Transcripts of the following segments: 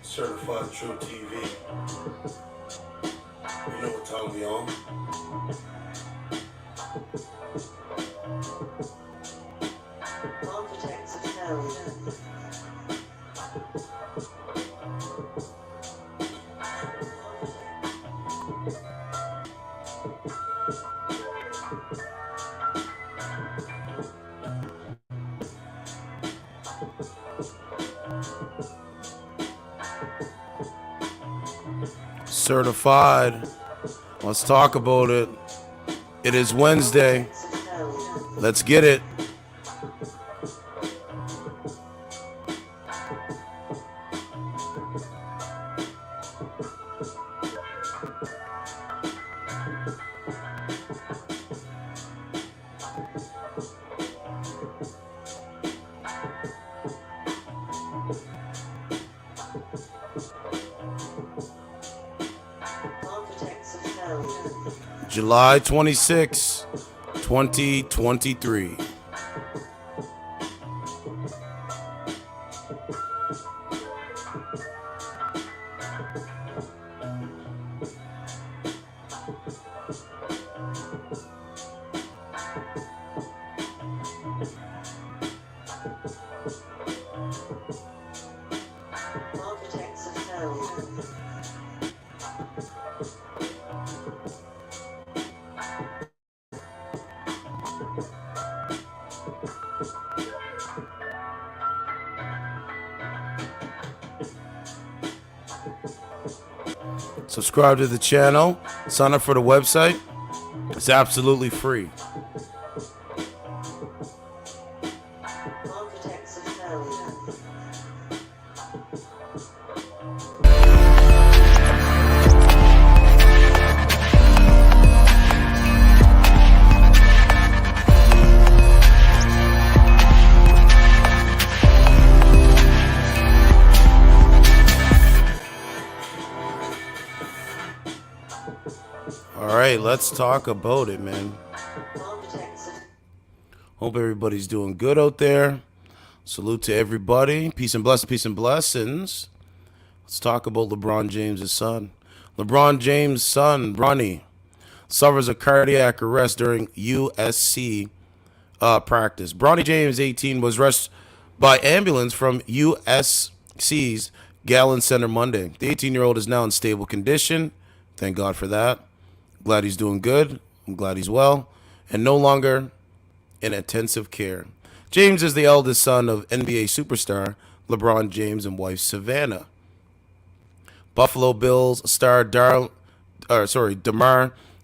Certified True TV. You know what time we on? Architects of Hell. Certified. Let's talk about it. It is Wednesday. Let's get it. July 26, 2023. Subscribe to the channel. Sign up for the website. It's absolutely free. Architects of Hell. All right, let's talk about it, man. Hope everybody's doing good out there. Salute to everybody. Peace and blessings. Let's talk about LeBron James' son. LeBron James' son, Bronny, suffers a cardiac arrest during USC practice. Bronny James, 18, was rushed by ambulance from USC's Gallon Center Monday. The 18-year-old is now in stable condition. Thank God for that. Glad he's doing good. I'm glad he's well and no longer in intensive care. James is the eldest son of NBA superstar LeBron James and wife Savannah. Buffalo Bills star Damar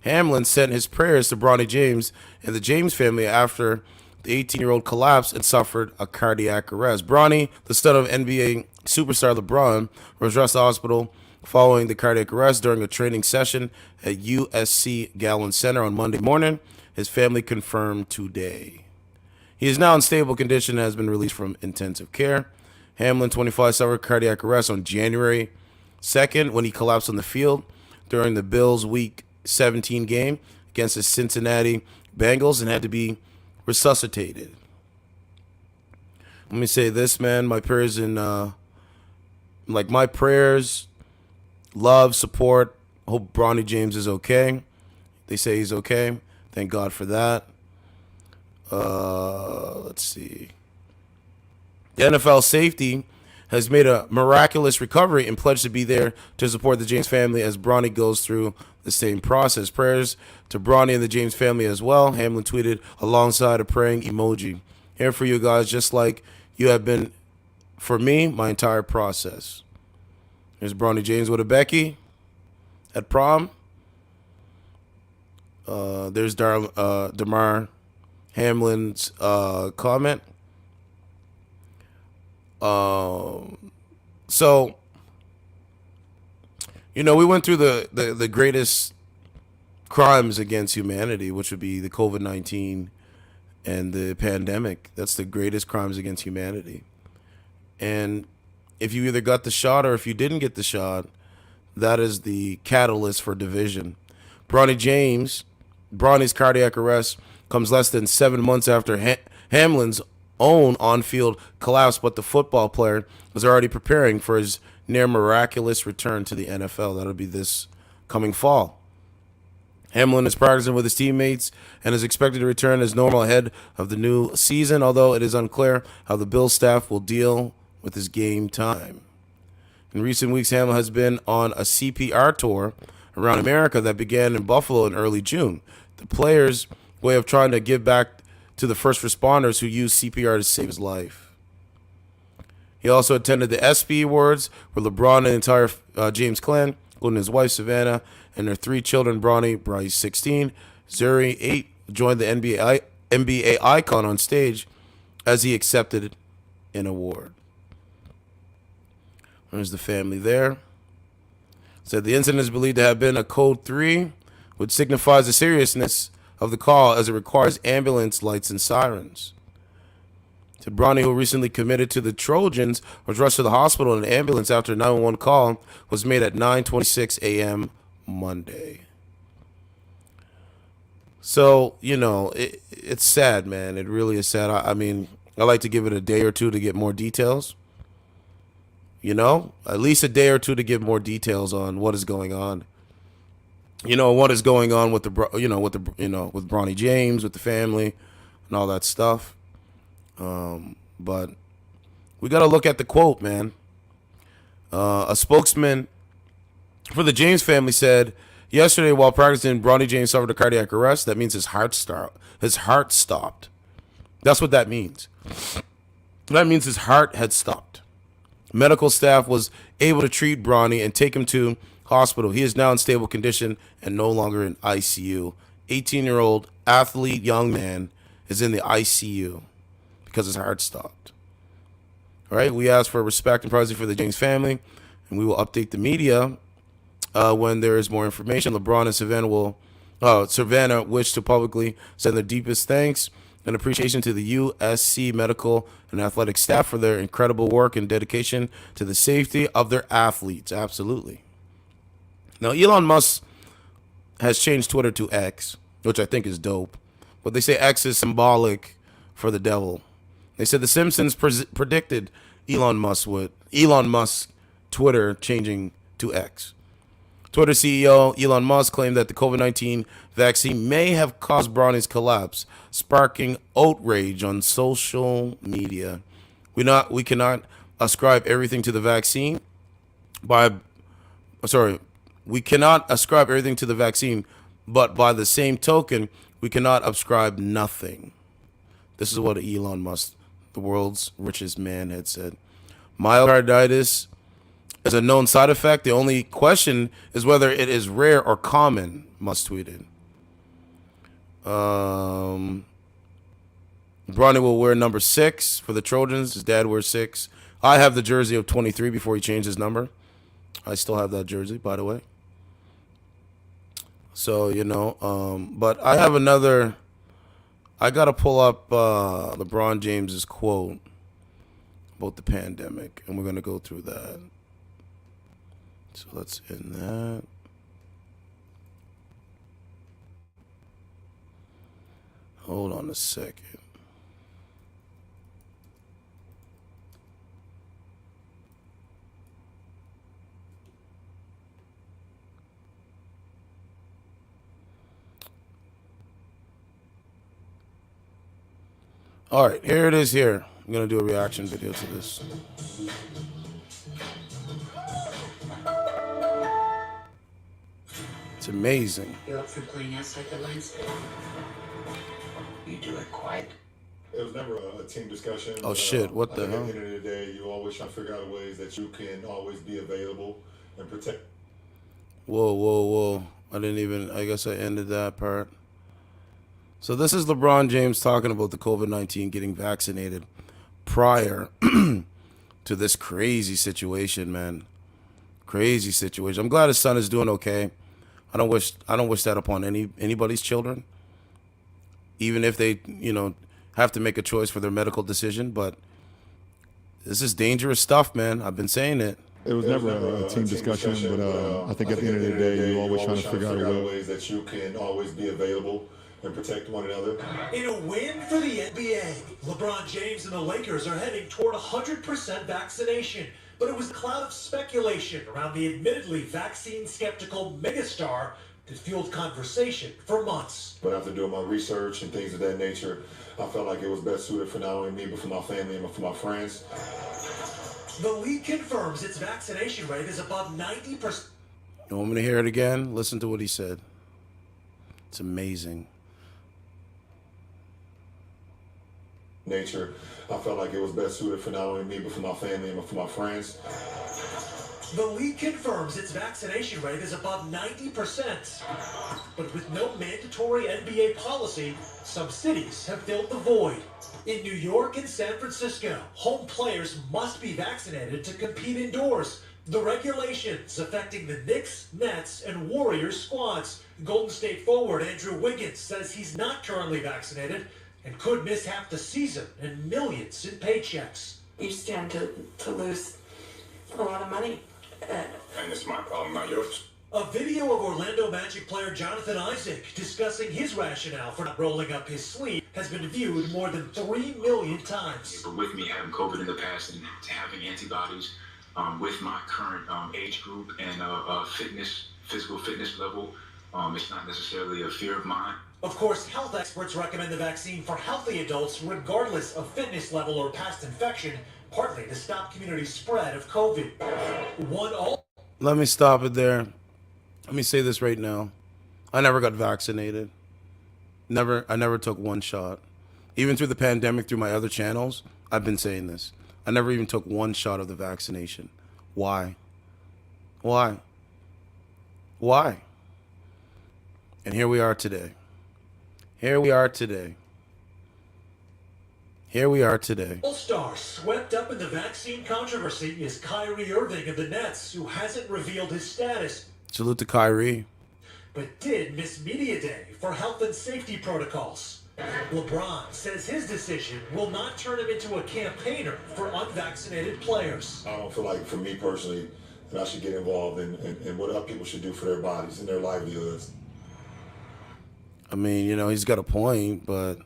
Hamlin sent his prayers to Bronny James and the James family after the 18-year-old collapsed and suffered a cardiac arrest. Bronny, the son of NBA superstar LeBron, was rushed to the hospital following the cardiac arrest during a training session at USC Gallon Center on Monday morning. His family confirmed today. He is now in stable condition and has been released from intensive care. Hamlin, 25, suffered cardiac arrest on January 2nd when he collapsed on the field during the Bills' Week 17 game against the Cincinnati Bengals and had to be resuscitated. Let me say this, man. My prayers love, support. Hope Bronny James is okay. They say he's okay. Thank God for that. Let's see. The NFL safety has made a miraculous recovery and pledged to be there to support the James family as Bronny goes through the same process. Prayers to Bronny and the James family as well. Hamlin tweeted alongside a praying emoji. Here for you guys, just like you have been for me, my entire process. Here's Bronny James with a Becky at prom. There's Damar Hamlin's comment. So, we went through the greatest crimes against humanity, which would be the COVID-19 and the pandemic. That's the greatest crimes against humanity. And if you either got the shot or if you didn't get the shot, that is the catalyst for division. Bronny James Bronny's cardiac arrest comes less than 7 months after Hamlin's own on-field collapse, but the football player is already preparing for his near miraculous return to the NFL. That'll be this coming fall. Hamlin is practicing with his teammates and is expected to return as normal ahead of the new season, although it is unclear how the Bills staff will deal with his game time. In recent weeks, Hamlin has been on a CPR tour around America that began in Buffalo in early June. The player's way of trying to give back to the first responders who used CPR to save his life. He also attended the ESPY Awards, where LeBron and the entire James clan, including his wife Savannah and their 3 children, Bryce 16, Zuri 8, joined the NBA icon on stage as he accepted an award. There's the family there. Said the incident is believed to have been a code 3, which signifies the seriousness of the call as it requires ambulance lights and sirens. Said Bronny, who recently committed to the Trojans, was rushed to the hospital in an ambulance after a 911 call was made at 9:26 a.m. Monday. So, it's sad, man. It really is sad. I mean, I like to give it a day or two to get more details. At least a day or two to give more details on what is going on. What is going on with with Bronny James, with the family, and all that stuff. But we got to look at the quote, man. A spokesman for the James family said yesterday, while practicing, Bronny James suffered a cardiac arrest. That means his heart stopped. That's what that means. That means his heart had stopped. Medical staff was able to treat Bronny and take him to hospital. He is now in stable condition and no longer in ICU. 18-year-old athlete young man is in the ICU because his heart stopped. All right, we ask for respect and privacy for the James family, and we will update the media when there is more information. LeBron and Savannah wish to publicly send their deepest thanks and appreciation to the USC medical and athletic staff for their incredible work and dedication to the safety of their athletes. Absolutely. Now, Elon Musk has changed Twitter to X, which I think is dope. But they say X is symbolic for the devil. They said The Simpsons predicted Elon Musk Twitter changing to X. Twitter CEO Elon Musk claimed that the COVID-19 vaccine may have caused Bronny's collapse, sparking outrage on social media. We cannot ascribe everything to the vaccine we cannot ascribe everything to the vaccine, but by the same token, we cannot ascribe nothing. This is what Elon Musk, the world's richest man, had said. Myocarditis is a known side effect. The only question is whether it is rare or common, Musk tweeted. Bronny will wear number 6 for the Trojans. His dad wears 6. I have the jersey of 23 before he changed his number. I still have that jersey, by the way. So, but I have another. I got to pull up LeBron James's quote about the pandemic, and we're going to go through that. So let's end that. Hold on a second. All right, here it is here. I'm going to do a reaction video to this. It's amazing. You up for playing outside the lines? You do it quiet. It was never a team discussion. Oh, shit, what the hell? At the end of the day, you always try to figure out ways that you can always be available and protect. Whoa. I guess I ended that part. So this is LeBron James talking about the COVID-19 getting vaccinated prior to this crazy situation, man. Crazy situation. I'm glad his son is doing okay. I don't wish that upon anybody's children, even if they, have to make a choice for their medical decision. But this is dangerous stuff, man. I've been saying it. It was never a team discussion, but I think at the end of the day, you're always trying to figure out a way. ways that you can always be available and protect one another. In a win for the NBA, LeBron James and the Lakers are heading toward 100% vaccination. But it was a cloud of speculation around the admittedly vaccine-skeptical megastar that fueled conversation for months. But after doing my research and things of that nature, I felt like it was best suited for not only me, but for my family and for my friends. The league confirms its vaccination rate is above 90%. You want me to hear it again? Listen to what he said. It's amazing. Nature, I felt like it was best suited for not only me, but for my family and for my friends. The league confirms its vaccination rate is above 90%. But with no mandatory NBA policy, some cities have filled the void. In New York and San Francisco, home players must be vaccinated to compete indoors. The regulations affecting the Knicks, Nets, and Warriors squads. Golden State forward Andrew Wiggins says he's not currently vaccinated and could miss half the season and millions in paychecks. You stand to lose a lot of money. And it's my problem, not yours. A video of Orlando Magic player Jonathan Isaac discussing his rationale for not rolling up his sleeve has been viewed more than 3 million times. But with me having COVID in the past and having antibodies with my current age group and physical fitness level, it's not necessarily a fear of mine. Of course, health experts recommend the vaccine for healthy adults regardless of fitness level or past infection, partly to stop community spread of COVID. Let me stop it there. Let me say this right now. I never got vaccinated. I never took one shot. Even through the pandemic, through my other channels, I've been saying this. I never even took one shot of the vaccination. Why? Why? Why? And here we are today. Here we are today. Here we are today. All-star swept up in the vaccine controversy is Kyrie Irving of the Nets, who hasn't revealed his status, Salute to Kyrie. but did miss media day for health and safety protocols. LeBron says his decision will not turn him into a campaigner for unvaccinated players. I don't feel like, for me personally, that I should get involved in what other people should do for their bodies and their livelihoods. I mean, you know, he's got a point, but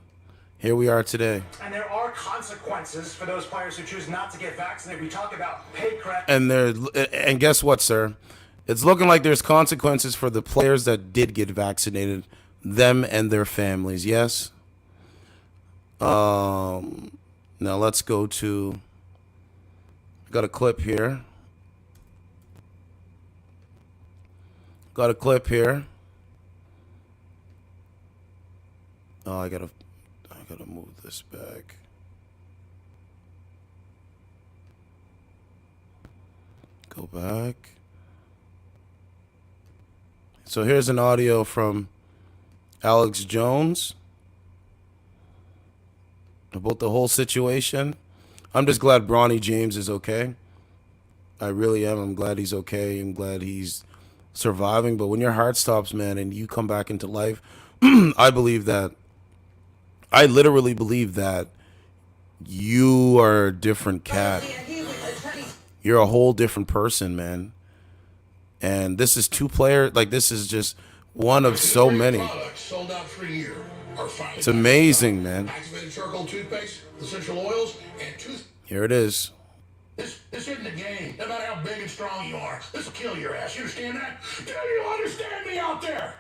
here we are today. And there are consequences for those players who choose not to get vaccinated. We talk about pay credit. And guess what, sir? It's looking like there's consequences for the players that did get vaccinated, them and their families. Yes. Now let's go to. Got a clip here. Oh, I gotta move this back. Go back. So here's an audio from Alex Jones about the whole situation. I'm just glad Bronny James is okay. I really am. I'm glad he's okay. I'm glad he's surviving. But when your heart stops, man, and you come back into life, I literally believe that you are a different cat. You're a whole different person, man. And this is this is just one of so many. Sold out for a year. It's amazing, man. Activated charcoal toothpaste, essential oils, and Here it is. This isn't a game. No matter how big and strong you are, this will kill your ass. You understand that? Do you understand me out there?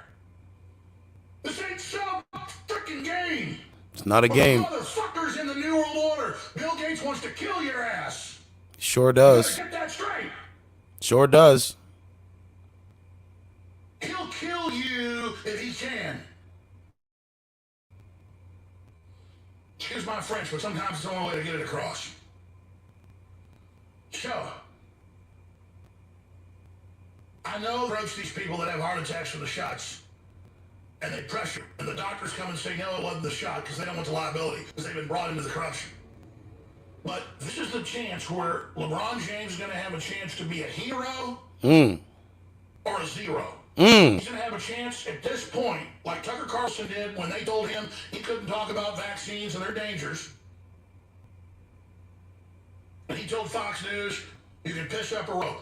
This ain't some freaking game. It's not a game. Motherfuckers in the New World Order. Bill Gates wants to kill your ass. Sure does. Get that straight. Sure does. He'll kill you if he can. Excuse my French, but sometimes it's the only way to get it across. So, I know approach these people that have heart attacks for the shots, and they pressure, and the doctors come and say, no, it wasn't the shot, because they don't want the liability, because they've been brought into the corruption. But this is the chance where LeBron James is going to have a chance to be a hero or a zero. He's going to have a chance at this point, like Tucker Carlson did when they told him he couldn't talk about vaccines and their dangers. And he told Fox News, You can piss up a rope.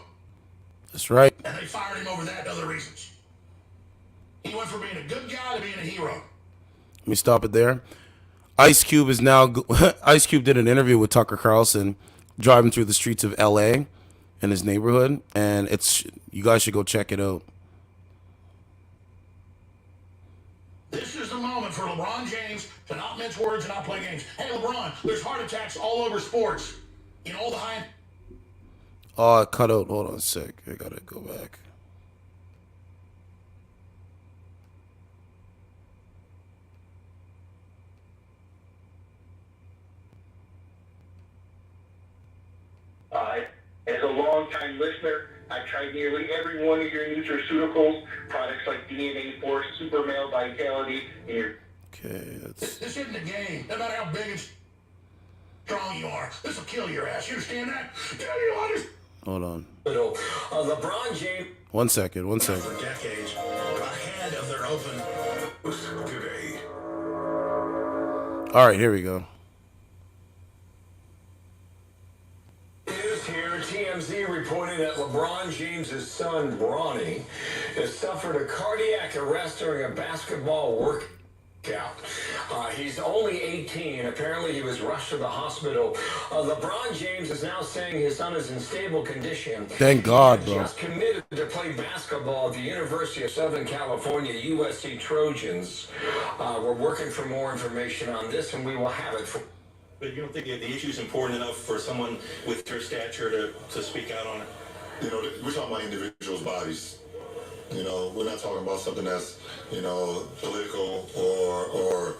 That's right. And they fired him over that and other reasons. He went from being a good guy to being a hero. Let me stop it there. Ice Cube is now. Ice Cube did an interview with Tucker Carlson, driving through the streets of L.A. in his neighborhood, and you guys should go check it out. This is the moment for LeBron James to not mince words and not play games. Hey, LeBron, there's heart attacks all over sports. In all the high. Oh, it cut out. Hold on a sec. I gotta go back. As a long-time listener, I've tried nearly every one of your nutraceuticals, products like DNA Force, Super Male Vitality, and your... Okay, that's... This isn't a game. No matter how big and strong you are, this will kill your ass. You understand that? Do you understand? Hold on. LeBron James. One second. For decades, ahead of their open today. All right, here we go. TMZ reporting that LeBron James' son, Bronny, has suffered a cardiac arrest during a basketball workout. He's only 18. Apparently, he was rushed to the hospital. LeBron James is now saying his son is in stable condition. Thank God, bro. He just committed to play basketball at the University of Southern California, USC Trojans. We're working for more information on this, and we will have it for... But you don't think the issue is important enough for someone with your stature to speak out on it? You know, we're talking about individuals' bodies. You know, we're not talking about something that's, you know, political or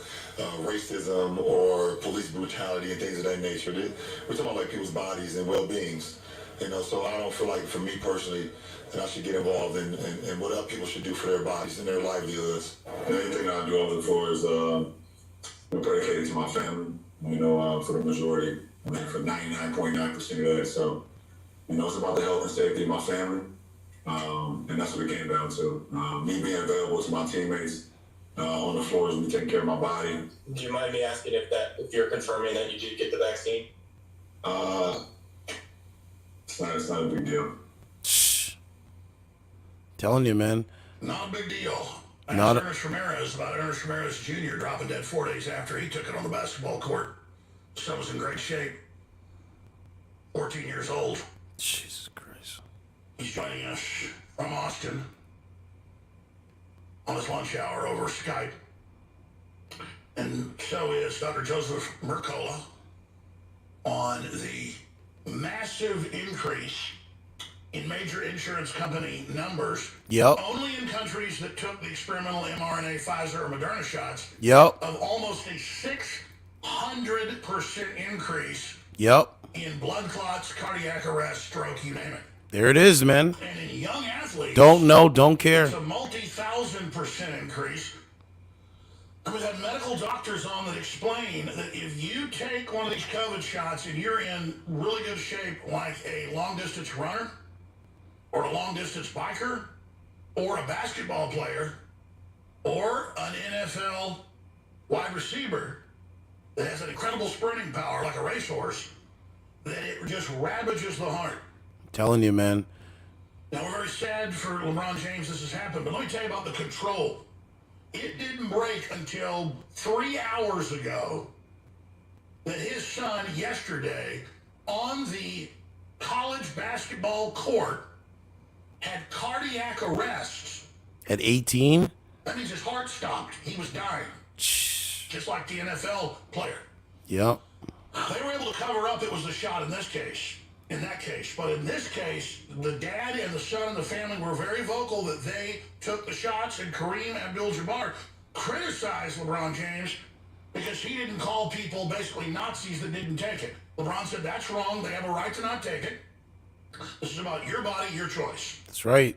racism or police brutality and things of that nature. We're talking about like people's bodies and well-beings. You know, so I don't feel like for me personally that I should get involved in what other people should do for their bodies and their livelihoods. And anything I do on the floor is dedicated to my family. You know, for the majority, I mean, for 99.9% of that. So, you know, it's about the health and safety of my family. And that's what it came down to. Me being available to my teammates on the floors, me taking care of my body. Do you mind me asking if you're confirming that you did get the vaccine? It's not a big deal. Shh. Telling you, man. Not a big deal. I Not asked Ernest Ramirez about Ernest Ramirez Jr. dropping dead 4 days after he took it on the basketball court. Son was in great shape. 14 years old. Jesus Christ. He's joining us from Austin on his lunch hour over Skype. And so is Dr. Joseph Mercola on the massive increase in major insurance company numbers. Yep. Only in countries that took the experimental mRNA, Pfizer, or Moderna shots. Yep. Of almost a 600% increase. Yep. In blood clots, cardiac arrest, stroke, you name it. There it is, man. And in young athletes, don't know, don't care. It's a multi-1,000% increase. And we've had medical doctors on that explain that if you take one of these COVID shots and you're in really good shape, like a long-distance runner, or a long-distance biker, or a basketball player, or an NFL wide receiver that has an incredible sprinting power like a racehorse, that it just ravages the heart. I'm telling you, man. Now, we're very sad for LeBron James this has happened, but let me tell you about the control. It didn't break until 3 hours ago that his son yesterday on the college basketball court had cardiac arrests. At 18? That means his heart stopped. He was dying. Just like the NFL player. Yep. They were able to cover up it was the shot in this case. In that case. But in this case, the dad and the son and the family were very vocal that they took the shots, and Kareem Abdul-Jabbar criticized LeBron James because he didn't call people basically Nazis that didn't take it. LeBron said that's wrong. They have a right to not take it. This is about your body, your choice. That's right.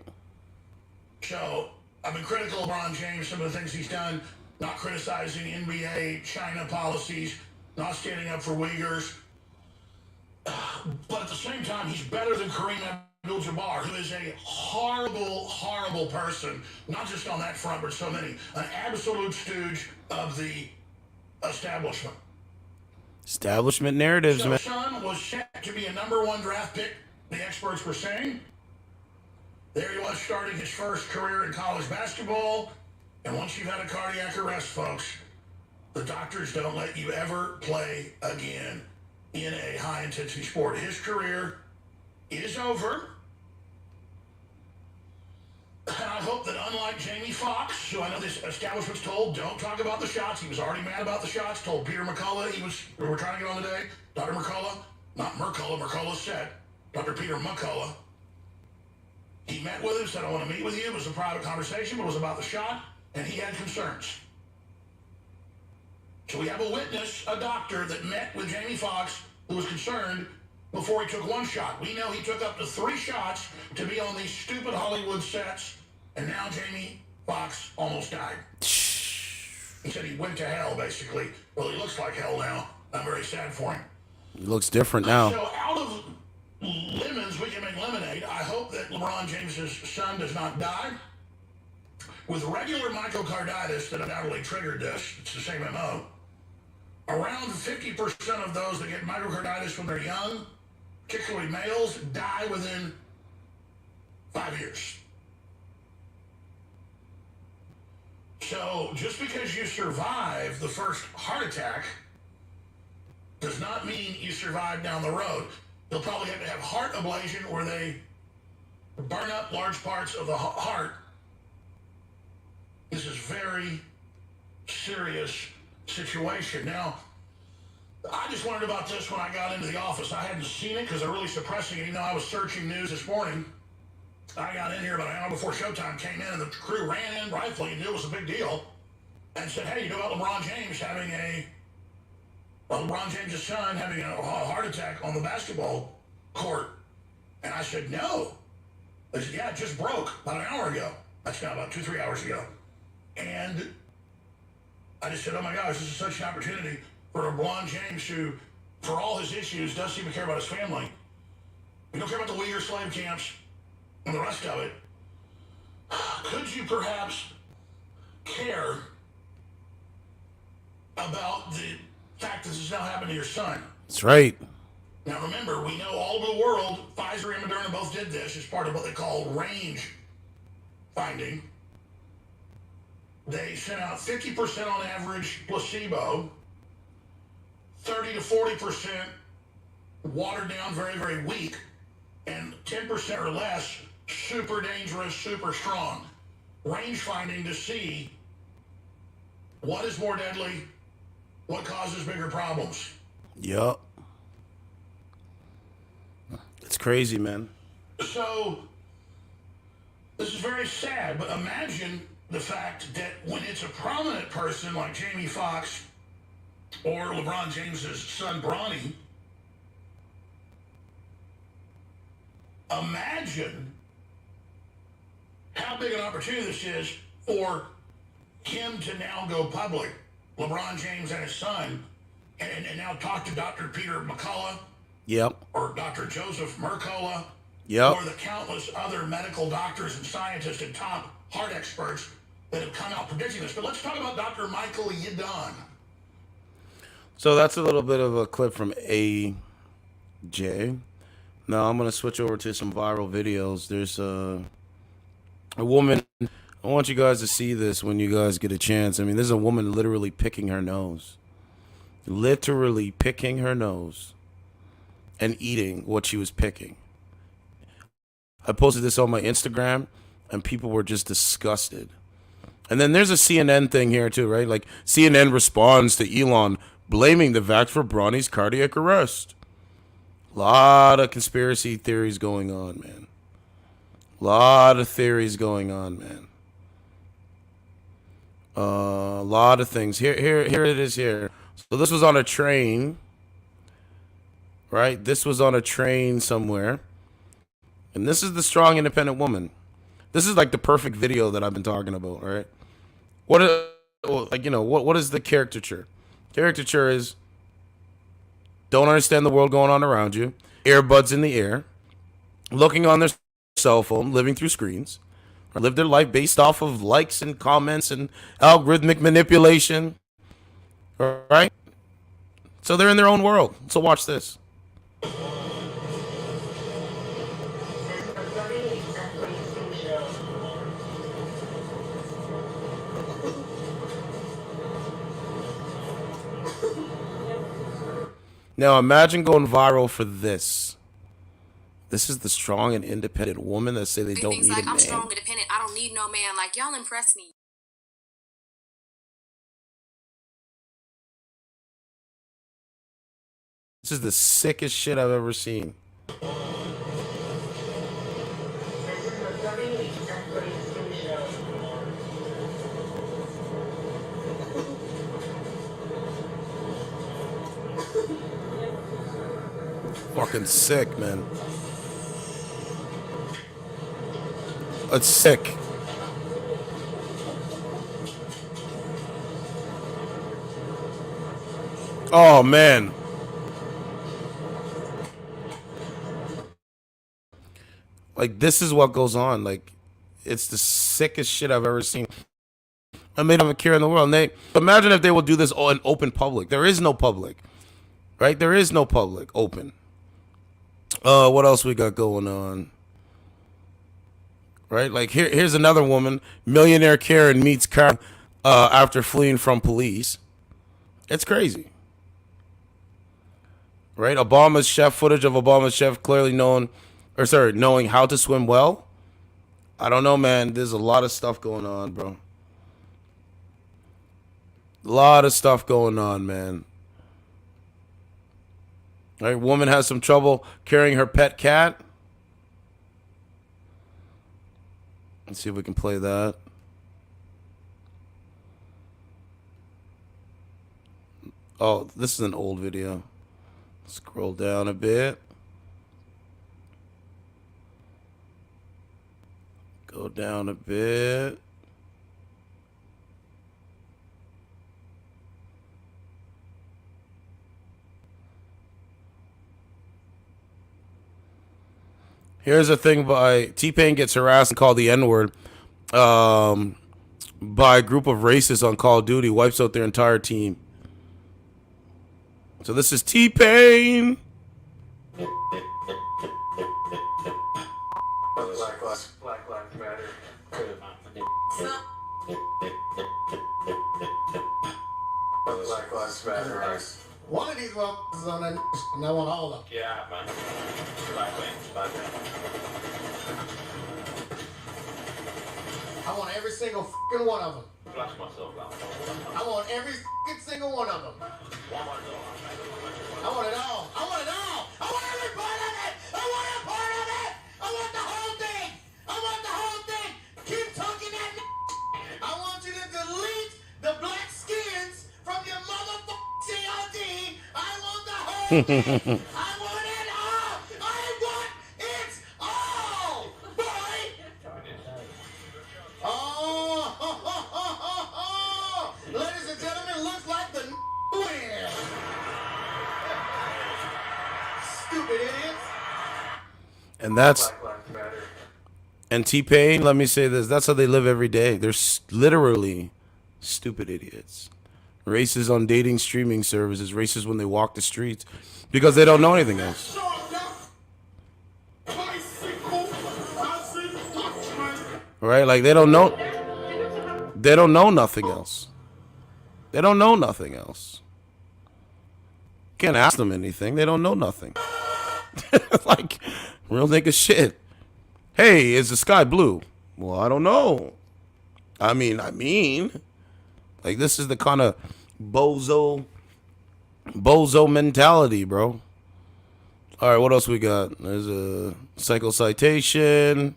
So I've been critical of LeBron James, some of the things he's done, not criticizing NBA, China policies, not standing up for Uyghurs. But at the same time, he's better than Kareem Abdul-Jabbar, who is a horrible, horrible person, not just on that front, but so many. An absolute stooge of the establishment. Establishment narratives, So man. son was set to be a #1 draft pick the experts were saying. There he was starting his first career in college basketball. And once you've had a cardiac arrest, folks, the doctors don't let you ever play again in a high-intensity sport. His career is over. And I hope that unlike Jamie Foxx, who I know this establishment's told, don't talk about the shots. He was already mad about the shots, told Peter McCullough, we were trying to get on today. Dr. McCullough, not Mercola, McCullough said, Dr. Peter McCullough. He met with him, said, I want to meet with you. It was a private conversation, but it was about the shot, and he had concerns. So we have a witness, a doctor, that met with Jamie Foxx, who was concerned before he took one shot. We know he took up to 3 shots to be on these stupid Hollywood sets, and now Jamie Foxx almost died. He said he went to hell, basically. Well, he looks like hell now. I'm very sad for him. He looks different now. So out of lemons, we can make lemonade. I hope that LeBron James's son does not die. With regular myocarditis that undoubtedly triggered this, it's the same MO. Around 50% of those that get myocarditis when they're young, particularly males, die within 5 years. So just because you survive the first heart attack does not mean you survive down the road. You'll probably have to have heart ablation where they burn up large parts of the heart. This is very serious situation. Now, I just wondered about this when I got into the office. I hadn't seen it because they're really suppressing it. Even though I was searching news this morning, I got in here about an hour before showtime, came in, and the crew ran in rightfully and knew it was a big deal, and said, hey, you know about LeBron James having LeBron James' son having a heart attack on the basketball court? And I said, no. They said, yeah, it just broke about an hour ago. That's now about 2-3 hours ago. And I just said, oh my gosh, this is such an opportunity for LeBron James, who, for all his issues, does seem to care about his family. We don't care about the Uyghur slave camps and the rest of it. Could you perhaps care about the fact that this has now happened to your son? That's right. Now remember, we know all over the world, Pfizer and Moderna both did this as part of what they call range finding. They sent out 50% on average placebo, 30 to 40% watered down, very, very weak, and 10% or less super dangerous, super strong. Range finding to see what is more deadly, what causes bigger problems. Yup. It's crazy, man. So, this is very sad, but imagine the fact that when it's a prominent person like Jamie Foxx or LeBron James's son Bronny, imagine how big an opportunity this is for him to now go public, LeBron James and his son, and now talk to Dr. Peter McCullough, Yep. or Dr. Joseph Mercola, Yep. or the countless other medical doctors and scientists and top heart experts that have come out predicting this. But let's talk about Dr. Michael Yadon. So that's a little bit of a clip from AJ. Now I'm going to switch over to some viral videos. There's a woman. I want you guys to see this when you guys get a chance. I mean, there's a woman literally picking her nose. Literally picking her nose and eating what she was picking. I posted this on my Instagram, and people were just disgusted. And then there's a CNN thing here too, right? Like CNN responds to Elon blaming the vax for Bronny's cardiac arrest. Lot of conspiracy theories going on, man. Lot of theories going on, man. A lot of things. Here it is here. So this was on a train, right? This was on a train somewhere. And this is the strong, independent woman. This is like the perfect video that I've been talking about, right? What is the caricature? Caricature is don't understand the world going on around you, earbuds in the air, looking on their cell phone, living through screens, or live their life based off of likes and comments and algorithmic manipulation, all right? So they're in their own world. So watch this. Now imagine going viral for this. This is the strong and independent woman that say they don't need a man. I'm strong and independent. I don't need no man. Like, y'all impress me. This is the sickest shit I've ever seen. Fucking sick, man. It's sick. Oh, man. Like, this is what goes on. Like, it's the sickest shit I've ever seen. I made them a cure in the world. And they imagine if they will do this in open public. There is no public, right? There is no public open. What else we got going on? Right? Like, here's another woman. Millionaire Karen meets Karen after fleeing from police. It's crazy. Right? Obama's chef, footage of Obama's chef clearly knowing how to swim well. I don't know, man. There's a lot of stuff going on, bro. A lot of stuff going on, man. All right, woman has some trouble carrying her pet cat. Let's see if we can play that. Oh, this is an old video. Scroll down a bit. Go down a bit. Here's a thing by T-Pain gets harassed and called the N-word by a group of racists on Call of Duty, wipes out their entire team. So this is T-Pain. Black Lives Matter. Black Lives Matter. One of these motherfuckers on that and I want all of them. Yeah, man. Black man. I want every single fucking one of them. Flash myself out. I want every fucking single one of them. I want it all. I want it all. I want every part of it. I want a part of it. I want the whole thing. I want the whole thing. Keep talking that. I want you to delete the black skins from your motherfucking COD. I want the whole thing. I want it all. I want it all, boy. Oh, ladies and gentlemen, looks like the win. Stupid idiots. And that's... And T-Pain, let me say this. That's how they live every day. They're literally stupid idiots. Racist on dating streaming services. Racist when they walk the streets. Because they don't know anything else. Right? Like, they don't know. They don't know nothing else. They don't know nothing else. Can't ask them anything. They don't know nothing. Like, real nigga shit. Hey, is the sky blue? Well, I don't know. I mean, like, this is the kind of bozo mentality, bro. All right, what else we got? There's a cycle citation.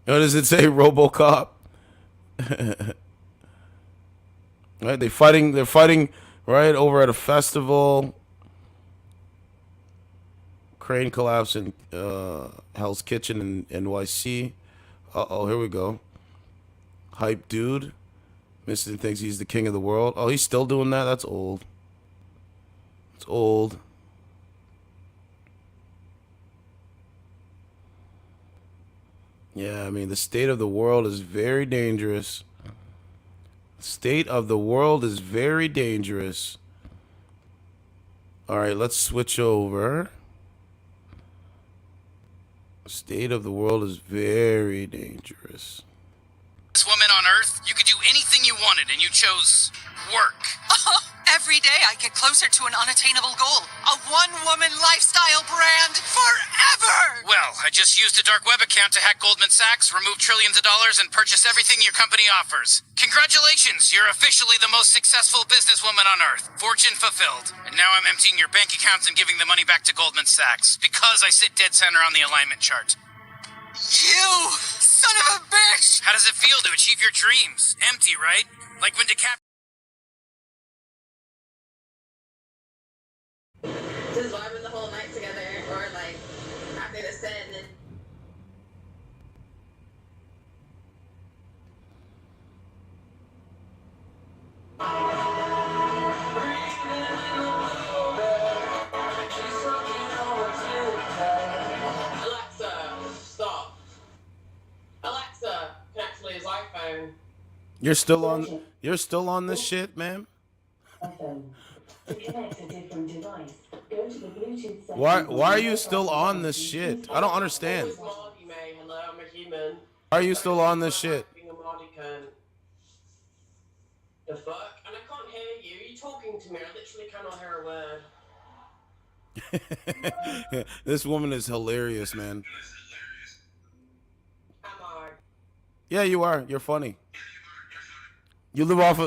What does it say? RoboCop. Right, they're fighting right over at a festival. Crane collapse in Hell's Kitchen in NYC. Uh-oh, here we go. Hype dude. Mr. thinks he's the king of the world. Oh, he's still doing that? That's old. It's old. Yeah, I mean, the state of the world is very dangerous. State of the world is very dangerous. All right, let's switch over. State of the world is very dangerous. This woman on Earth, you could do anything you wanted, and you chose work. Every day I get closer to an unattainable goal. A one-woman lifestyle brand forever! Well, I just used a dark web account to hack Goldman Sachs, remove trillions of dollars, and purchase everything your company offers. Congratulations, you're officially the most successful businesswoman on Earth. Fortune fulfilled. And now I'm emptying your bank accounts and giving the money back to Goldman Sachs, because I sit dead center on the alignment chart. You son of a bitch! How does it feel to achieve your dreams? Empty, right? Like when Just vibing the whole night together, or like after the set and then. Alexa, stop. Alexa, connect to his iPhone. You're still on this shit, man? Why are you still on this shit? I don't understand. Hello, I'm a human. Why are you still on this shit? The fuck? And I can't hear you. Are you talking to me? I literally cannot hear a word. This woman is hilarious, man. Am I? Yeah, you are. You're funny. You live off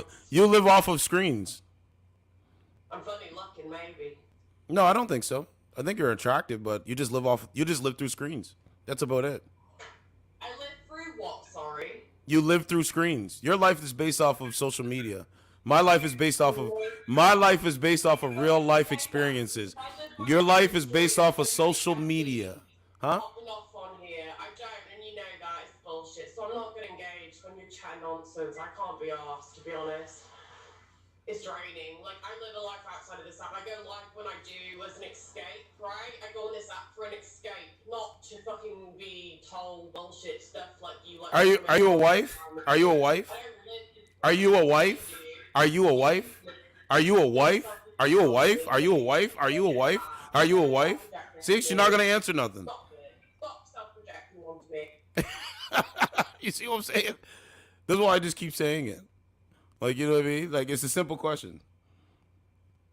of screens. I'm funny looking, maybe. No, I don't think so. I think you're attractive, but you just live through screens. That's about it. I live through what, sorry? You live through screens. Your life is based off of social media. My life is based off of real life experiences. Your life is based off of social media. Huh? Popping off on here. I don't, and you know that is bullshit. So I'm not gonna engage when you chat nonsense. I can't be arsed, to be honest. It's draining. Like, I live a life outside of this app. I go live when I do as an escape, right? I go on this app for an escape, not to fucking be told bullshit stuff like you. Like, Are you a wife? Are you a wife? Are you a wife? Are you a wife? Are you a wife? Are you a wife? Are you a wife? Are you a wife? Are you a wife? See, she's not gonna answer nothing. Stop self-projecting onto me. You see what I'm saying? This is why I just keep saying it. Like, you know what I mean? Like, it's a simple question.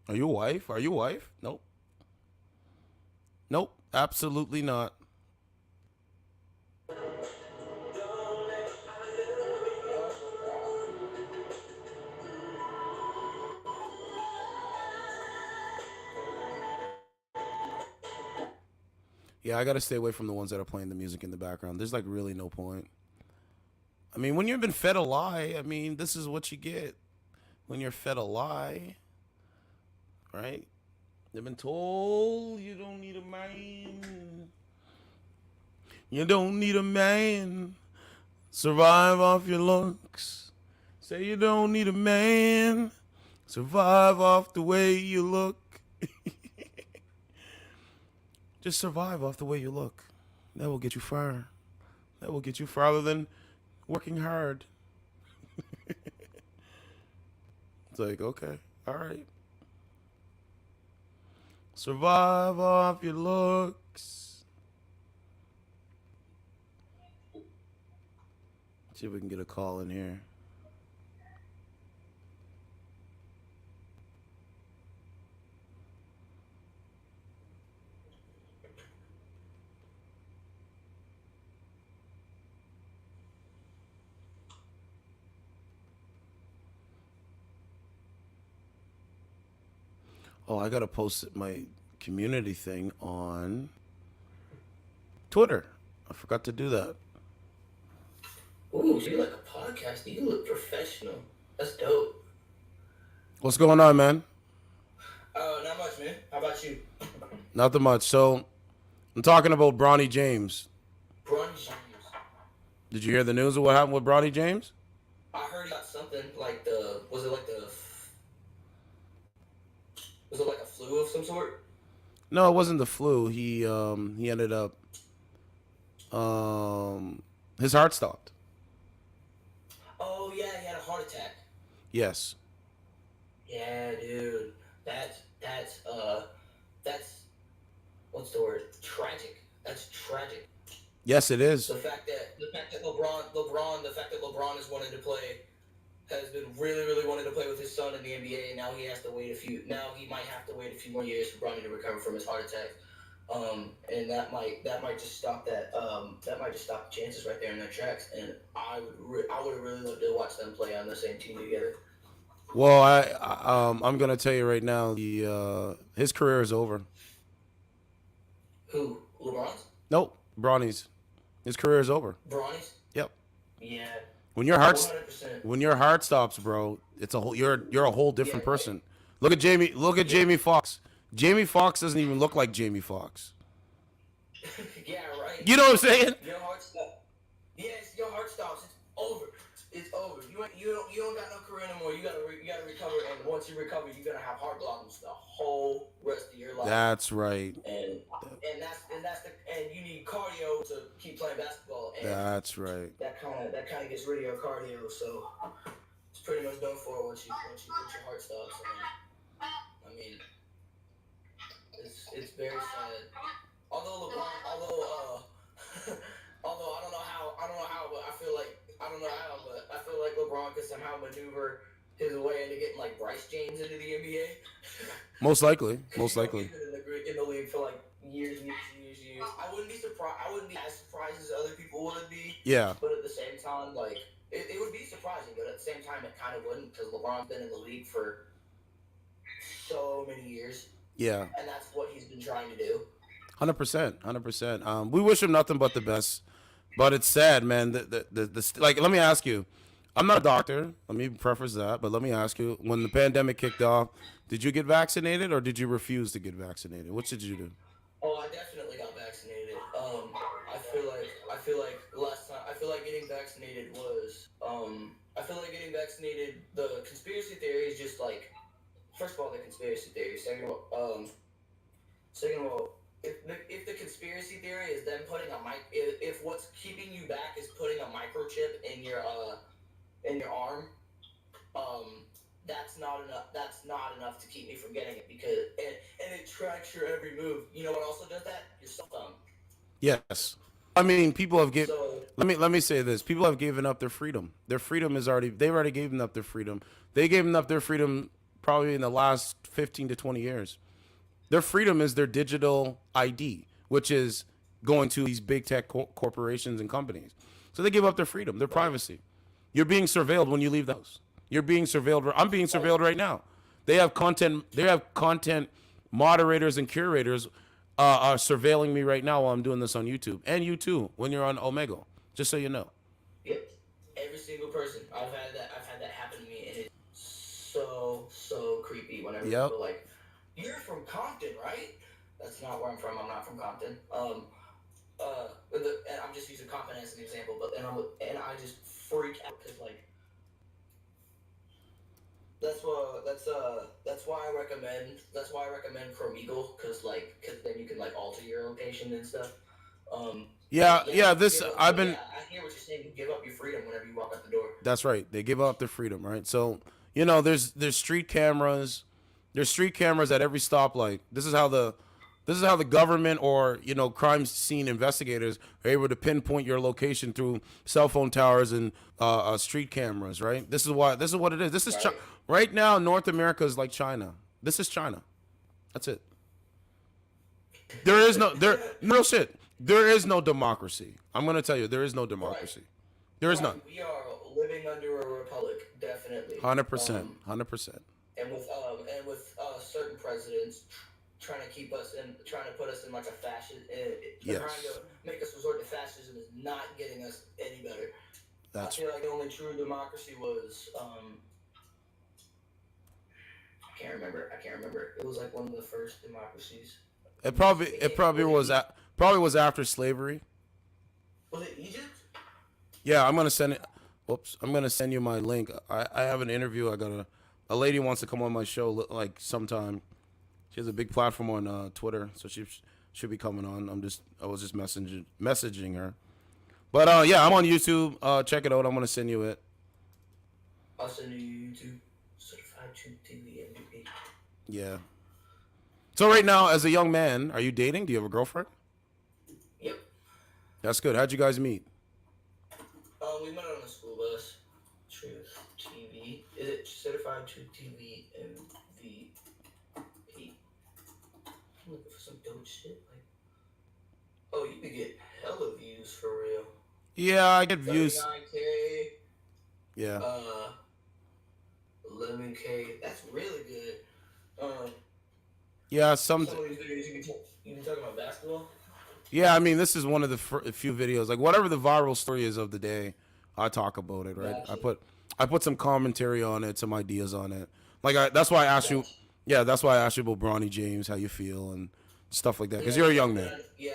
Are you a wife? Are you a wife? Nope. Nope. Absolutely not. Yeah, I gotta stay away from the ones that are playing the music in the background. There's like really no point. I mean, when you've been fed a lie, I mean, this is what you get when you're fed a lie, right? They've been told you don't need a man. You don't need a man. Survive off your looks. Say you don't need a man. Survive off the way you look. Just survive off the way you look. That will get you far. That will get you farther than working hard. It's like, okay, all right. Survive off your looks. See if we can get a call in here. Oh, I gotta post my community thing on Twitter. I forgot to do that. Ooh, so you like a podcast? You look professional. That's dope. What's going on, man? Not much, man. How about you? Nothing much. So, I'm talking about Bronny James. Bronny James. Did you hear the news of what happened with Bronny James? I heard about something like was it like a flu of some sort? No, it wasn't the flu. He ended up his heart stopped. Oh yeah, he had a heart attack. Yes. Yeah, dude. That's what's the word? Tragic. That's tragic. Yes, it is. The fact that LeBron is wanting to play has been really wanting to play with his son in the NBA, and now he has to wait a few. Now he might have to wait a few more years for Bronny to recover from his heart attack, and that might just stop that. That might just stop the chances right there in their tracks. And I would have really loved to watch them play on the same team together. Well, I'm gonna tell you right now, his career is over. Who? LeBron's? Nope, Bronny's. His career is over. Bronny's? Yep. Yeah. When your heart 100%. when your heart stops, bro, it's a whole you're a whole different person. Look at Jamie Foxx. Jamie Foxx doesn't even look like Jamie Foxx. Yeah, right. You know what I'm saying? Your heart stops. Yes, your heart stops. It's over. It's over. You don't got no career anymore. You gotta recover, and once you recover, you're gonna have heart problems the whole rest of your life. That's right. And you need cardio to keep playing basketball. And That's right. That kind of gets rid of your cardio. So it's pretty much done for once your heart stops. I mean, it's very sad. Although LeBron, although I don't know how, but I feel like LeBron could somehow maneuver his way into getting like Bryce James into the NBA. Most likely. He's been in the league for like years. I wouldn't be surprised. I wouldn't be as surprised as other people would be. Yeah. But at the same time, like it would be surprising, but at the same time, it kind of wouldn't, because LeBron's been in the league for so many years. Yeah. And that's what he's been trying to do. 100%. We wish him nothing but the best, but it's sad, man. Like, let me ask you. I'm not a doctor. Let me preface that, but let me ask you: when the pandemic kicked off, did you get vaccinated or did you refuse to get vaccinated? What did you do? Oh, I definitely got vaccinated. I feel like getting vaccinated was. I feel like getting vaccinated. The conspiracy theory is just like, first of all, the conspiracy theory. Second of all, if the conspiracy theory is them putting if what's keeping you back is putting a microchip in your arm, that's not enough. That's not enough to keep me from getting it, because and it tracks your every move. You know what also does that? Your cell phone. Yes. I mean, people have given. Let me say this: people have given up their freedom. Their freedom is already. They've already given up their freedom. They gave up their freedom probably in the last 15 to 20 years. Their freedom is their digital ID, which is going to these big tech corporations and companies. So they give up their freedom, their privacy. You're being surveilled when you leave the house. You're being surveilled. I'm being surveilled right now. They have content moderators and curators are surveilling me right now while I'm doing this on YouTube. And you too, when you're on Omegle, just so you know. Yep. Every single person. I've had that happen to me, and it's so creepy whenever people are like, "You're from Compton, right?" That's not where I'm from. I'm not from Compton. And I'm just using Compton as an example, but I just freak out, because like that's why I recommend Chrome Eagle, because then you can like alter your location and stuff. I hear what you're saying. You give up your freedom whenever you walk out the door. That's right. They give up their freedom, right? So there's street cameras. There's street cameras at every stoplight. This is how the government or crime scene investigators are able to pinpoint your location through cell phone towers and street cameras, right? This is what it is. This is right now. North America is like China. This is China. That's it. There is no democracy. I'm gonna tell you, there is no democracy. There is none. We are living under a republic, definitely. 100%. And with certain presidents trying to put us in like a fascist, trying to make us resort to fascism is not getting us any better. I feel like the only true democracy was I can't remember. It was like one of the first democracies. It probably was after slavery. Was it Egypt? Yeah, I'm gonna send it. Whoops, I'm gonna send you my link. I have an interview. A lady wants to come on my show like sometime. She has a big platform on Twitter, so she should be coming on. I was just messaging her. But I'm on YouTube. Check it out. I'm gonna send you it. I'll send you YouTube. Certified Truth TV MVP. Yeah. So right now, as a young man, are you dating? Do you have a girlfriend? Yep. That's good. How'd you guys meet? We met on a school bus. Truth TV. Ascribe to TV MVP. I'm looking for some dope shit. Like, oh, you could get hella views for real. Yeah, I get views. 39K. Yeah. 11K. That's really good. Yeah, some of these videos you been talking about basketball. Yeah, I mean, this is one of the few videos, like whatever the viral story is of the day, I talk about it, right? Gotcha. I put some commentary on it, some ideas on it. Like that's why I asked you. Yeah, that's why I asked you about Bronny James, how you feel and stuff like that, because you're a young man. Yeah,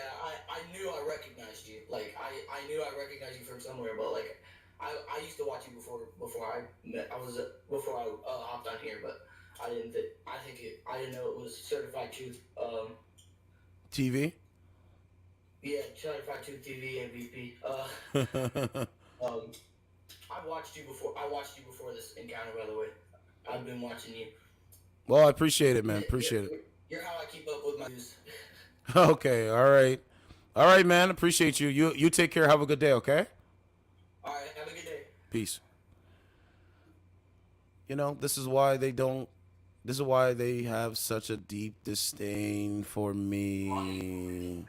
I knew I recognized you. Like I knew I recognized you from somewhere, but like I used to watch you before I hopped on here, but I didn't know it was Certified Truth. TV. Yeah, Certified Truth TV MVP. I watched you before this encounter, by the way. I've been watching you. Well, I appreciate it, man. Appreciate it. You're how I keep up with my news. Okay, all right, man. Appreciate you. You take care. Have a good day. Okay. All right, have a good day. Peace. You know, this is why they have such a deep disdain for me.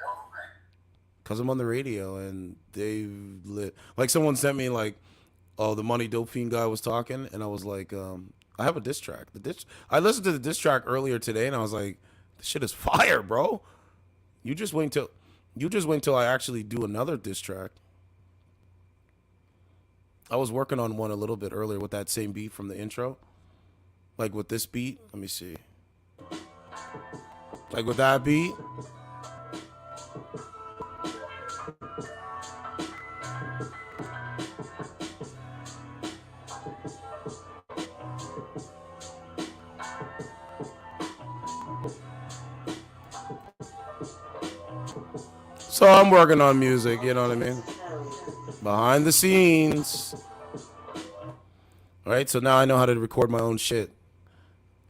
Because I'm on the radio and they've lit. Like someone sent me like, oh, the Money Dope Fiend guy was talking. And I was like, I have a diss track. I listened to the diss track earlier today and I was like, this shit is fire, bro. You just wait till I actually do another diss track. I was working on one a little bit earlier with that same beat from the intro. Like with this beat, let me see. Like with that beat. So I'm working on music, you know what I mean? Behind the scenes. All right, so now I know how to record my own shit.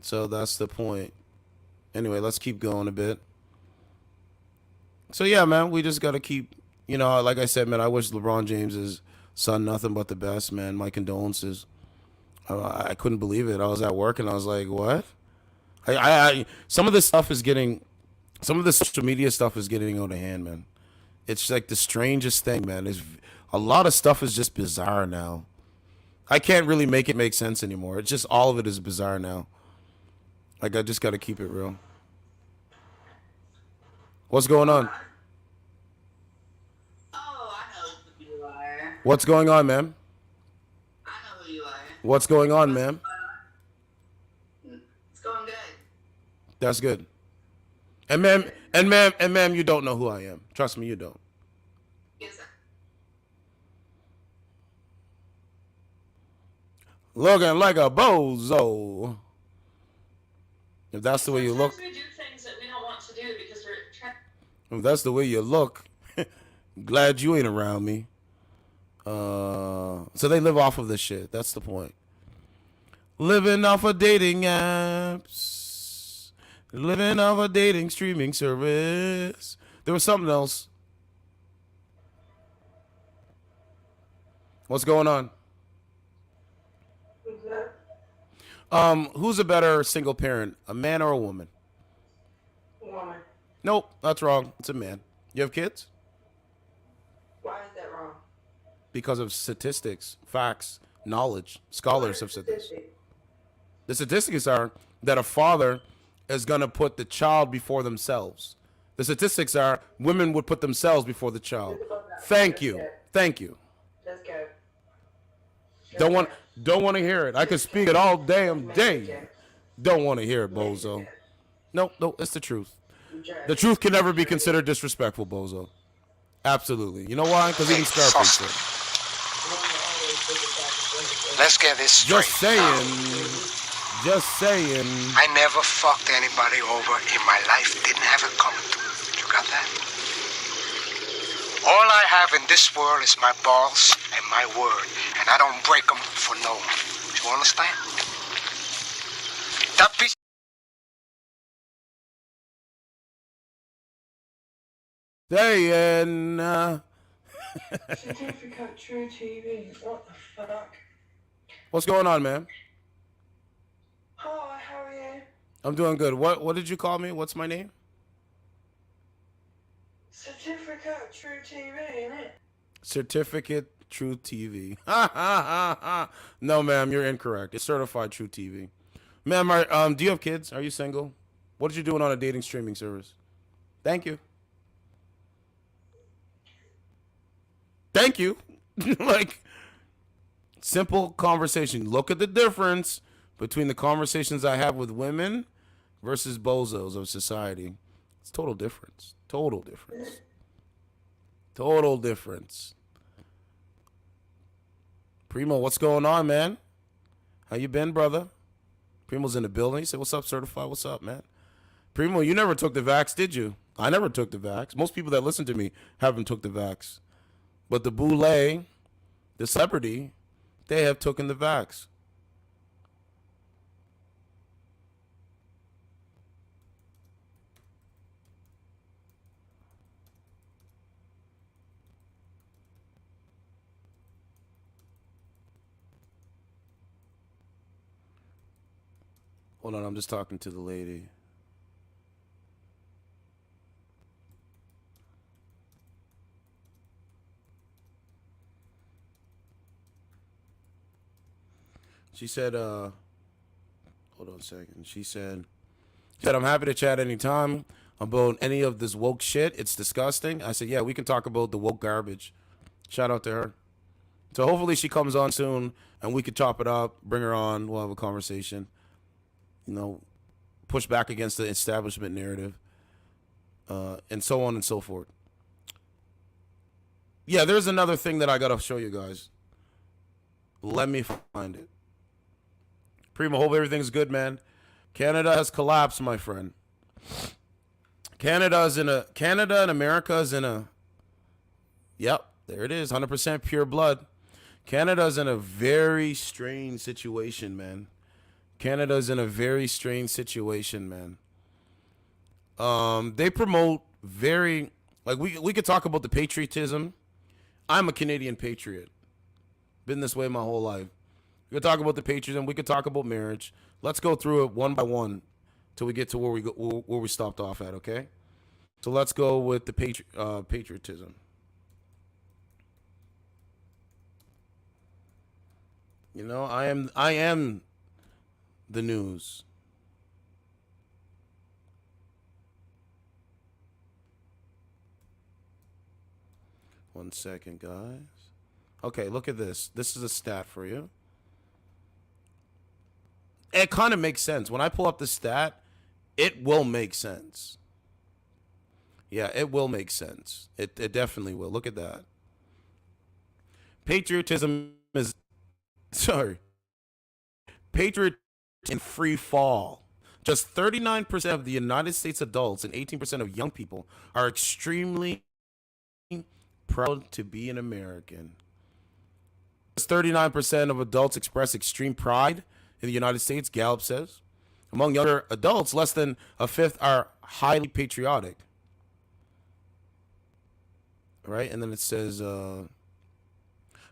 So that's the point. Anyway, let's keep going a bit. So yeah, man, we just got to keep, you know, like I said, man, I wish LeBron James's son nothing but the best, man. My condolences. I couldn't believe it. I was at work and I was like, what? Some of the social media stuff is getting out of hand, man. It's like the strangest thing, man. A lot of stuff is just bizarre now. I can't really make it make sense anymore. It's just all of it is bizarre now. Like I just got to keep it real. What's going on? Oh, I know who you are. What's going on, ma'am? I know who you are. What's going on, ma'am? It's going good. That's good. And ma'am, you don't know who I am. Trust me, you don't. Yes, sir. Looking like a bozo. If that's the way you look. Sometimes we do things that we don't want to do because we're trying. If that's the way you look, glad you ain't around me. So they live off of this shit. That's the point. Living off of dating apps. Living off a dating streaming service. There was something else. What's going on? Who's that? Who's a better single parent, a man or a woman? Woman. Nope, that's wrong. It's a man. You have kids? Why is that wrong? Because of statistics, facts, knowledge. Scholars have said this. The statistics are that a father is going to put the child before themselves. The statistics are women would put themselves before the child. Thank you. Thank you. Let's go. Don't want to hear it. I could speak it all damn day. Don't want to hear it, bozo. No, it's the truth. The truth can never be considered disrespectful, bozo. Absolutely. You know why? Because even Scarface said. Let's get this straight. Just saying. I never fucked anybody over in my life. Didn't have it coming to me. You got that? All I have in this world is my balls and my word. And I don't break them for no one. You understand? That piece. Saying. Certificate True TV. What the fuck? What's going on, man? I'm doing good. What did you call me? What's my name? Certificate True TV, innit? Certificate True TV. Ha ha ha. No, ma'am, you're incorrect. It's certified True TV. Ma'am, do you have kids? Are you single? What are you doing on a dating streaming service? Thank you. Thank you. Like, simple conversation. Look at the difference between the conversations I have with women versus bozos of society. It's total difference. Total difference. Total difference. Primo, what's going on, man? How you been, brother? Primo's in the building. He said, what's up, certified? What's up, man? Primo, you never took the vax, did you? I never took the vax. Most people that listen to me haven't took the vax. But the boule, the celebrity, they have taken the vax. Hold on, I'm just talking to the lady. She said, hold on a second. She said, I'm happy to chat anytime about any of this woke shit. It's disgusting. I said, yeah, we can talk about the woke garbage. Shout out to her. So hopefully she comes on soon and we could chop it up, bring her on. We'll have a conversation. You know, push back against the establishment narrative, and so on and so forth. Yeah, there's another thing that I got to show you guys. Let me find it. Primo, hope everything's good, man. Canada has collapsed, my friend. Canada and America is in a, yep, there it is, 100% pure blood. Canada's in a very strange situation, man. Canada's in a very strange situation, man. They promote very, like, we could talk about the patriotism. I'm a Canadian patriot. Been this way my whole life. We could talk about the patriotism. We could talk about marriage. Let's go through it one by one till we get to where we stopped off at, okay? So let's go with the patriotism. You know, I am the news. One second, guys. Okay, look at this. This is a stat for you. It kind of makes sense. When I pull up the stat, it will make sense. Yeah, it will make sense. It definitely will. Look at that. Patriotism is, patriotism in free fall. Just 39% of the United States adults and 18% of young people are extremely proud to be an American. 39% of adults express extreme pride in the United States, Gallup says. Among younger adults, less than a fifth are highly patriotic. Right? And then it says,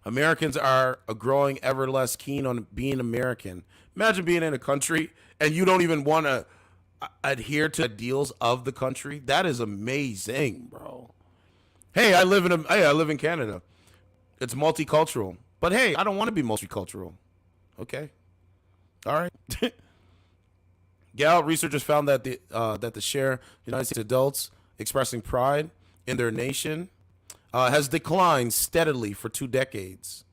Americans are a growing ever less keen on being American. Imagine being in a country and you don't even want to adhere to the deals of the country. That is amazing, bro. Hey, I live in Canada. It's multicultural. But hey, I don't want to be multicultural. Okay. All right. Gallup researchers found that the share of United States adults expressing pride in their nation has declined steadily for 2 decades.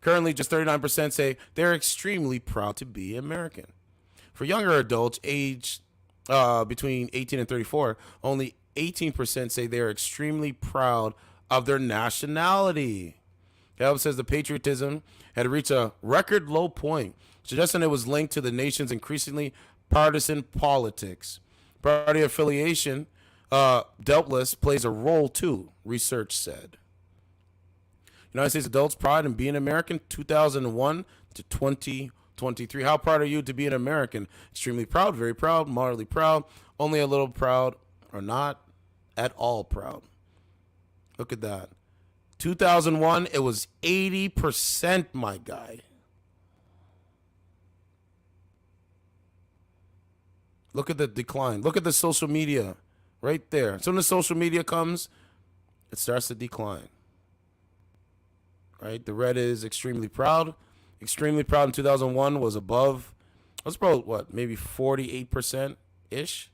Currently, just 39% say they're extremely proud to be American. For younger adults aged between 18 and 34, only 18% say they're extremely proud of their nationality. Gallup says the patriotism had reached a record low point, suggesting it was linked to the nation's increasingly partisan politics. Party affiliation doubtless plays a role too, research said. United States adults' pride in being American, 2001 to 2023. How proud are you to be an American? Extremely proud, very proud, moderately proud, only a little proud, or not at all proud. Look at that. 2001, it was 80%, my guy. Look at the decline. Look at the social media right there. As soon as social media comes, it starts to decline. Right? The red is extremely proud. Extremely proud in 2001 was above, was probably what, maybe 48%-ish.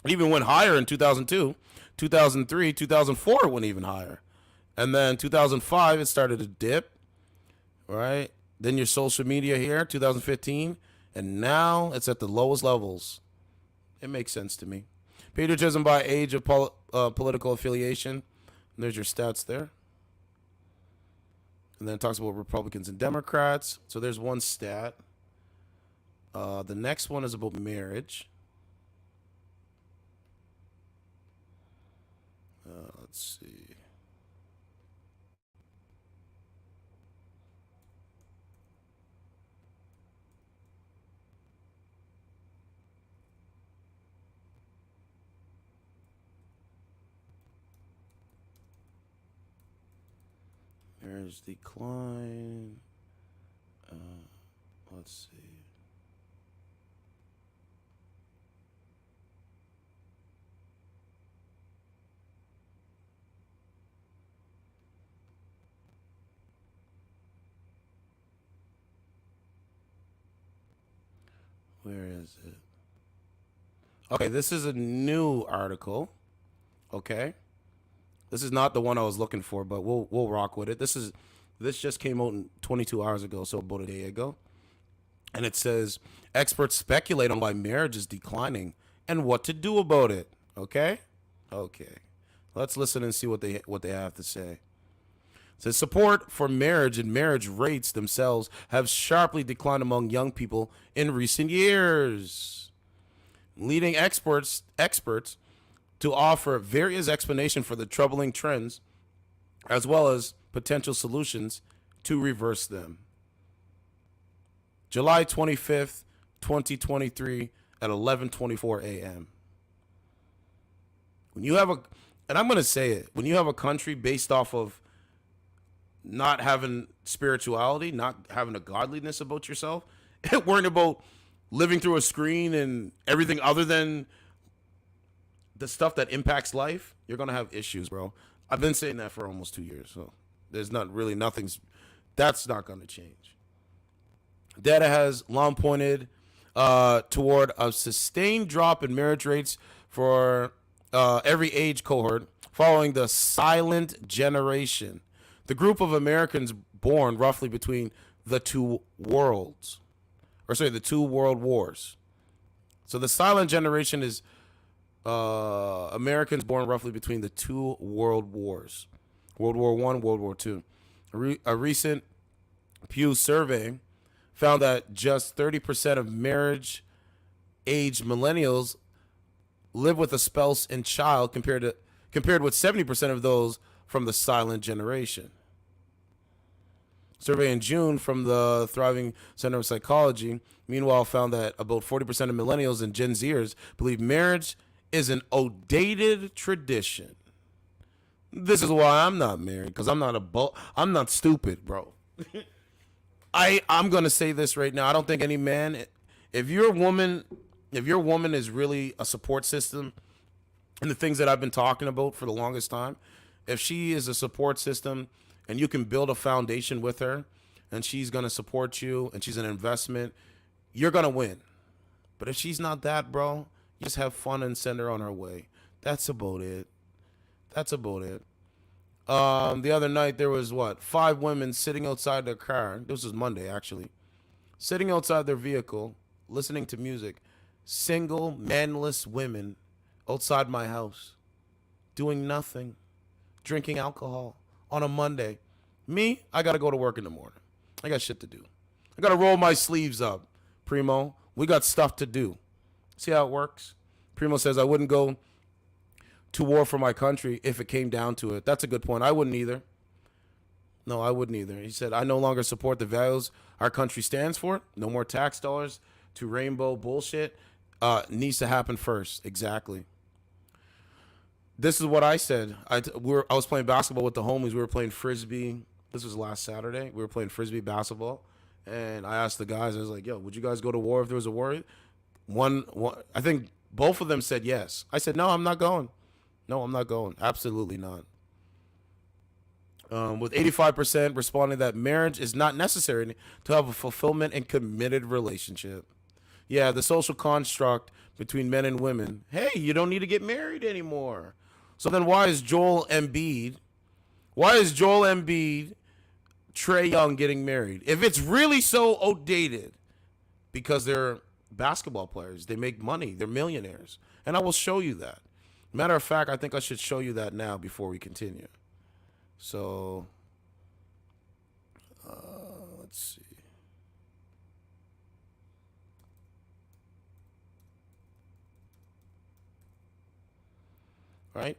It even went higher in 2002, 2003, 2004 it went even higher. And then 2005 it started to dip, right? Then your social media here, 2015, and now it's at the lowest levels. It makes sense to me. Patriotism by age of political affiliation. And there's your stats there. And then it talks about Republicans and Democrats. So there's one stat. The next one is about marriage. Let's see. Marriage decline. Let's see. Where is it? Okay, this is a new article. Okay. This is not the one I was looking for, but we'll rock with it. This just came out 22 hours ago, so about a day ago. And it says experts speculate on why marriage is declining and what to do about it. Okay? Okay. Let's listen and see what they have to say. It says support for marriage and marriage rates themselves have sharply declined among young people in recent years. Leading experts to offer various explanations for the troubling trends as well as potential solutions to reverse them. July 25th, 2023 at 11:24 a.m. When you have and I'm going to say it, when you have a country based off of not having spirituality, not having a godliness about yourself, worrying about living through a screen and everything other than the stuff that impacts life, you're going to have issues, bro. I've been saying that for almost 2 years, so there's that's not going to change. Data has long pointed toward a sustained drop in marriage rates for every age cohort following the silent generation. The group of Americans born roughly between the two world wars. So the silent generation is Americans born roughly between the two world wars, World War I, World War II. A recent Pew survey found that just 30% of marriage-age millennials live with a spouse and child, compared with 70% of those from the silent generation. Survey in June from the Thriving Center of Psychology, meanwhile, found that about 40% of millennials and Gen Zers believe marriage is an outdated tradition. This is why I'm not married, because I'm not stupid, bro. I'm gonna say this right now. I don't think any man, if your woman is really a support system, and the things that I've been talking about for the longest time, if she is a support system and you can build a foundation with her and she's gonna support you and she's an investment, you're gonna win. But if she's not that, bro, you just have fun and send her on her way. That's about it. The other night there was 5 women sitting outside their car. This was Monday, actually. Sitting outside their vehicle, listening to music. Single, manless women outside my house, doing nothing, drinking alcohol on a Monday. Me, I got to go to work in the morning. I got shit to do. I got to roll my sleeves up. Primo, we got stuff to do. See how it works? Primo says, I wouldn't go to war for my country if it came down to it. That's a good point. I wouldn't either. No, I wouldn't either. He said, I no longer support the values our country stands for. No more tax dollars to rainbow bullshit. Needs to happen first. Exactly. This is what I said. I was playing basketball with the homies. We were playing Frisbee. This was last Saturday. We were playing Frisbee basketball. And I asked the guys, I was like, yo, would you guys go to war if there was a war? One, I think both of them said yes. I said, no, I'm not going. No, I'm not going. Absolutely not. With 85% responding that marriage is not necessary to have a fulfillment and committed relationship. Yeah, the social construct between men and women. Hey, you don't need to get married anymore. So then why is Joel Embiid, Trae Young getting married? If it's really so outdated, because they're basketball players, they make money, they're millionaires. And I will show you that. Matter of fact, I think I should show you that now before we continue. So, let's see. All right.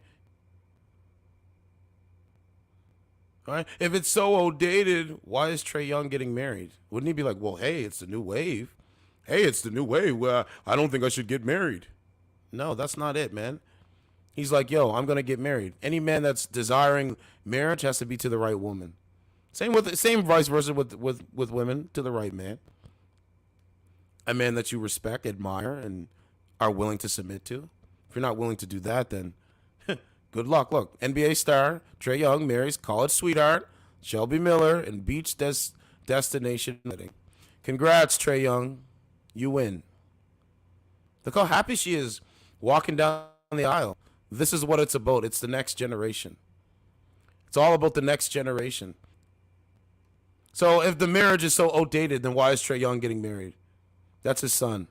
All right. If it's so outdated, why is Trae Young getting married? Wouldn't he be like, well, hey, it's the new wave. Hey, it's the new wave. Well, I don't think I should get married. No, that's not it, man. He's like, yo, I'm gonna get married. Any man that's desiring marriage has to be to the right woman. Same vice versa with women, to the right man. A man that you respect, admire, and are willing to submit to. If you're not willing to do that, then good luck. Look, NBA star Trae Young marries college sweetheart Shelby Miller in beach destination wedding. Congrats, Trae Young. You win. Look how happy she is walking down the aisle. This is what it's about. It's the next generation. It's all about the next generation. So if the marriage is so outdated, then why is Trae Young getting married? That's his son.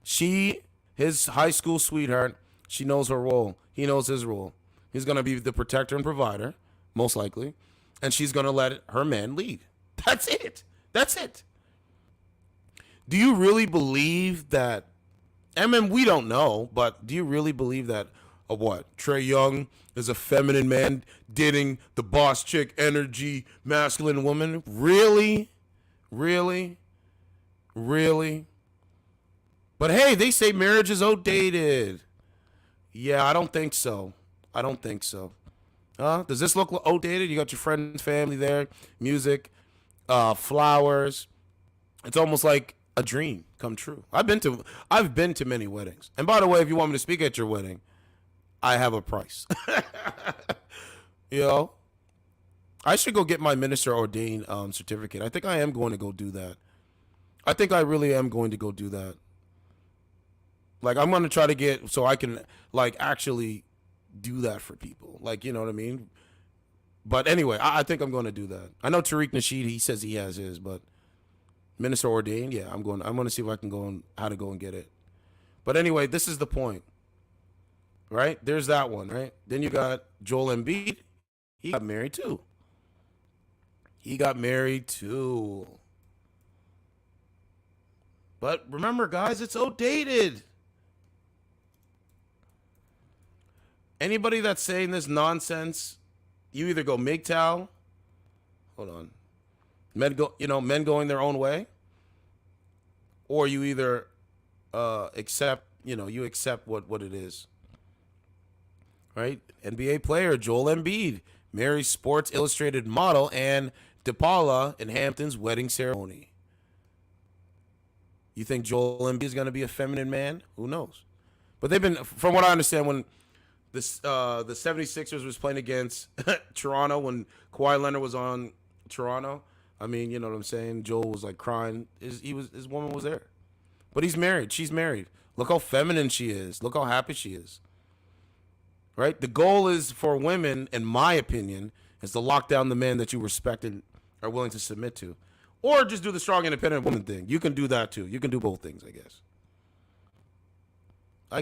His high school sweetheart, she knows her role. He knows his role. He's going to be the protector and provider, most likely. And she's going to let her man lead. That's it. That's it. Do you really believe that? I mean, we don't know, but do you really believe that Trae Young is a feminine man dating the boss chick energy masculine woman? Really? Really? Really? But hey, they say marriage is outdated. Yeah, I don't think so. I don't think so. Does this look outdated? You got your friends, family there, music, flowers. It's almost like a dream come true. I've been to many weddings. And by the way, if you want me to speak at your wedding, I have a price. You know, I should go get my minister ordained certificate. I think I am going to go do that. I think I really am going to go do that. Like, I'm going to try to get so I can like actually do that for people. Like, you know what I mean? But anyway, I think I'm going to do that. I know Tariq Nasheed, he says he has his, but minister ordained, yeah, I'm going to see if I can how to go and get it. But anyway, this is the point. Right? There's that one, right? Then you got Joel Embiid. He got married too. But remember, guys, it's outdated. Anybody that's saying this nonsense, you either go MGTOW, hold on, men going their own way, or you either accept what it is. Right? NBA player Joel Embiid marries Sports Illustrated model Ann DePaula in Hampton's wedding ceremony. You think Joel Embiid is going to be a feminine man? Who knows? But they've been, from what I understand, when the 76ers was playing against Toronto, when Kawhi Leonard was on Toronto, I mean, you know what I'm saying? Joel was like crying. His woman was there. But he's married. She's married. Look how feminine she is. Look how happy she is. Right? The goal is for women, in my opinion, is to lock down the man that you respect and are willing to submit to. Or just do the strong, independent woman thing. You can do that too. You can do both things, I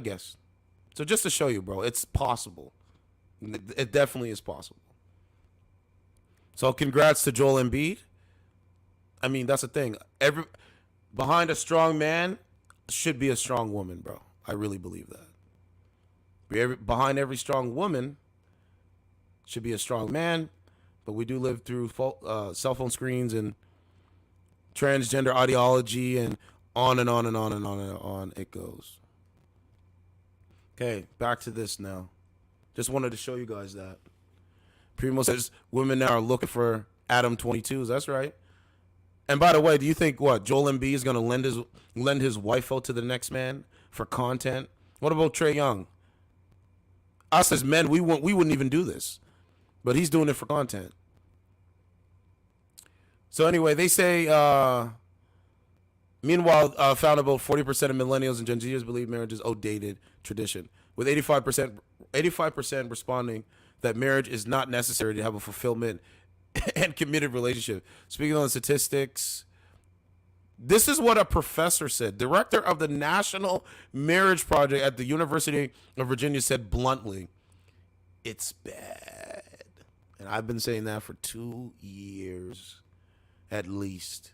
guess. So just to show you, bro, it's possible. It definitely is possible. So congrats to Joel Embiid. I mean, that's the thing. Behind a strong man should be a strong woman, bro. I really believe that. Behind every strong woman should be a strong man, but we do live through cell phone screens and transgender ideology and on and on and on and on and on it goes. Okay, back to this now. Just wanted to show you guys that. Primo says women now are looking for Adam 22s. That's right. And by the way, do you think what Joel Embiid is going to lend his wife out to the next man for content? What about Trae Young? Us as men, we wouldn't even do this, but he's doing it for content. So anyway, they say. Meanwhile, found about 40% of millennials and Gen Zers believe marriage is outdated tradition, with 85% responding that marriage is not necessary to have a fulfillment and committed relationship. Speaking on the statistics, this is what a professor said. Director of the National Marriage Project at the University of Virginia said bluntly, it's bad. And I've been saying that for 2 years at least.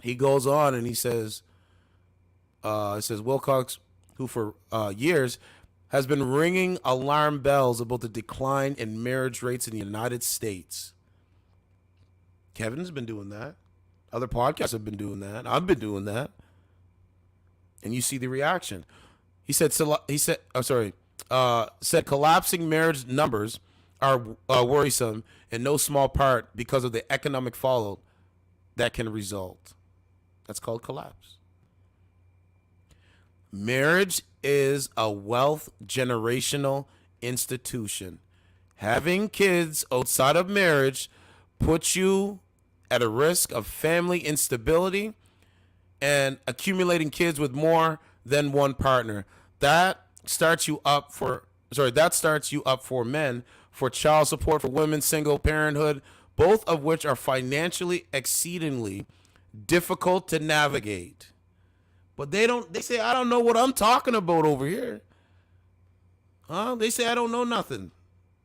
He goes on and he says, Wilcox, who for years has been ringing alarm bells about the decline in marriage rates in the United States. Kevin's been doing that. Other podcasts have been doing that. I've been doing that. And you see the reaction. He said collapsing marriage numbers are worrisome in no small part because of the economic fallout that can result. That's called collapse. Marriage is a wealth generational institution. Having kids outside of marriage puts you at a risk of family instability and accumulating kids with more than one partner. That starts you up for men, for child support, for women, single parenthood, both of which are financially exceedingly difficult to navigate. But they say, I don't know what I'm talking about over here. Huh? They say I don't know nothing.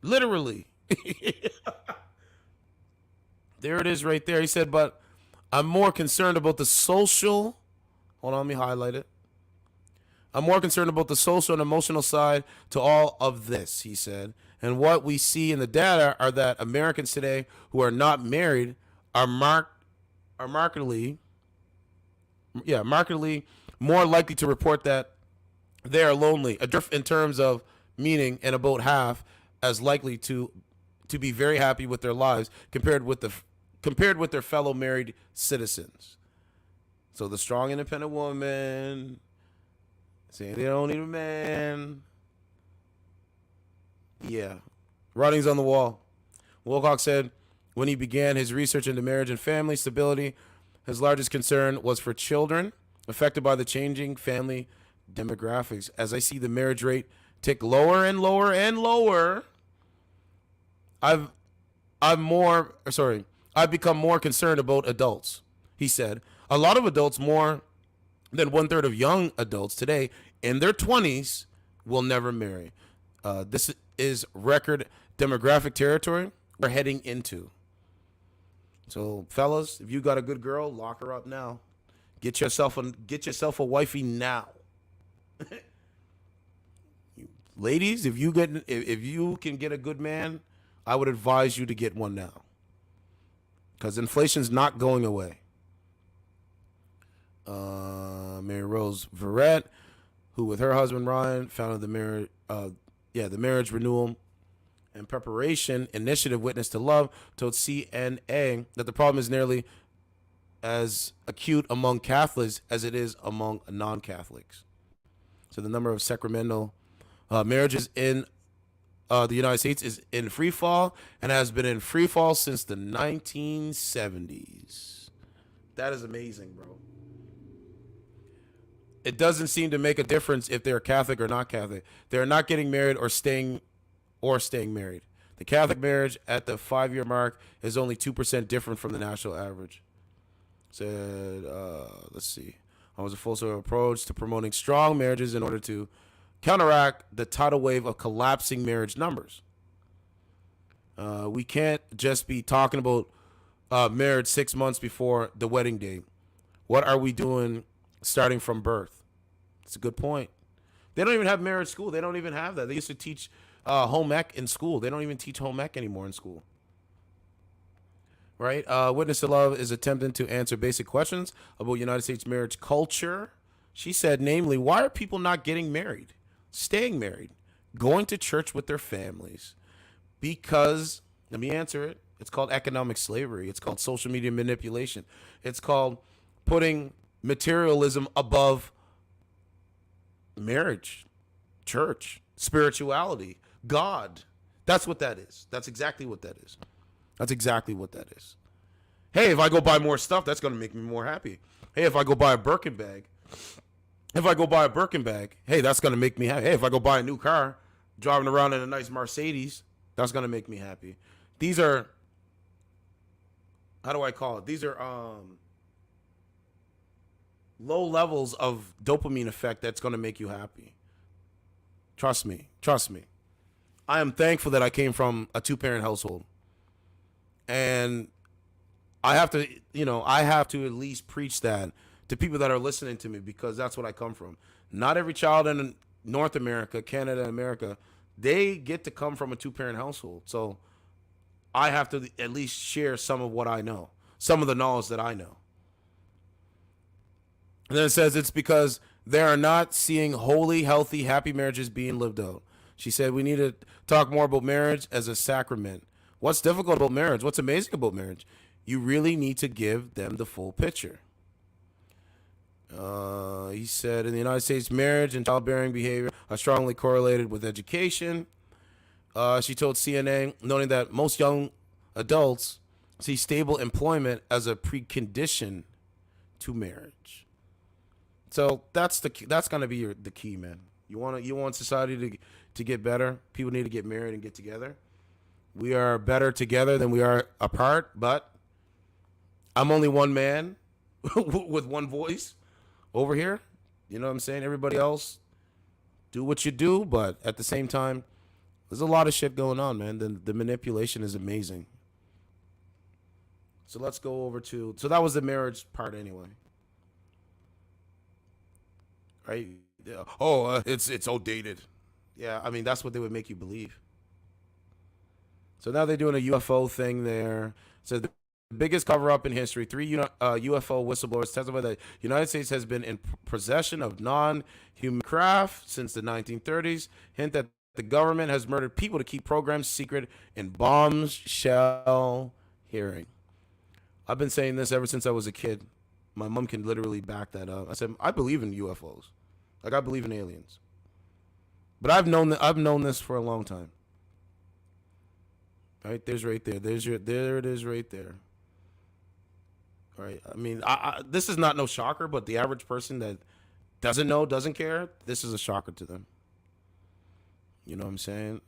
Literally. There it is right there. He said, but I'm more concerned about the social. Hold on, let me highlight it. I'm more concerned about the social and emotional side to all of this, he said. And what we see in the data are that Americans today who are not married are markedly more likely to report that they are lonely, a drift in terms of meaning, and about half as likely to be very happy with their lives compared with their fellow married citizens. So the strong, independent woman saying they don't need a man. Yeah. Writings on the wall. Wilcox said when he began his research into marriage and family stability, his largest concern was for children affected by the changing family demographics. As I see the marriage rate tick lower and lower and lower, I've become more concerned about adults, he said. A lot of adults, more than 1/3 of young adults today in their 20s, will never marry. This is record demographic territory we're heading into. So, fellas, if you got a good girl, lock her up now. Get yourself a wifey now. Ladies, if you can get a good man, I would advise you to get one now, because inflation's not going away. Mary Rose Verrett, who with her husband Ryan founded the marriage renewal and preparation initiative Witness to Love, told CNA that the problem is nearly as acute among Catholics as it is among non-Catholics. So the number of sacramental marriages in the United States is in free fall and has been in free fall since the 1970s. That is amazing, bro. It doesn't seem to make a difference if they're Catholic or not Catholic. They're not getting married or staying married. The Catholic marriage at the 5-year mark is only 2% different from the national average. Said, let's see. I was a full-circle approach to promoting strong marriages in order to counteract the tidal wave of collapsing marriage numbers. We can't just be talking about marriage 6 months before the wedding date. What are we doing starting from birth? It's a good point. They don't even have marriage school. They don't even have that. They used to teach home ec in school. They don't even teach home ec anymore in school. Right? Witness to Love is attempting to answer basic questions about United States marriage culture. She said, namely, why are people not getting married, staying married, going to church with their families? Because, let me answer it. It's called economic slavery. It's called social media manipulation. It's called putting materialism above marriage, church, spirituality, God. That's what that is. That's exactly what that is. That's exactly what that is. Hey, if I go buy more stuff, that's going to make me more happy. Hey, if I go buy a Birkin bag, hey, that's going to make me happy. Hey, if I go buy a new car, driving around in a nice Mercedes, that's going to make me happy. These are, how do I call it? These are low levels of dopamine effect that's going to make you happy. Trust me. I am thankful that I came from a 2-parent household. And I have to at least preach that to people that are listening to me, because that's what I come from. Not every child in North America, Canada, and America, they get to come from a 2-parent household. So I have to at least share some of what I know, some of the knowledge that I know. And then it says it's because they are not seeing holy, healthy, happy marriages being lived out. She said we need to talk more about marriage as a sacrament. What's difficult about marriage? What's amazing about marriage? You really need to give them the full picture. He said in the United States, marriage and childbearing behavior are strongly correlated with education. She told CNN, noting that most young adults see stable employment as a precondition to marriage. So that's going to be the key, man. You want society to get better. People need to get married and get together. We are better together than we are apart, but I'm only one man with one voice over here. You know what I'm saying? Everybody else, do what you do, but at the same time, there's a lot of shit going on, man. The manipulation is amazing. So let's go over to, so that was the marriage part anyway. Right? Yeah. Oh, it's outdated. Yeah, I mean, that's what they would make you believe. So now they're doing a UFO thing there. So the biggest cover-up in history, 3 UFO whistleblowers testify that the United States has been in possession of non-human craft since the 1930s. Hint that the government has murdered people to keep programs secret in bombshell hearing. I've been saying this ever since I was a kid. My mom can literally back that up. I said, I believe in UFOs. Like, I believe in aliens. But I've known this for a long time. All right, there it is right there. All right, I mean, this is not no shocker, but the average person that doesn't know, doesn't care, this is a shocker to them. You know what I'm saying?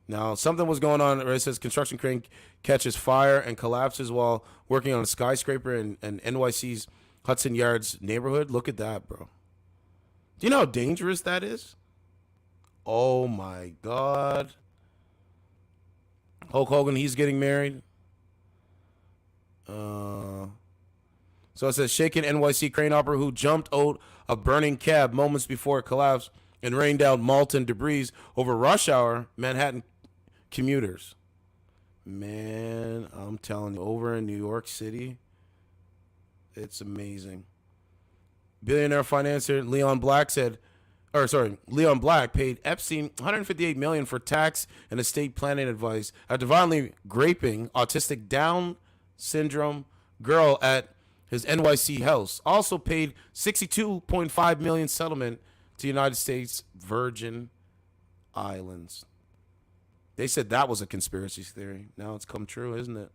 Now, something was going on where it says construction crane catches fire and collapses while working on a skyscraper in NYC's Hudson Yards neighborhood. Look at that, bro. Do you know how dangerous that is? Oh, my God. Hulk Hogan, he's getting married. So it says shaken NYC crane operator who jumped out of burning cab moments before it collapsed and rained down molten debris over rush hour Manhattan commuters. Man, I'm telling you, over in New York City, it's amazing. Billionaire financier Leon Black paid Epstein $158 million for tax and estate planning advice after violently raping autistic Down syndrome girl at his NYC house. Also paid $62.5 million settlement to United States Virgin Islands. They said that was a conspiracy theory. Now it's come true, isn't it?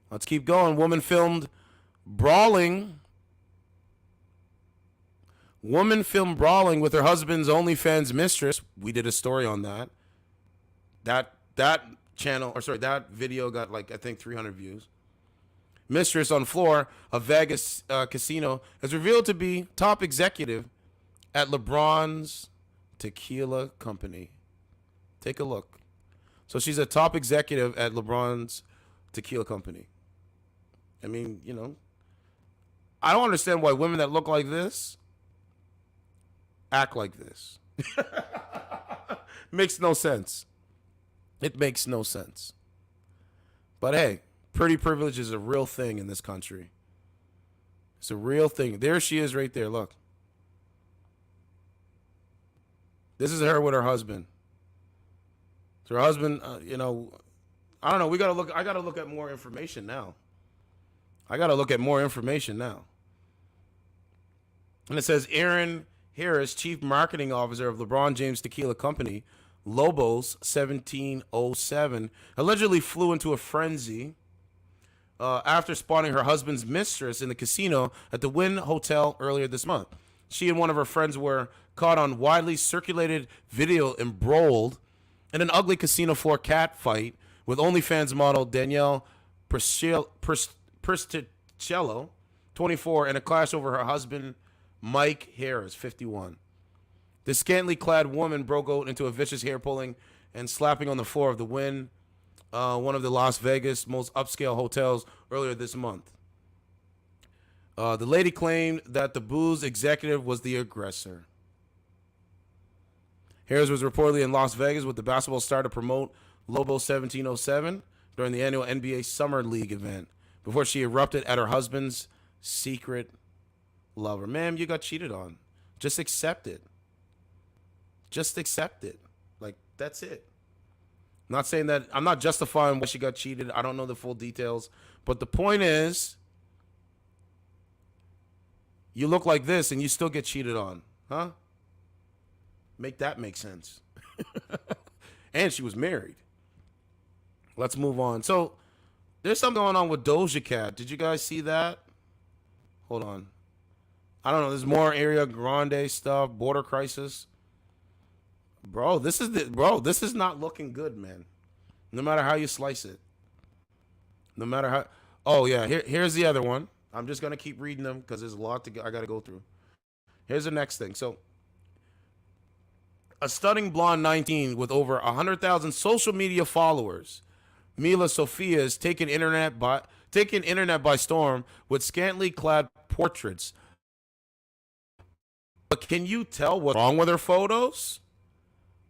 Let's keep going. Woman filmed brawling with her husband's OnlyFans mistress. We did a story on that. That video got I think 300 views. Mistress on floor of Vegas casino is revealed to be top executive at LeBron's tequila company. Take a look. So she's a top executive at LeBron's tequila company. I mean, I don't understand why women that look like this act like this. Makes no sense. It makes no sense. But hey, pretty privilege is a real thing in this country. It's a real thing. There she is right there. Look. This is her with her husband. So her husband, you know, I don't know. I gotta look at more information now. And it says Aaron Harris, Chief Marketing Officer of LeBron James Tequila Company, Lobos 1707, allegedly flew into a frenzy after spotting her husband's mistress in the casino at the Wynn Hotel earlier this month. She and one of her friends were caught on widely circulated video embroiled in an ugly casino floor cat fight with OnlyFans model Danielle Pristicello, 24, and a clash over her husband, Mike Harris, 51. The scantily clad woman broke out into a vicious hair pulling and slapping on the floor of the Wynn, one of the Las Vegas most upscale hotels, earlier this month. The lady claimed that the booze executive was the aggressor. Harris was reportedly in Las Vegas with the basketball star to promote Lobo 1707 during the annual NBA Summer League event before she erupted at her husband's secret lover. Ma'am, you got cheated on. Just accept it. Like, that's it. I'm not saying that. I'm not justifying why she got cheated. I don't know the full details. But the point is, you look like this and you still get cheated on. Huh? Make that make sense. And she was married. Let's move on. So, there's something going on with Doja Cat. Did you guys see that? Hold on. I don't know. There's more Ariana Grande stuff. Border crisis. Bro, this is not looking good, man. No matter how you slice it. No matter how. Oh, yeah. Here's the other one. I'm just going to keep reading them because there's a lot I got to go through. Here's the next thing. So, a stunning blonde 19 with over 100,000 social media followers, Mila Sophia is taking internet by storm with scantily clad portraits. But can you tell what's wrong with her photos?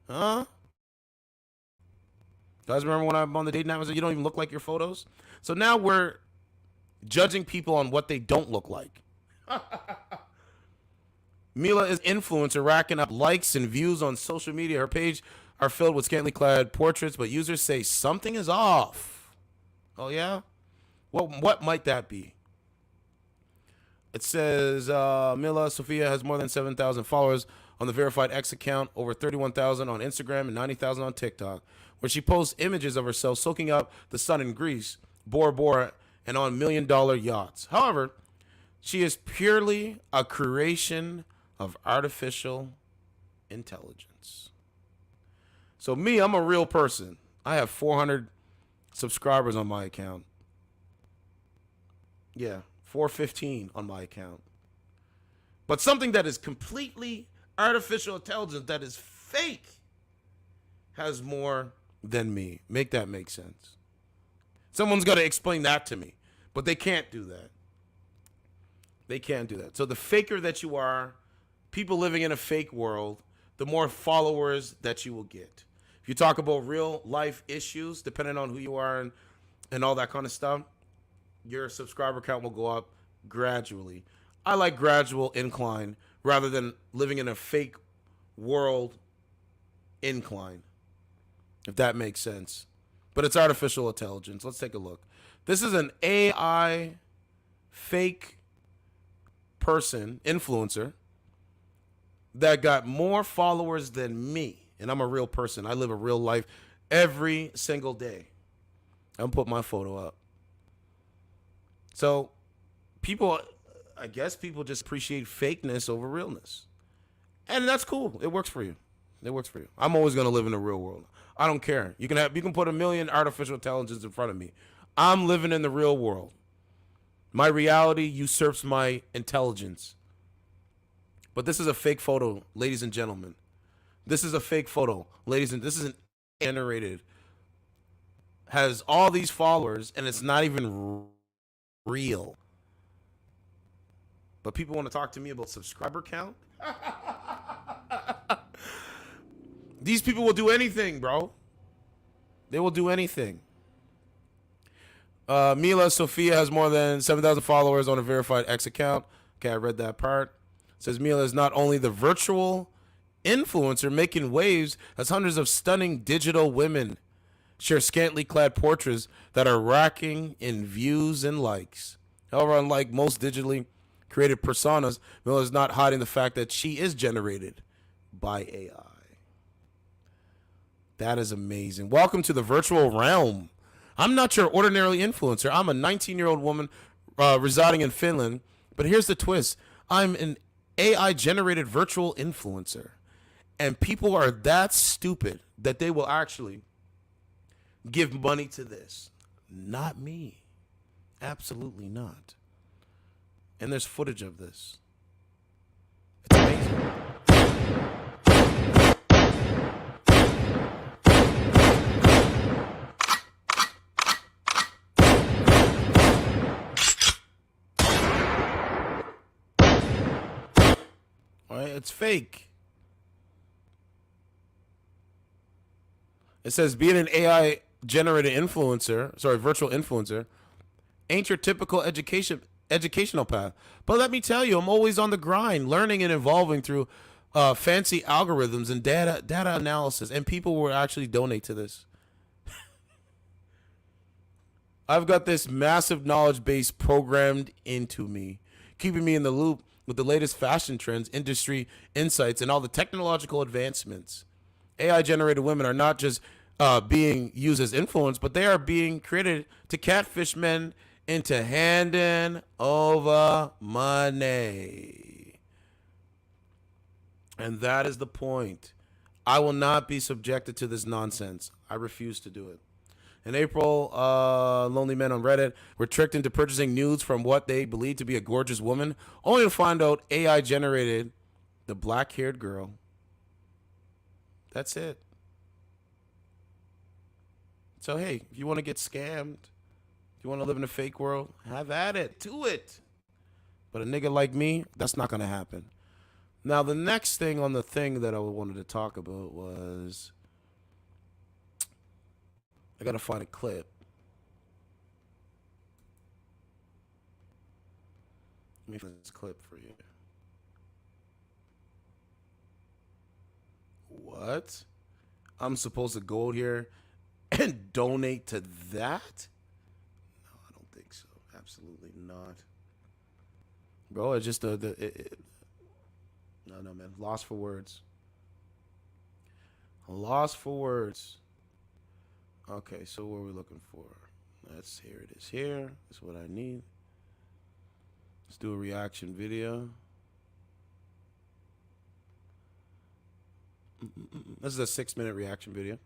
Huh? Guys, remember when I'm on the dating app, I said you don't even look like your photos? So now we're judging people on what they don't look like. Mila is influencer racking up likes and views on social media. Her page are filled with scantily clad portraits, but users say something is off. Oh, yeah? Well, what might that be? It says Mila Sophia has more than 7,000 followers on the verified X account, over 31,000 on Instagram, and 90,000 on TikTok, where she posts images of herself soaking up the sun in Greece, Bora Bora, and on million-dollar yachts. However, she is purely a creation of artificial intelligence. So me, I'm a real person. I have 400 subscribers on my account. Yeah, 415 on my account. But something that is completely artificial intelligence, that is fake, has more than me. Make that make sense. Someone's got to explain that to me. But they can't do that. They can't do that. So the faker that you are, people living in a fake world, the more followers that you will get. If you talk about real life issues, depending on who you are and all that kind of stuff, your subscriber count will go up gradually. I like gradual incline rather than living in a fake world incline, if that makes sense. But it's artificial intelligence. Let's take a look. This is an AI fake person, influencer, that got more followers than me. And I'm a real person. I live a real life every single day. I'm put my photo up. So I guess people just appreciate fakeness over realness. And that's cool. It works for you. I'm always going to live in the real world. I don't care. You can put a million artificial intelligence in front of me. I'm living in the real world. My reality usurps my intelligence. But this is a fake photo, ladies and gentlemen. This is a fake photo, ladies and this isn't generated. Has all these followers and it's not even real. But people want to talk to me about subscriber count? These people will do anything, bro. They will do anything. Mila Sophia has more than 7,000 followers on a verified X account. Okay, I read that part. It says Mila is not only the virtual influencer making waves as hundreds of stunning digital women share scantily clad portraits that are racking in views and likes. However, unlike most digitally created personas, Miller is not hiding the fact that she is generated by AI. That is amazing. Welcome to the virtual realm. I'm not your ordinary influencer. I'm a 19-year-old woman residing in Finland. But here's the twist. I'm an AI-generated virtual influencer. And people are that stupid that they will actually give money to this. Not me. Absolutely not. And there's footage of this. It's amazing. All right, it's fake. It says being an AI generated influencer, virtual influencer, ain't your typical educational path. But let me tell you, I'm always on the grind, learning and evolving through fancy algorithms and data analysis, and people will actually donate to this. I've got this massive knowledge base programmed into me, keeping me in the loop with the latest fashion trends, industry insights, and all the technological advancements. AI-generated women are not just being used as influence, but they are being created to catfish men into handing over money. And that is the point. I will not be subjected to this nonsense. I refuse to do it. In April, lonely men on Reddit were tricked into purchasing nudes from what they believed to be a gorgeous woman, only to find out AI generated the black-haired girl. That's it. So, hey, if you want to get scammed, if you want to live in a fake world, have at it. Do it. But a nigga like me, that's not going to happen. Now, the next thing on the thing that I wanted to talk about was... I got to find a clip. Let me find this clip for you. What? I'm supposed to go here and donate to that? No, I don't think so. Absolutely not. Bro, it's just no, man. Lost for words. Lost for words. Okay, so what are we looking for? Here it is here. That's what I need. Let's do a reaction video. This is a 6-minute reaction video.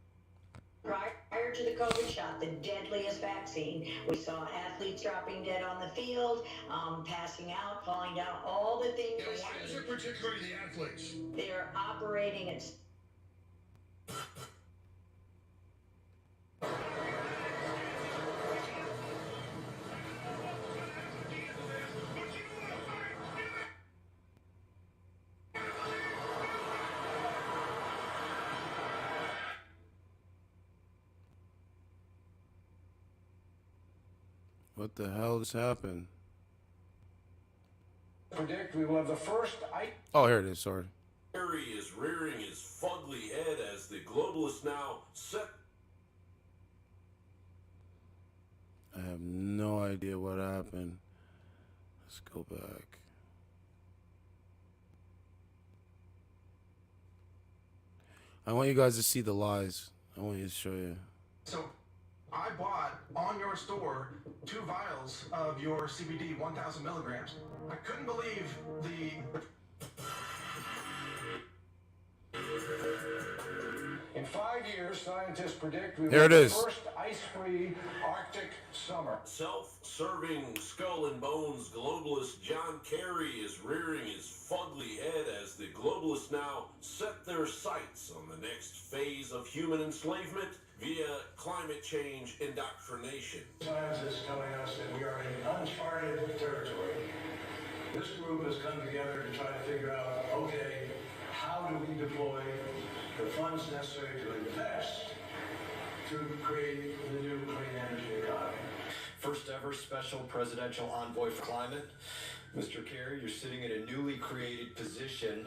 Prior to the COVID shot, the deadliest vaccine, we saw athletes dropping dead on the field, passing out, falling down, all the things. Yeah, why is it particularly the athletes? They're operating at... What the hell just happened? Predict we will have the first... Oh, here it is. Sorry. Harry is rearing his fugly head as the globalists now set. I have no idea what happened. Let's go back. I want you guys to see the lies. I want you to show you. So I bought on your store 2 vials of your CBD 1,000 milligrams. I couldn't believe the... In 5 years, scientists predict we will have the first ice-free Arctic summer. Self-serving skull and bones globalist John Kerry is rearing his fugly head as the globalists now set their sights on the next phase of human enslavement via climate change indoctrination. Science is telling us that we are in uncharted territory. This group has come together to try to figure out, okay, how do we deploy the funds necessary to invest to create the new clean energy economy? First ever special presidential envoy for climate. Mr. Kerry, you're sitting in a newly created position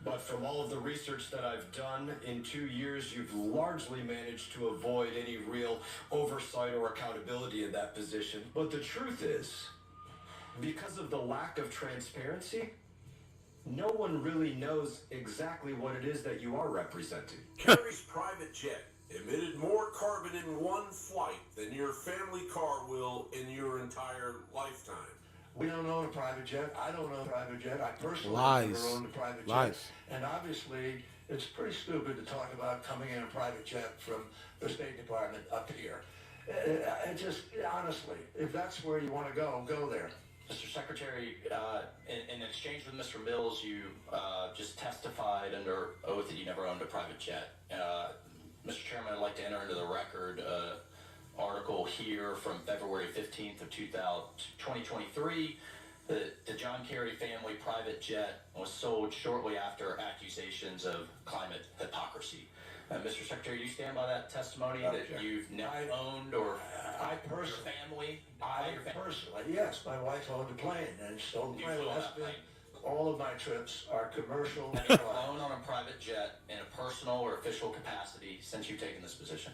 But from all of the research that I've done in 2 years, you've largely managed to avoid any real oversight or accountability in that position. But the truth is, because of the lack of transparency, no one really knows exactly what it is that you are representing. Kerry's private jet emitted more carbon in one flight than your family car will in your entire lifetime. We don't own a private jet. I don't own a private jet. I personally Lies. never owned a private jet. Lies. And obviously, it's pretty stupid to talk about coming in a private jet from the State Department up here. It just, honestly, if that's where you want to go, go there. Mr. Secretary, in exchange with Mr. Mills, you just testified under oath that you never owned a private jet. Mr. Chairman, I'd like to enter into the record article here from February 15th of 2023. The John Kerry family private jet was sold shortly after accusations of climate hypocrisy. Mr. Secretary, do you stand by that testimony that you've never owned or your family? Personally, yes, my wife owned a plane and stole the plane. That's been, all of my trips are commercial. Have you flown on a private jet in a personal or official capacity since you've taken this position?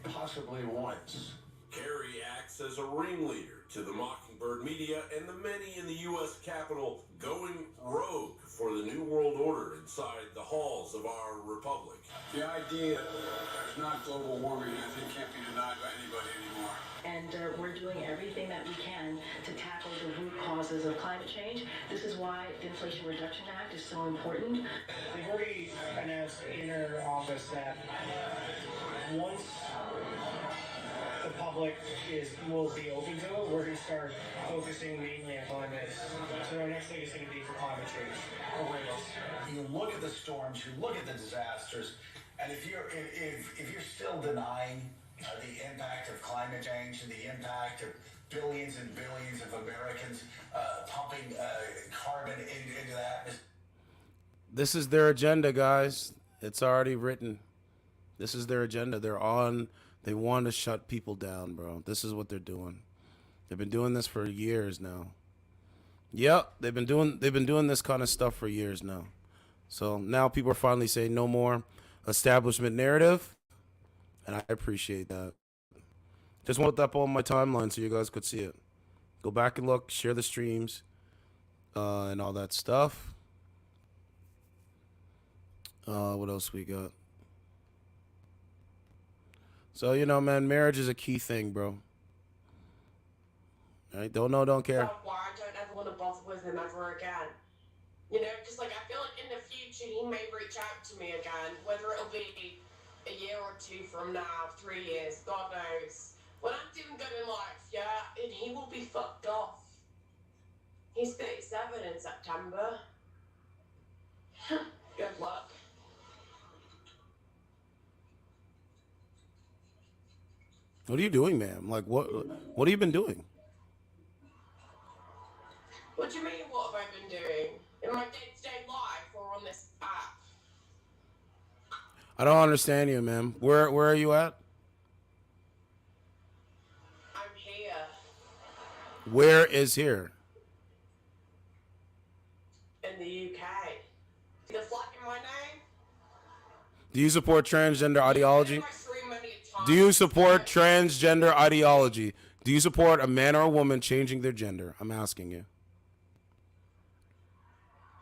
Possibly once. Kerry acts as a ringleader to the Mockingbird media and the many in the U.S. Capitol going rogue for the New World Order inside the halls of our republic. The idea is not global warming, I think, can't be denied by anybody anymore. And we're doing everything that we can to tackle the root causes of climate change. This is why the Inflation Reduction Act is so important. They've already announced in their office that once the public will be open to it, we're going to start focusing mainly on climate. So our next thing is going to be for climate change. You look at the storms, you look at the disasters, and if you're still denying the impact of climate change and the impact of billions and billions of Americans pumping carbon into the atmosphere. This is their agenda, guys. It's already written. This is their agenda. They want to shut people down, bro. This is what they're doing. They've been doing this for years now. Yep, they've been doing this kind of stuff for years now. So now people are finally saying no more establishment narrative, and I appreciate that. Just want to put that up on my timeline so you guys could see it. Go back and look, share the streams, and all that stuff. What else we got? So, you know, man, marriage is a key thing, bro. Right? Don't know, don't care. That's why I don't ever want to bother with him ever again. You know, because like I feel like in the future he may reach out to me again, whether it'll be a year or two from now, 3 years, God knows. When I'm doing good in life, yeah, and he will be fucked off. He's 37 in September. Good luck. What are you doing, ma'am? Like, what have you been doing? What do you mean, what have I been doing? In my day-to-day life or on this app? I don't understand you, ma'am. Where are you at? I'm here. Where is here? In the UK. See the flag in my name? Do you support transgender ideology? Do you support transgender ideology? Do you support a man or a woman changing their gender? I'm asking you.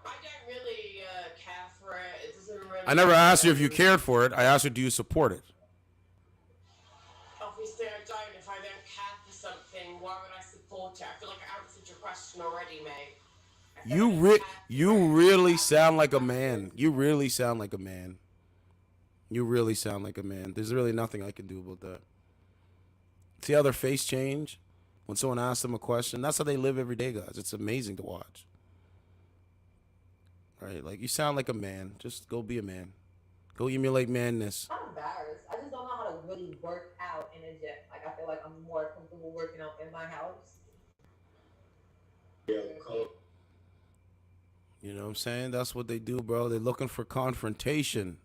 I don't really care for it. It doesn't really... I never asked you if you cared for it. I asked you, do you support it? Obviously I don't. If I don't care for something, why would I support it? I feel like I answered your question already, mate. You really sound like a man. You really sound like a man. You really sound like a man. There's really nothing I can do about that. See how their face change when someone asks them a question? That's how they live every day, guys. It's amazing to watch. Right? Like, you sound like a man. Just go be a man. Go emulate manness. I'm embarrassed. I just don't know how to really work out in a gym. Like, I feel like I'm more comfortable working out in my house. Yeah, you know what I'm saying? That's what they do, bro. They're looking for confrontation.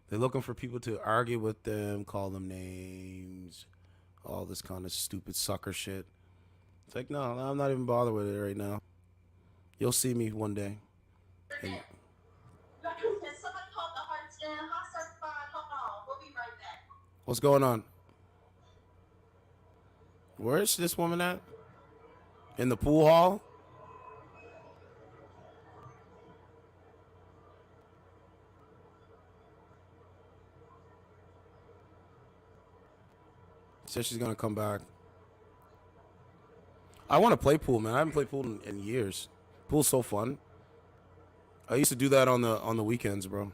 They're looking for people to argue with them, call them names, all this kind of stupid sucker shit. It's like, no, I'm not even bothered with it right now. You'll see me one day. And What's going on? Where is this woman at? In the pool hall? Says she's gonna come back. I want to play pool, man. I haven't played pool in years. Pool's so fun. I used to do that on the weekends, bro.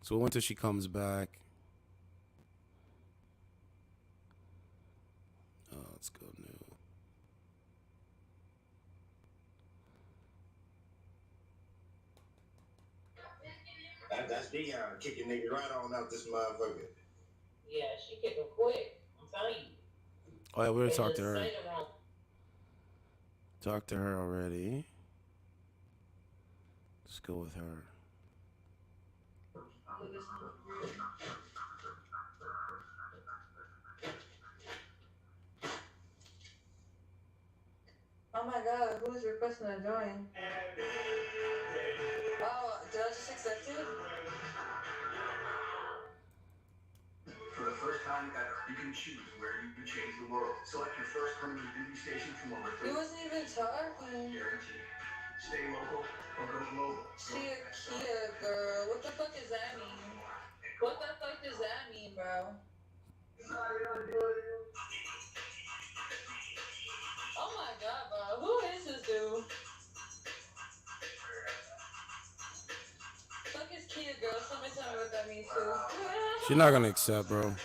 So we'll wait till she comes back. Let's go new. That's Dion kicking niggas right on out this motherfucker. Yeah, she kicked him quick. I'm telling you. Oh yeah, we already They talked to just her. say the wrong. Talked to her already. Let's go with her. Oh my god, who is requesting to join? Oh, did I just accept it? For the first time ever, you can choose where you can change the world. Select your first permanent duty station from over He wasn't even talking. Guaranteed. Stay local or go global. Kia girl. What the fuck does that mean? What the fuck does that mean, bro? Oh my god, bro. Who is this dude? Fuck is Kia girl? Somebody tell me what that means too. She's not gonna accept, bro.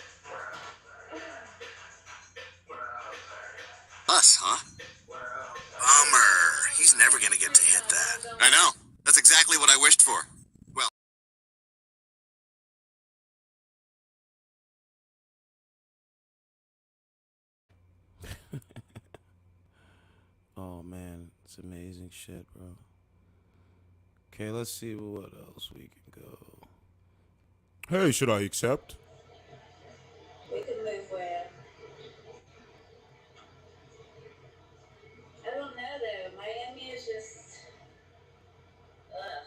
Us, huh? Bummer. He's never gonna get to hit that. I know. That's exactly what I wished for. Well. Oh man, it's amazing shit, bro. Okay, let's see what else we can go. Hey, should I accept? We could move where? I don't know though. Miami is just. Ugh.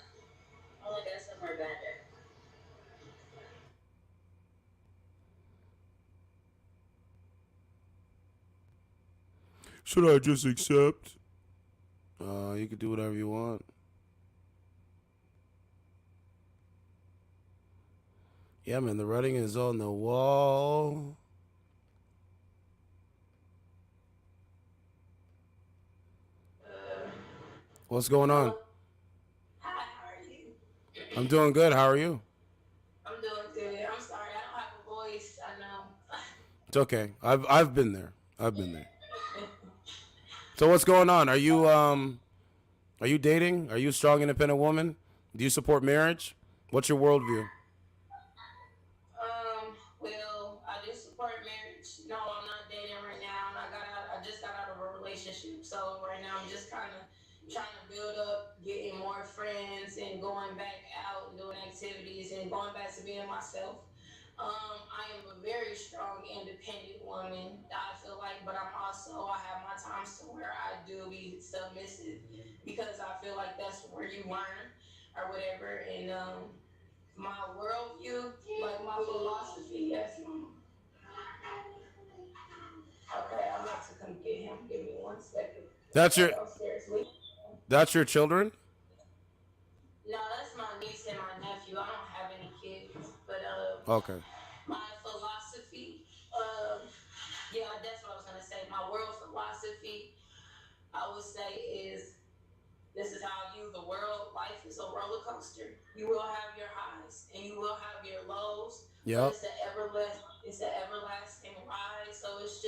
I want to go somewhere better. Should I just accept? You can do whatever you want. Yeah, man, the writing is on the wall. What's going on? Hi, how are you? I'm doing good. How are you? I'm doing good. I'm sorry, I don't have a voice. I know. It's okay. I've been there. I've been there. So what's going on? Are you dating? Are you a strong, independent woman? Do you support marriage? What's your worldview? Well, I do support marriage. No, I'm not dating right now, and I just got out of a relationship. So right now, I'm just kind of trying to build up, getting more friends, and going back out and doing activities, and going back to being myself. I am a very strong, independent woman. I feel like, but I have my times to where I do be submissive because I feel like that's where you learn or whatever. And my worldview, like my philosophy, yes. Okay, I'm about to come get him. Give me 1 second. That's your children? No, that's my niece and my nephew. I don't have any kids, but Okay. my philosophy, yeah, that's what I was gonna say. My world philosophy, I would say, is this is how I view the world. Life is a roller coaster. You will have your highs and you will have your lows. Yep. But it's an everlasting ride. So it's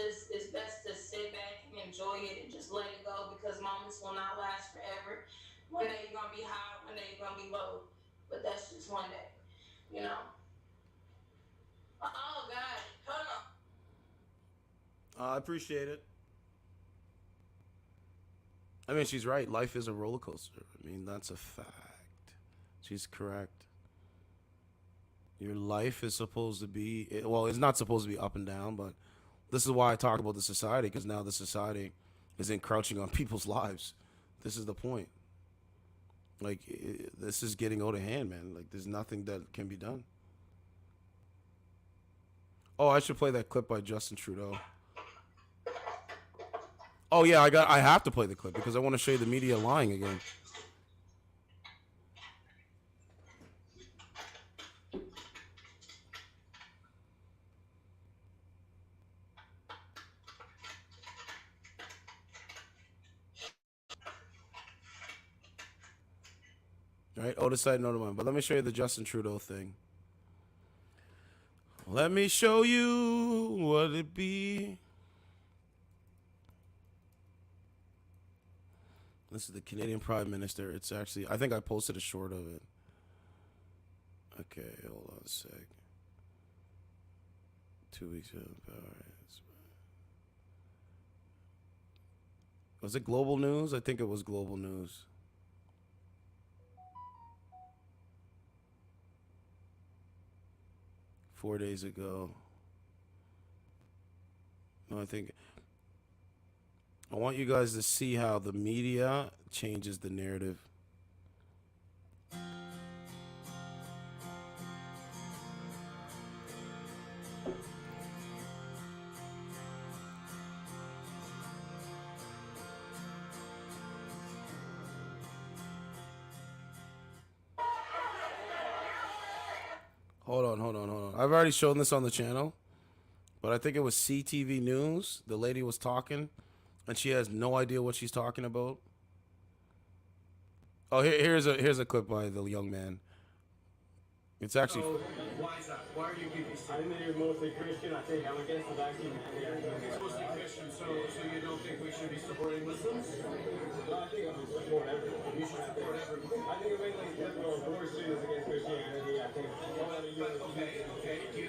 best to sit back and enjoy it and just let it go because moments will not last forever. One day you're gonna be high, one day you're gonna be low. But that's just one day, you know. Oh God, hold on. I appreciate it. I mean, she's right. Life is a roller coaster. I mean, that's a fact. She's correct. Your life is supposed to be, well, it's not supposed to be up and down, but this is why I talk about the society, because now the society is encroaching on people's lives. This is the point. Like, this is getting out of hand, man. Like, there's nothing that can be done. Oh, I should play that clip by Justin Trudeau. Oh yeah, I have to play the clip because I want to show you the media lying again. All right, Otis side note of mine, but let me show you the Justin Trudeau thing. Let me show you what it be. This is the Canadian Prime Minister. It's actually, I think I posted a short of it. Okay, hold on a sec. 2 weeks ago. All right. Was it Global News? I think it was Global News. Four days ago. No, I want you guys to see how the media changes the narrative. Hold on. I've already shown this on the channel, but I think it was CTV News. The lady was talking, and she has no idea what she's talking about. Oh, here's a clip by the young man. It's actually. So, why is that? Why are you BBC? I think you're mostly Christian. I think I'm against the vaccine mandate. It's mostly Christian, so you don't think we should be supporting Muslims? No, I think I should support everyone. You should support everyone. I think it makes like liberal abortion is against Christianity. I think. Okay. Do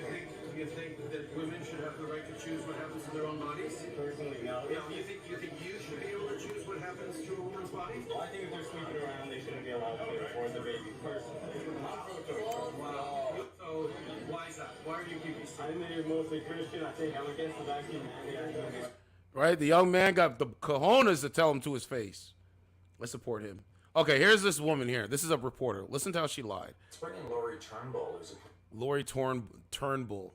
you think that women should have the right to choose what happens to their own bodies? Personally, no. Do you think you should be able to choose what happens to a woman's body? Well, I think if they're sleeping around, they shouldn't be allowed to afford the baby. Personally. Wow. So, why is that? Why are you BBC? I think you're mostly Christian. I think I'm against the vaccine mandate. Right? The young man got the cojones to tell him to his face. Let's support him. Okay, here's this woman here. This is a reporter. Listen to how she lied. Let's bring in Lori Turnbull. Lori Turnbull.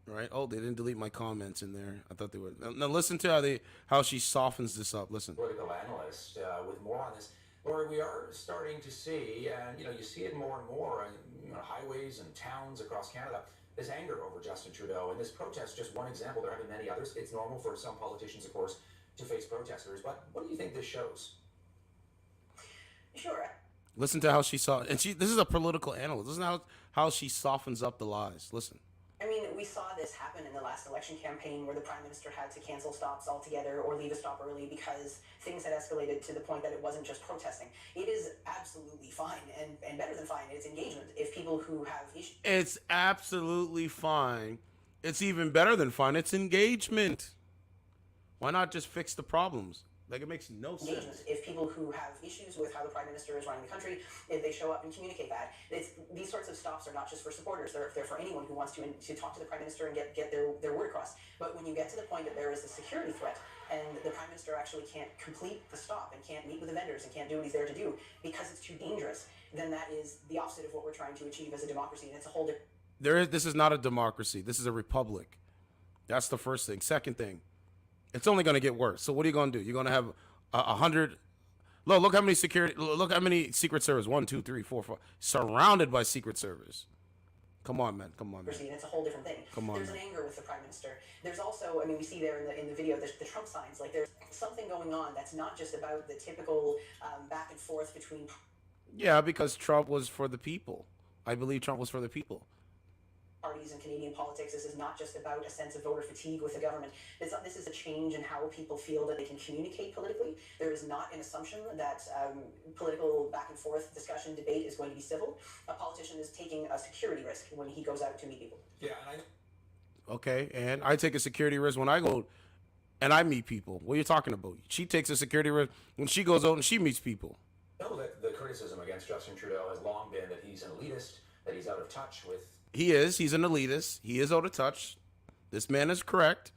Right? Oh, they didn't delete my comments in there. I thought they would. Now listen to how she softens this up. Listen. Political analyst with more on this. Lori, we are starting to see, and you see it more and more on highways and towns across Canada, this anger over Justin Trudeau. And this protest, just one example. There have been many others. It's normal for some politicians, of course, to face protesters. But what do you think this shows? Sure. Listen to how she saw, and this is a political analyst. Listen how she softens up the lies. Listen. I mean, we saw this happen in the last election campaign where the Prime Minister had to cancel stops altogether or leave a stop early because things had escalated to the point that it wasn't just protesting. It is absolutely fine and better than fine. It's engagement. If people who have issues... It's absolutely fine. It's even better than fine. It's engagement. Why not just fix the problems? Like, it makes no sense. If people who have issues with how the Prime Minister is running the country, if they show up and communicate that, these sorts of stops are not just for supporters. They're for anyone who wants to talk to the Prime Minister and get their word across. But when you get to the point that there is a security threat and the Prime Minister actually can't complete the stop and can't meet with the vendors and can't do what he's there to do because it's too dangerous, then that is the opposite of what we're trying to achieve as a democracy, and it's a whole different... This is not a democracy. This is a republic. That's the first thing. Second thing, it's only going to get worse. So what are you going to do? You're going to have 100. Look how many Look how many Secret Service. 1, 2, 3, 4, 5. Surrounded by Secret Service. Come on, man. It's a whole different thing. There's an anger with the Prime Minister. There's also, I mean, we see there in the video the Trump signs. Like, there's something going on that's not just about the typical back and forth between... Yeah, because Trump was for the people. I believe Trump was for the people. Parties in Canadian politics. This is not just about a sense of voter fatigue with the government. This is a change in how people feel that they can communicate politically. There is not an assumption that political back and forth discussion, debate is going to be civil. A politician is taking a security risk when he goes out to meet people. Yeah, and Okay, and I take a security risk when I go and I meet people. What are you talking about? She takes a security risk when she goes out and she meets people. No, the criticism against Justin Trudeau has long been that he's an elitist, that he's out of touch with... He is. He's an elitist. He is out of touch. This man is correct.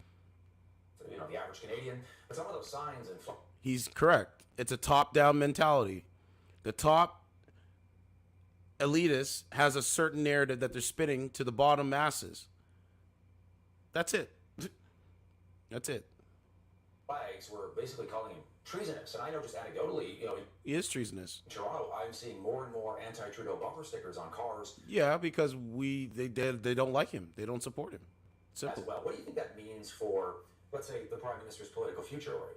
The average Canadian. But some of those signs and... He's correct. It's a top-down mentality. The top elitist has a certain narrative that they're spitting to the bottom masses. That's it. That's it. Flags were basically calling him treasonous. And I know just anecdotally, He is treasonous. in Toronto, I'm seeing more and more anti-Trudeau bumper stickers on cars Yeah, because they don't like him. They don't support him. Simple. as well. What do you think that means for, let's say, the Prime Minister's political future, Lori?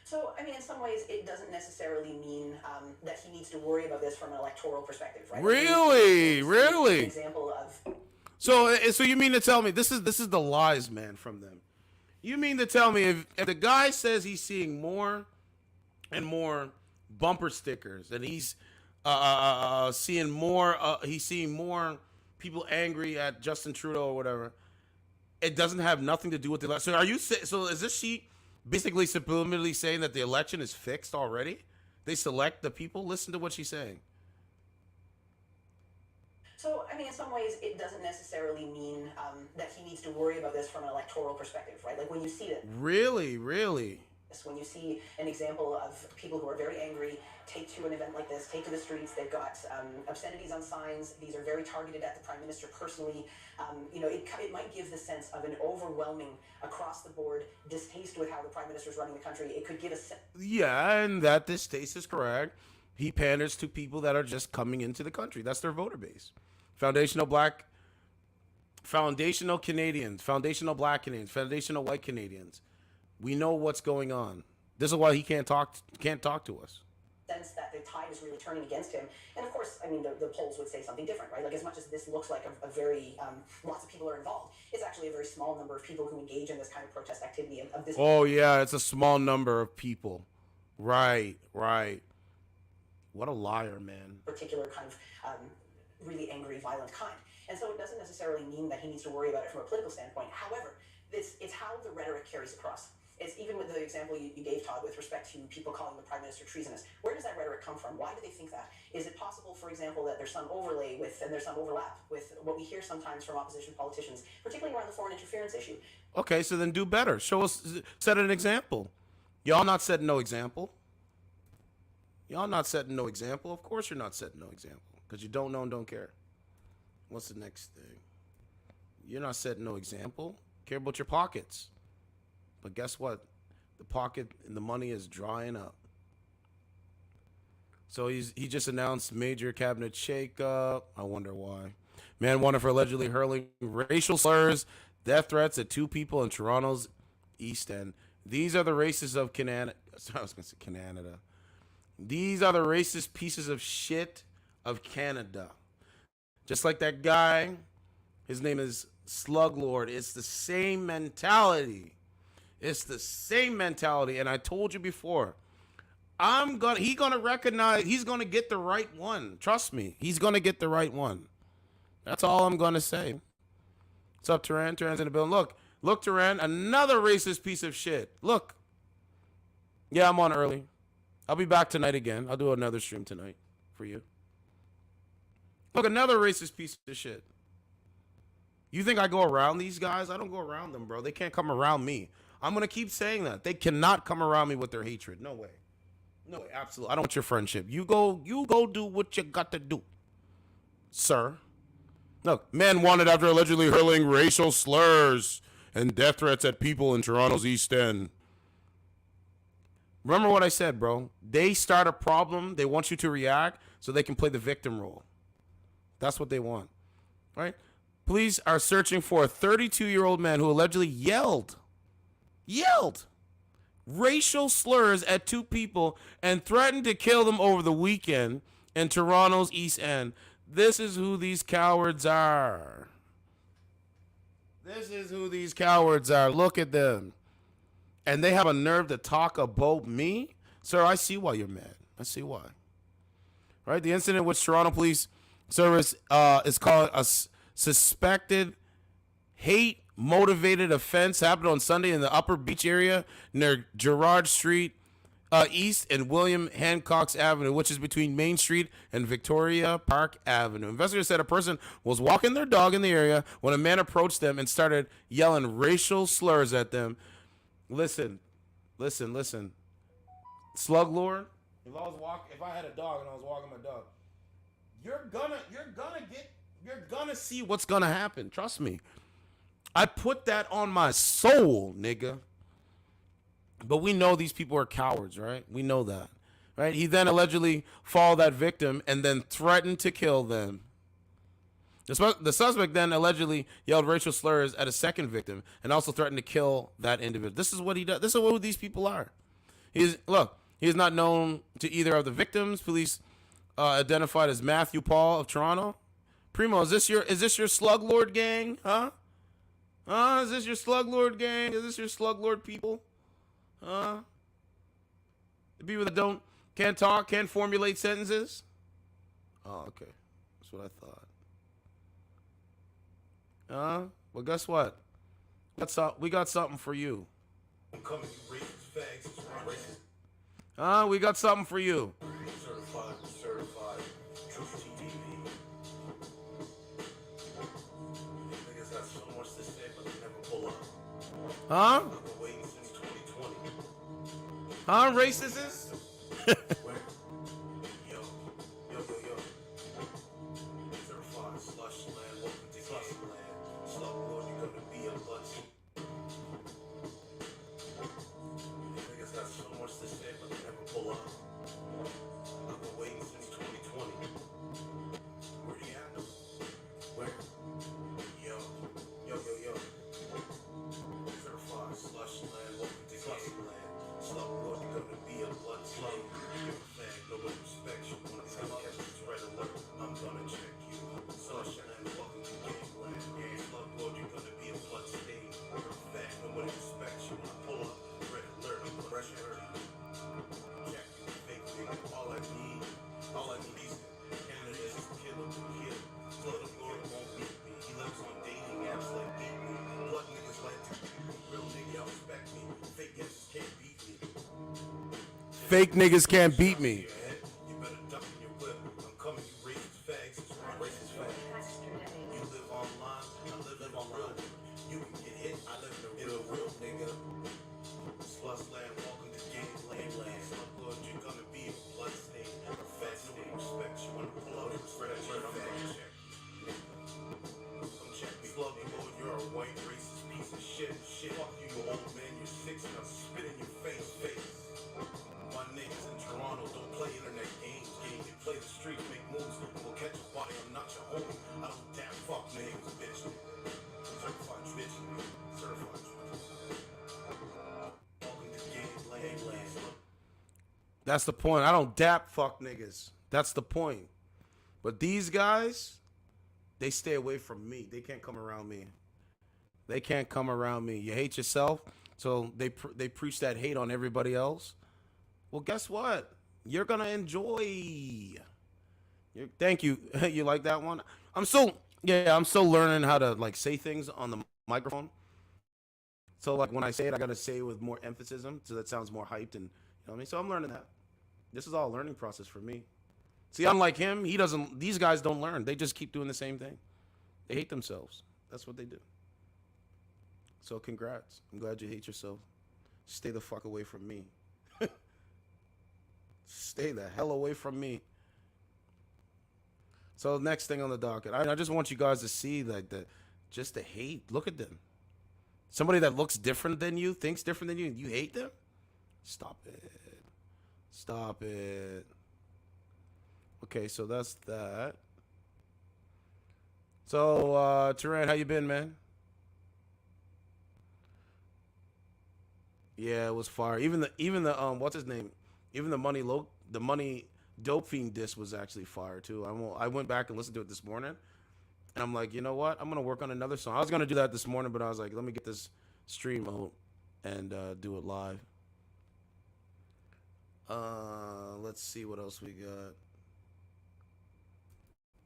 So, I mean, in some ways, it doesn't necessarily mean that he needs to worry about this from an electoral perspective, right? Really? An Really? example of. So you mean to tell me this is the lies, man, from them? You mean to tell me if the guy says he's seeing more and more bumper stickers and he's seeing more people angry at Justin Trudeau or whatever, it doesn't have nothing to do with the election? So is this sheet basically subliminally saying that the election is fixed already? They select the people? Listen to what she's saying. So, I mean, in some ways, it doesn't necessarily mean that he needs to worry about this from an electoral perspective, right? Like when you see it. Really? When you see an example of people who are very angry, take to an event like this, take to the streets, they've got obscenities on signs, these are very targeted at the Prime Minister personally, it might give the sense of an overwhelming, across-the-board distaste with how the Prime Minister is running the country. It could give a sense. Yeah, and that distaste is correct. He panders to people that are just coming into the country. That's their voter base. Foundational Canadians, foundational black Canadians, foundational white Canadians. We know what's going on. This is why he can't talk to us. Sense that the tide is really turning against him. And of course, I mean, the polls would say something different, right? Like as much as this looks like a very, lots of people are involved, it's actually a very small number of people who engage in this kind of protest activity of this. Oh yeah, it's a small number of people. Right. What a liar, man. Particular kind of really angry, violent kind. And so it doesn't necessarily mean that he needs to worry about it from a political standpoint. However, it's how the rhetoric carries across. It's even with the example you gave, Todd, with respect to people calling the Prime Minister treasonous. Where does that rhetoric come from? Why do they think that? Is it possible, for example, that there's some overlay with, and there's some overlap with what we hear sometimes from opposition politicians, particularly around the foreign interference issue? Okay, so then do better. Show us, set an example. Y'all not setting no example. Y'all not setting no example. Of course you're not setting no example because you don't know and don't care. What's the next thing? You're not setting no example. Care about your pockets. But guess what? The pocket and the money is drying up. So he just announced major cabinet shakeup. I wonder why. Man wanted for allegedly hurling racial slurs, death threats at 2 people in Toronto's East End. These are the racists of Canada. I was going to say Canada. These are the racist pieces of shit of Canada. Just like that guy, his name is Sluglord. It's the same mentality. It's the same mentality. And I told you before, he's gonna recognize, he's gonna get the right one. Trust me, he's gonna get the right one. That's all I'm gonna say. What's up, Turan? Turan's in the building. Look, Turan, another racist piece of shit. Look. Yeah, I'm on early. I'll be back tonight again. I'll do another stream tonight for you. Look, another racist piece of shit. You think I go around these guys? I don't go around them, bro. They can't come around me. I'm going to keep saying that. They cannot come around me with their hatred. No way. No way, absolutely. I don't want your friendship. You go do what you got to do, sir. Look, man wanted after allegedly hurling racial slurs and death threats at people in Toronto's East End. Remember what I said, bro. They start a problem. They want you to react so they can play the victim role. That's what they want, right? Police are searching for a 32-year-old man who allegedly yelled racial slurs at 2 people and threatened to kill them over the weekend in Toronto's East End. This is who these cowards are. This is who these cowards are. Look at them. And they have a nerve to talk about me? Sir, I see why you're mad. I see why. Right? The incident which Toronto Police Service is called a suspected hate-motivated offense happened on Sunday in the Upper Beach area near Gerrard Street East and William Hancock's Avenue, which is between Main Street and Victoria Park Avenue. Investigators said a person was walking their dog in the area when a man approached them and started yelling racial slurs at them. Listen. Sluglord, if I had a dog and I was walking my dog, you're gonna see what's gonna happen. Trust me. I put that on my soul, nigga. But we know these people are cowards, right? We know that, right? He then allegedly followed that victim and then threatened to kill them. The suspect then allegedly yelled racial slurs at a second victim and also threatened to kill that individual. This is what he does. This is who these people are. He is not known to either of the victims. Police identified as Matthew Paul of Toronto. Primo, is this your slug lord gang? Huh? Is this your slug lord gang? Is this your slug lord people? The people that can't talk, can't formulate sentences? Oh, okay. That's what I thought. Well, guess what? We got something for you. I'm coming, you racist fags. Racist. We got something for you. Certified. Truth TV. Niggas got so much to say, but they never pull up. Huh? I've been waiting since 2020. Huh? Racists? Yo. Certified slush land. Welcome to slush land. Slug lord, you're gonna be a blood. Niggas got so much to say, but they never pull up. I've been waiting since 2020. Where do you have them? Where? Yo. Certified slush land. Welcome to slush land. Slug lord, you're gonna be a blood slug. You're a fag, nobody respects you. When I catch this red alert, I'm gonna check you. Slush land, welcome to gangland. Yeah, slug lord, you're gonna be a blood stain. You're a fag, nobody respects you. When I pull up, red alert, I'm gonna check you. Check you, fake nigga. All I need is Canada is killer to kill. Slug lord won't beat me. He lives on dating apps like beat me. Blood niggas like to real nigga respect me. Fake niggas can't beat me. Fake niggas can't beat me. You better duck in your whip. I'm coming, you racist fags. It's racist fags. You live online, I live on real. You can get hit, I live in a real nigga. Slush land, welcome to gangland. Slug lord, you're gonna be a blood stain. Fat, nobody respects you. When I pull out, it's red alert, I'm gonna check. Come check me. Slug lord, you're a white racist piece of shit. Fuck you, you old man, you're 6 and I'll spit in your face. My niggas in Toronto don't play internet games. You play the streets, make moves, and we'll catch a body. I'm not your homie. I don't damn fuck niggas, bitch. Certified bitch. Certified. Welcome to gangland. That's the point. I don't dap fuck niggas. That's the point. But these guys, they stay away from me. They can't come around me. They can't come around me. You hate yourself, so they preach that hate on everybody else. Well, guess what? You're gonna enjoy. Thank you. You like that one? I'm still learning how to like say things on the microphone. So like when I say it, I gotta say it with more emphasis, so that sounds more hyped, and you know what I mean. So I'm learning that. This is all a learning process for me. See, unlike him, he doesn't. These guys don't learn. They just keep doing the same thing. They hate themselves. That's what they do. So congrats. I'm glad you hate yourself. Stay the fuck away from me. Stay the hell away from me. So next thing on the docket, I just want you guys to see like just the hate. Look at them. Somebody that looks different than you, thinks different than you, and you hate them? Stop it. Stop it. Okay, so that's that. So, Turan, how you been, man? Yeah, it was fire. Even the what's his name? Even the money dope fiend disc was actually fire too. I went back and listened to it this morning, and I'm like, you know what? I'm gonna work on another song. I was gonna do that this morning, but I was like, let me get this stream out and do it live. Let's see what else we got.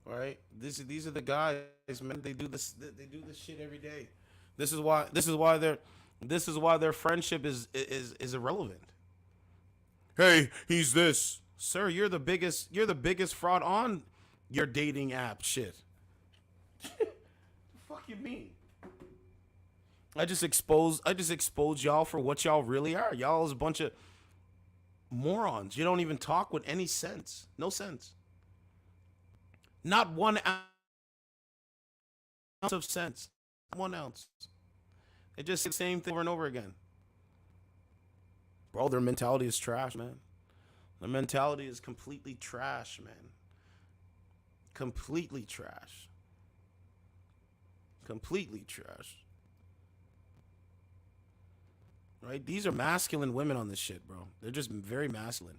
All right, these are the guys, man. They do this shit every day. This is why their friendship is irrelevant. Hey, he's this. Sir, you're the biggest fraud on your dating app shit. The fuck you mean? I just exposed y'all for what y'all really are. Y'all is a bunch of morons. You don't even talk with any sense. No sense. Not 1 ounce of sense. 1 ounce. They just say the same thing over and over again. Bro, their mentality is trash, man. Their mentality is completely trash, man. Completely trash. Completely trash. Right? These are masculine women on this shit, bro. They're just very masculine.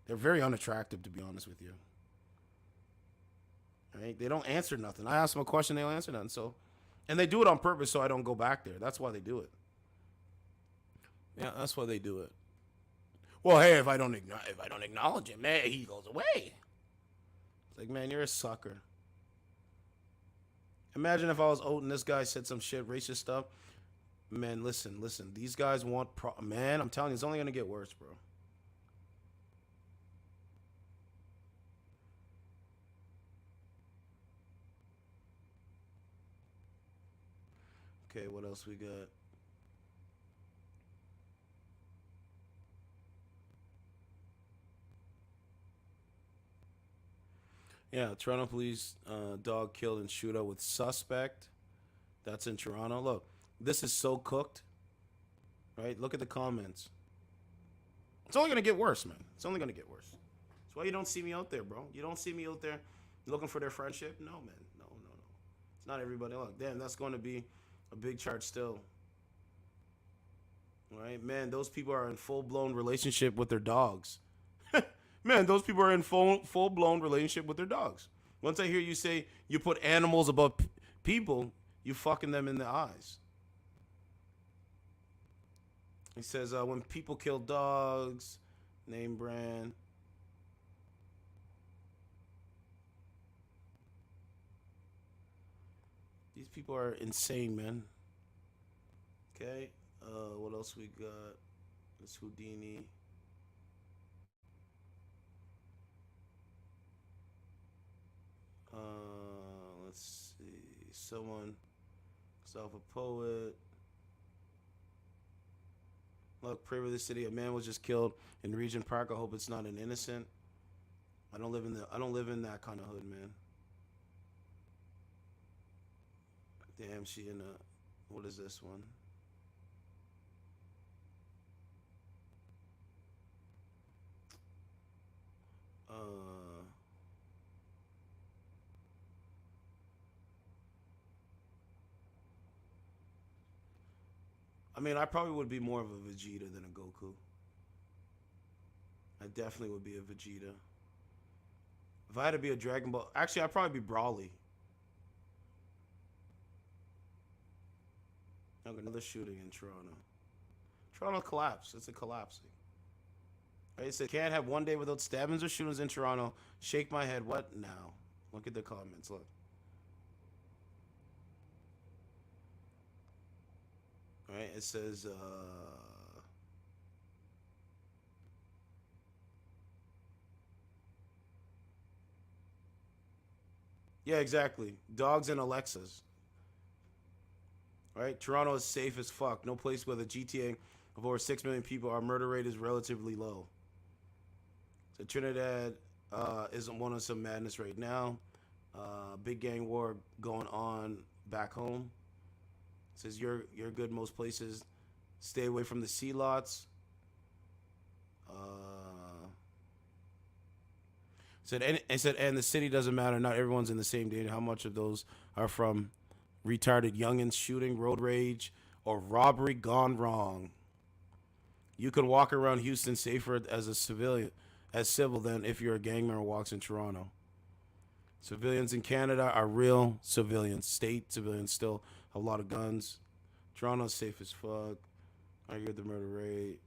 They're very unattractive, to be honest with you. Right? They don't answer nothing. I ask them a question, they don't answer nothing. So, and they do it on purpose so I don't go back there. That's why they do it. Yeah, that's why they do it. Well, hey, if I don't acknowledge him, man, he goes away. It's like, man, you're a sucker. Imagine if I was old and this guy said some shit, racist stuff. Man, listen. These guys want man, I'm telling you, it's only gonna get worse, bro. Okay, what else we got? Yeah, Toronto police dog killed in shootout with suspect. That's in Toronto. Look, this is so cooked. Right? Look at the comments. It's only gonna get worse, man. It's only gonna get worse. That's why you don't see me out there, bro. You don't see me out there looking for their friendship. No, man. No. It's not everybody. Look, damn, that's going to be a big charge still. All right, man. Those people are in full-blown relationship with their dogs. Man, those people are in full-blown relationship with their dogs. Once I hear you say you put animals above people, you fucking them in the eyes. He says, when people kill dogs, name brand. These people are insane, man. Okay. What else we got? This Houdini. Let's see. Someone, self a poet. Look, pray for the city. A man was just killed in Regent Park. I hope it's not an innocent. I don't live in that kind of hood, man. Damn, she in a, what is this one? I mean, I probably would be more of a Vegeta than a Goku. I definitely would be a Vegeta. If I had to be a Dragon Ball, actually, I'd probably be Brawly. Okay, another shooting in Toronto. Toronto collapsed. It's a collapsing. Right, it said, can't have one day without stabbings or shootings in Toronto. Shake my head. What now? Look at the comments. Look. All right, it says, yeah, exactly. Dogs and Alexas. Right? Toronto is safe as fuck. No place where the GTA of over 6 million people, our murder rate is relatively low. So Trinidad isn't one of some madness right now. Big gang war going on back home. Says you're good most places. Stay away from the sea lots. And the city doesn't matter. Not everyone's in the same danger. How much of those are from retarded youngins shooting, road rage, or robbery gone wrong? You can walk around Houston safer as a civil than if you're a gang member who walks in Toronto. Civilians in Canada are real civilians. State civilians still have a lot of guns. Toronto's safe as fuck. I hear the murder rate.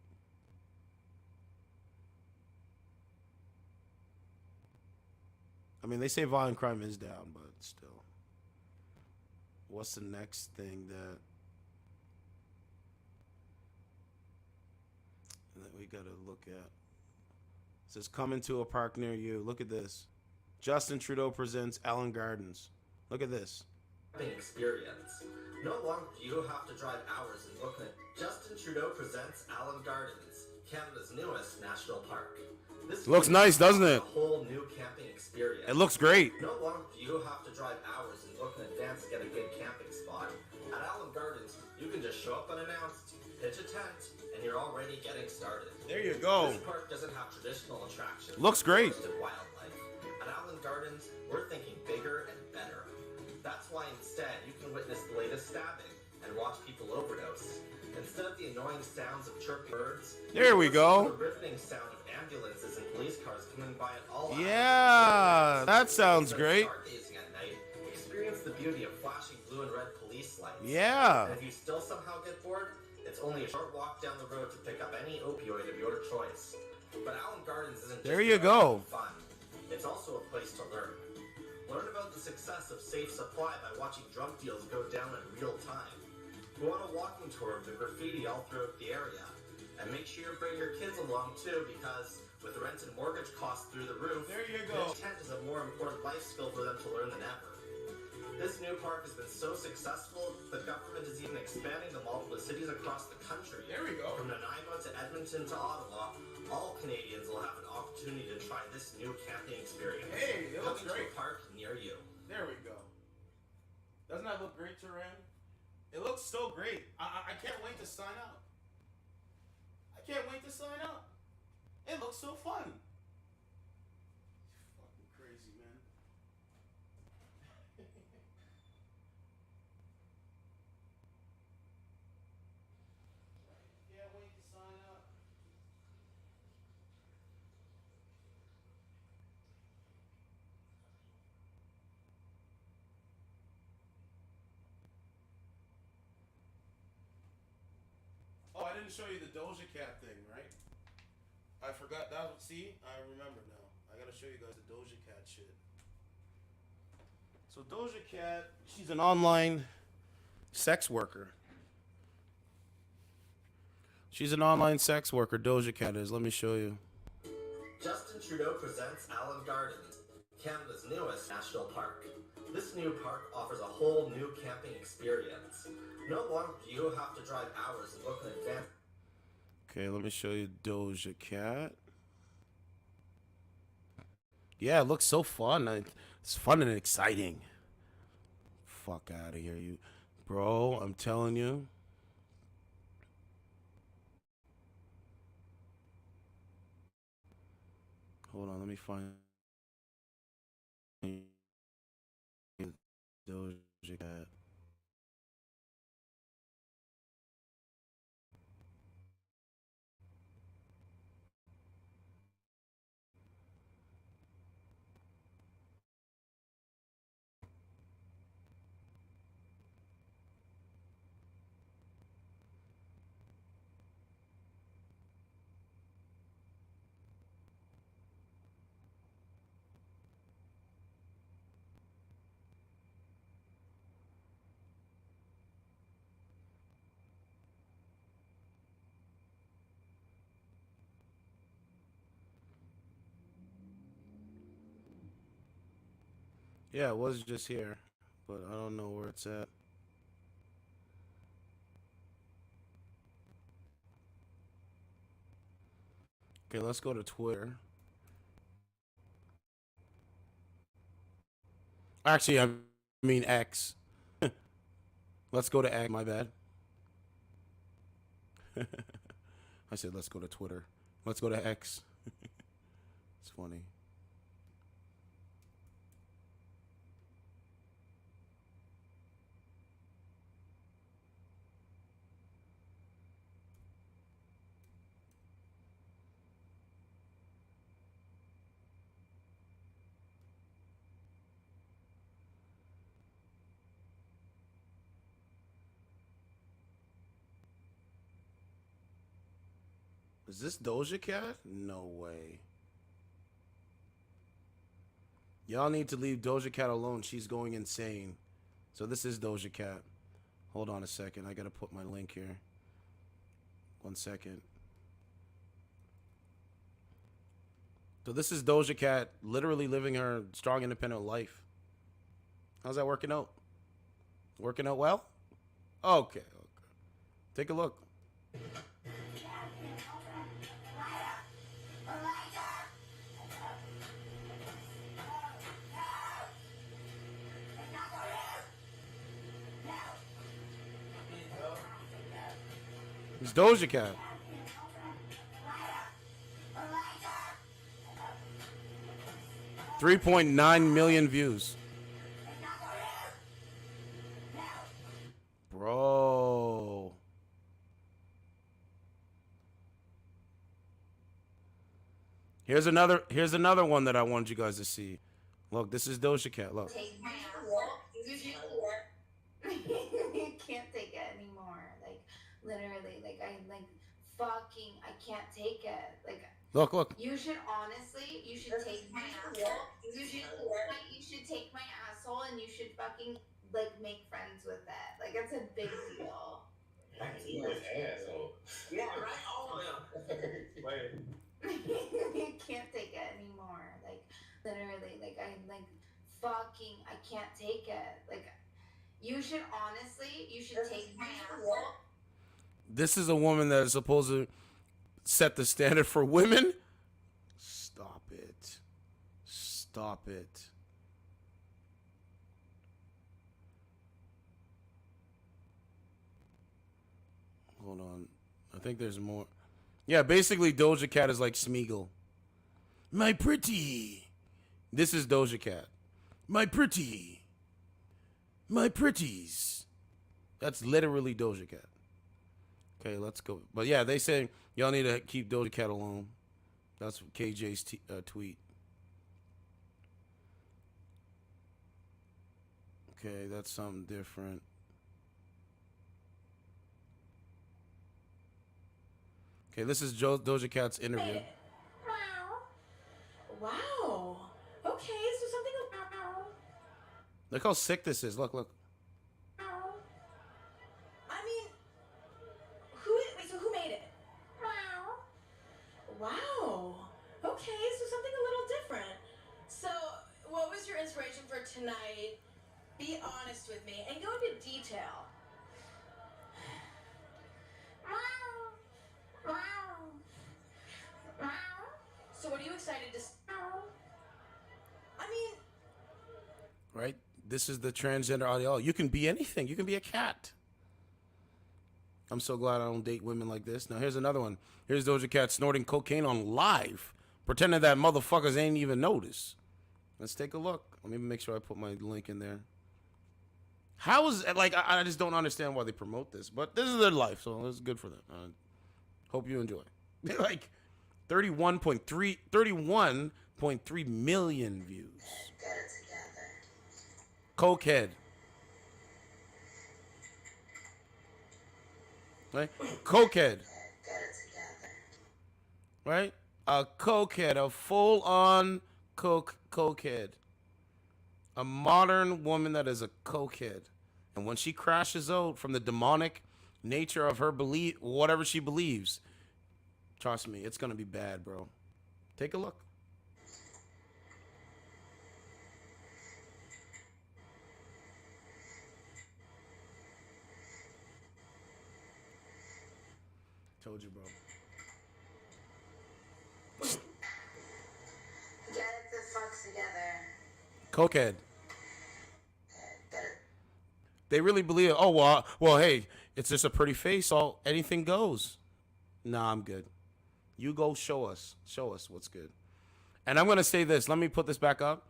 I mean, they say violent crime is down, but still. What's the next thing that we got to look at? It says, come into a park near you. Look at this. Justin Trudeau presents Allen Gardens. Look at this. Experience. No longer do you have to drive hours in Brooklyn. Justin Trudeau presents Allen Gardens. Canada's newest national park. This Looks nice, doesn't it? A whole new camping experience. It looks great. No longer do you have to drive hours and book in advance to get a good camping spot. At Allen Gardens, you can just show up unannounced, pitch a tent, and you're already getting started. There you go. This park doesn't have traditional attractions. Looks great. And wildlife. At Allen Gardens, we're thinking bigger and better. That's why instead you can witness the latest stabbing and watch people overdose. Instead of the annoying sounds of chirping birds, there we go. The riveting sound of ambulances and police cars coming by at all hours. Yeah, that sounds great. Stargazing at night, experience the beauty of flashing blue and red police lights. Yeah. And if you still somehow get bored, it's only a short walk down the road to pick up any opioid of your choice. But Allen Gardens isn't just there you go. Fun. It's also a place to learn. Learn about the success of safe supply by watching drug deals go down in real time. Go on a walking tour of the graffiti all throughout the area. And make sure you bring your kids along too, because with rent and mortgage costs through the roof, there you go. Tent is a more important life skill for them to learn than ever. This new park has been so successful, the government is even expanding the model to cities across the country. There we go. From Nanaimo to Edmonton to Ottawa, all Canadians will have an opportunity to try this new camping experience. Hey, it looks coming great. to a park near you. There we go. Doesn't that look great, Turan? It looks so great. I can't wait to sign up. I can't wait to sign up. It looks so fun. Fucking crazy, man. Can't wait to sign up. Oh, I didn't show you the Doja Cat thing, right? I forgot that. See, I remember now. I gotta show you guys the Doja Cat shit. So Doja Cat, she's an online sex worker. She's an online sex worker, Doja Cat is. Let me show you. Justin Trudeau presents Allen Gardens, Canada's newest national park. This new park offers a whole new camping experience. No longer do you have to drive hours and book in advance. Okay, let me show you Doja Cat. Yeah, it looks so fun. It's fun and exciting. Fuck out of here, you. Bro, I'm telling you. Hold on, let me find Doja Cat. Yeah, it was just here, but I don't know where it's at. Okay, let's go to Twitter. Actually, I mean X. Let's go to X, my bad. I said let's go to Twitter. Let's go to X. It's funny. Is this Doja Cat? No way. Y'all need to leave Doja Cat alone. She's going insane. So this is Doja Cat. Hold on a second. I gotta put my link here. 1 second. So this is Doja Cat literally living her strong, independent life. How's that working out? Working out well? Okay. Take a look. It's Doja Cat. $3.9 million views. Bro. Here's another one that I wanted you guys to see. Look, this is Doja Cat. Look. Take my asshole. You can't take it anymore. Like literally, like I I can't take it. Like Look. you should take my asshole. You should take my asshole and you should fucking like make friends with it. Like it's a big deal. Asshole. Yeah, right? All of them. Wait. You can't take it anymore. Like literally, I can't take it. Like you should take my asshole. This is a woman that is supposed to set the standard for women. Stop it. Stop it. Hold on. I think there's more. Yeah, basically Doja Cat is like Smeagol. My pretty. This is Doja Cat. My pretty. My pretties. That's literally Doja Cat. Okay, let's go. But yeah, they say y'all need to keep Doja Cat alone. That's KJ's tweet. Okay, that's something different. Okay, this is Doja Cat's interview. Wow. Okay, so something. Look how sick this is. Look. I mean, who made it? Wow. Okay, so something a little different. So, what was your inspiration for tonight? Be honest with me and go into detail. So, what are you excited to? I mean, Right? This is the transgender audio. You can be anything. You can be a cat. I'm so glad I don't date women like this. Now, here's another one. Here's Doja Cat snorting cocaine on live, pretending that motherfuckers ain't even noticed. Let's take a look. Let me make sure I put my link in there. How is, like, I just don't understand why they promote this, but this is their life, so it's good for them. Hope you enjoy. Like, 31.3 million views. get it together. Cokehead. Right? Cokehead. Get it together. Right? A cokehead, a full-on cokehead. A modern woman that is a cokehead. And when she crashes out from the demonic nature of her belief, whatever she believes, trust me, it's going to be bad, bro. Take a look. Told you, bro. Get the fuck together. Cokehead. They really believe it. Oh, well, hey, it's just a pretty face. So anything goes. Nah, I'm good. You go show us. Show us what's good. And I'm going to say this. Let me put this back up.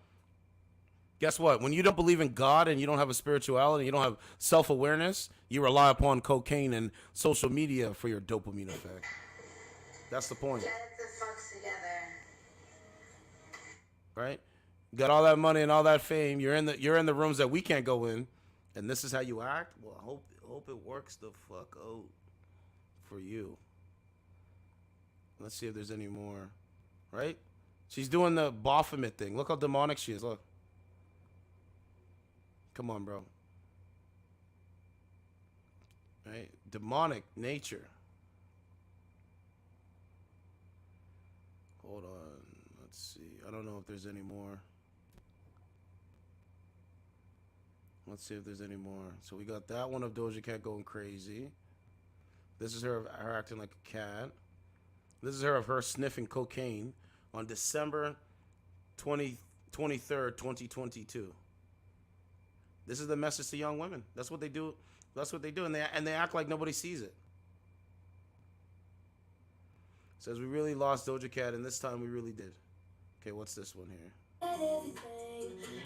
Guess what? When you don't believe in God and you don't have a spirituality, you don't have self-awareness, you rely upon cocaine and social media for your dopamine effect. That's the point. Get the fuck together. Right? Got all that money and all that fame. You're in the rooms that we can't go in, and this is how you act. Well, I hope it works the fuck out for you. Let's see if there's any more. Right? She's doing the Baphomet thing. Look how demonic she is. Look. Come on, bro. Right? Demonic nature. Hold on. Let's see. I don't know if there's any more. Let's see if there's any more. So we got that one of Doja Cat going crazy. This is her acting like a cat. This is her of her sniffing cocaine on December 23rd, 2022. This is the message to young women. That's what they do. That's what they do, and they act like nobody sees it. Says we really lost Doja Cat, and this time we really did. Okay, what's this one here?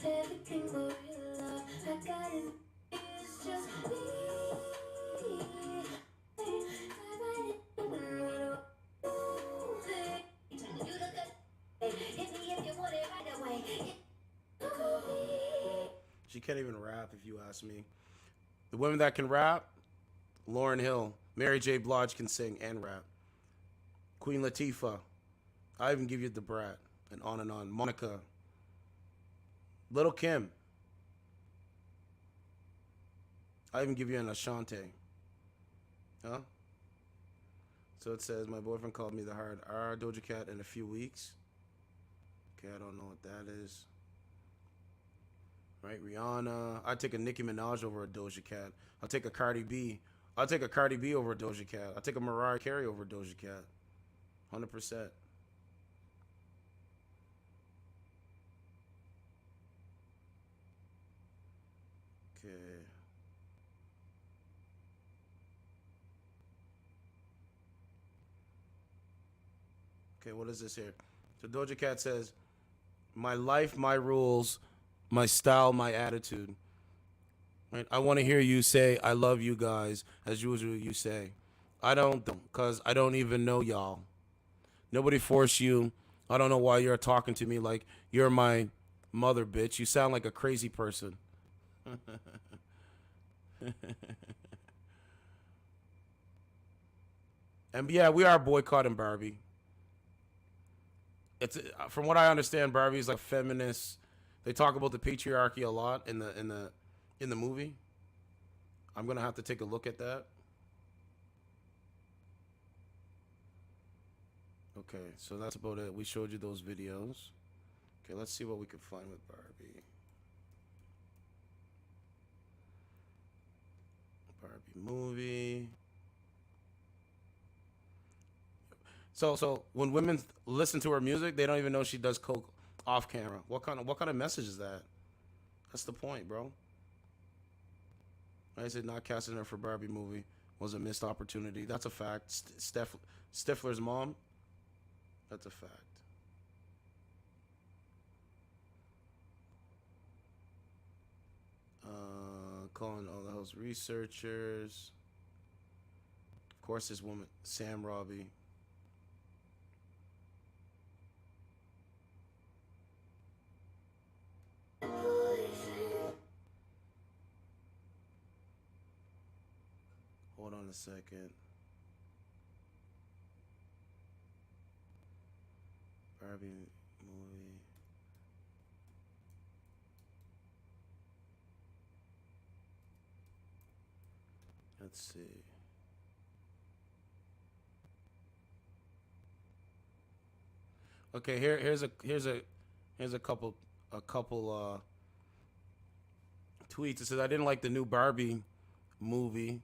Everything but real love. I got it. It's just She can't even rap, if you ask me. The women that can rap, Lauryn Hill, Mary J. Blige can sing and rap. Queen Latifah, I even give you the Brat, and on and on. Monica, Little Kim, I even give you an Ashanti. Huh? So it says, my boyfriend called me the hard R, Doja Cat, in a few weeks. Okay, I don't know what that is. Right, Rihanna. I'd take a Nicki Minaj over a Doja Cat. I'll take a Cardi B. I'll take a Cardi B over a Doja Cat. I'll take a Mariah Carey over a Doja Cat. 100%. Okay. Okay, what is this here? So Doja Cat says, my life, my rules, my style, my attitude. Right? I want to hear you say, I love you guys, as usual you say. I don't, because I don't even know y'all. Nobody forced you. I don't know why you're talking to me like you're my mother, bitch. You sound like a crazy person. And yeah, we are boycotting Barbie. It's from what I understand, Barbie's like feminist. They talk about the patriarchy a lot in the movie. I'm gonna have to take a look at that. Okay, so that's about it. We showed you those videos. Okay, let's see what we can find with Barbie. Barbie movie. So when women listen to her music, they don't even know she does coke off camera. What kind of message is that? That's the point, bro. I said not casting her for Barbie movie was a missed opportunity. That's a fact. Stifler's mom. That's a fact. Calling all those researchers. Of course, this woman, Sam Robbie. Hold on a second. Barbie movie. Let's see. Okay, here's a couple tweets. It says I didn't like the new Barbie movie.